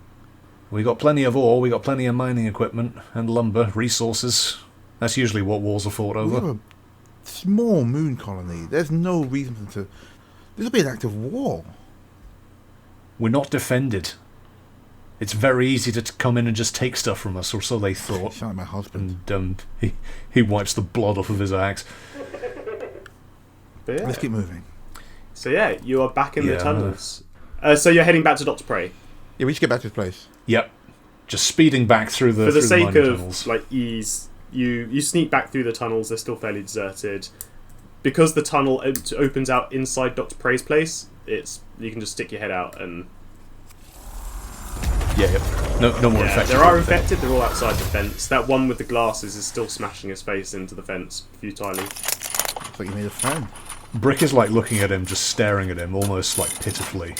We got plenty of ore, we got plenty of mining equipment and lumber, resources. That's usually what wars are fought We're over. a small moon colony. There's no reason to... This will be an act of war. We're not defended. It's very easy to come in and just take stuff from us, or so they thought. Sound like my husband. And he wipes the blood off of his axe. But yeah. Let's keep moving. So yeah, you are back in the tunnels. So you're heading back to Dr. Prey. Yeah, we should get back to this place. Yep. Just speeding back through the For the sake mining of tunnels. like ease, you sneak back through the tunnels. They're still fairly deserted. Because the tunnel opens out inside Dr. Prey's place, you can just stick your head out and... Yeah, yep. No more Yeah, infected. there are infected, they're all outside the fence. That one with the glasses is still smashing his face into the fence futilely. Looks like you made a friend. Brick is like looking at him, just staring at him, almost like pitifully.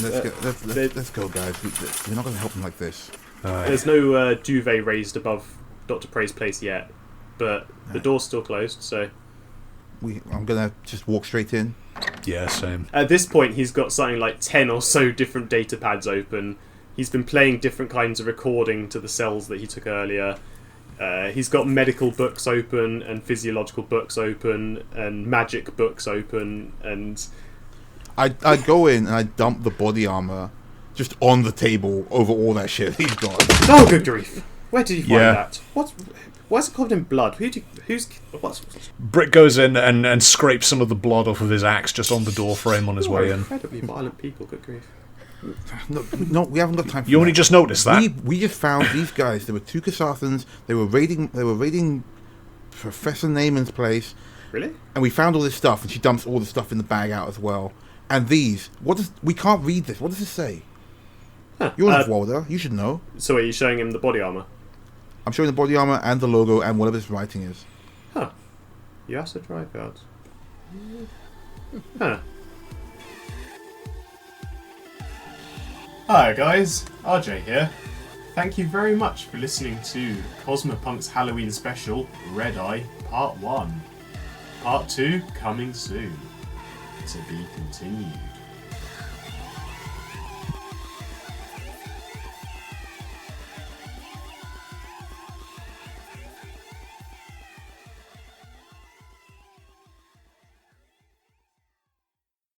Let's go, guys. We're not going to help him like this. There's no duvet raised above Dr. Prey's place yet, but the door's still closed, so... I'm going to just walk straight in. Yeah, same. At this point, he's got something like 10 or so different data pads open. He's been playing different kinds of recording to the cells that he took earlier. He's got medical books open, and physiological books open, and magic books open, and... I go in and I dump the body armor just on the table over all that shit he's got. Oh, good grief! Where did you find Yeah. that? Why is it covered in blood? What's... Brick goes in and scrapes some of the blood off of his axe just on the door frame on his way in. Incredibly violent people, good grief. No, we haven't got time for You that. only just noticed that? We just found these guys. There were two Kasathans. They were raiding Professor Neyman's place. Really? And we found all this stuff, and she dumps all the stuff in the bag out as well. And we can't read this. What does this say? Huh. You're an Walder. You should know. So are you showing him the body armor? I'm showing the body armor and the logo and whatever this writing is. Huh. Yasa Tripod. Huh. Hi guys, RJ here. Thank you very much for listening to Cosmopunk's Halloween special, Redeye Part 1. Part 2 coming soon. To be continued.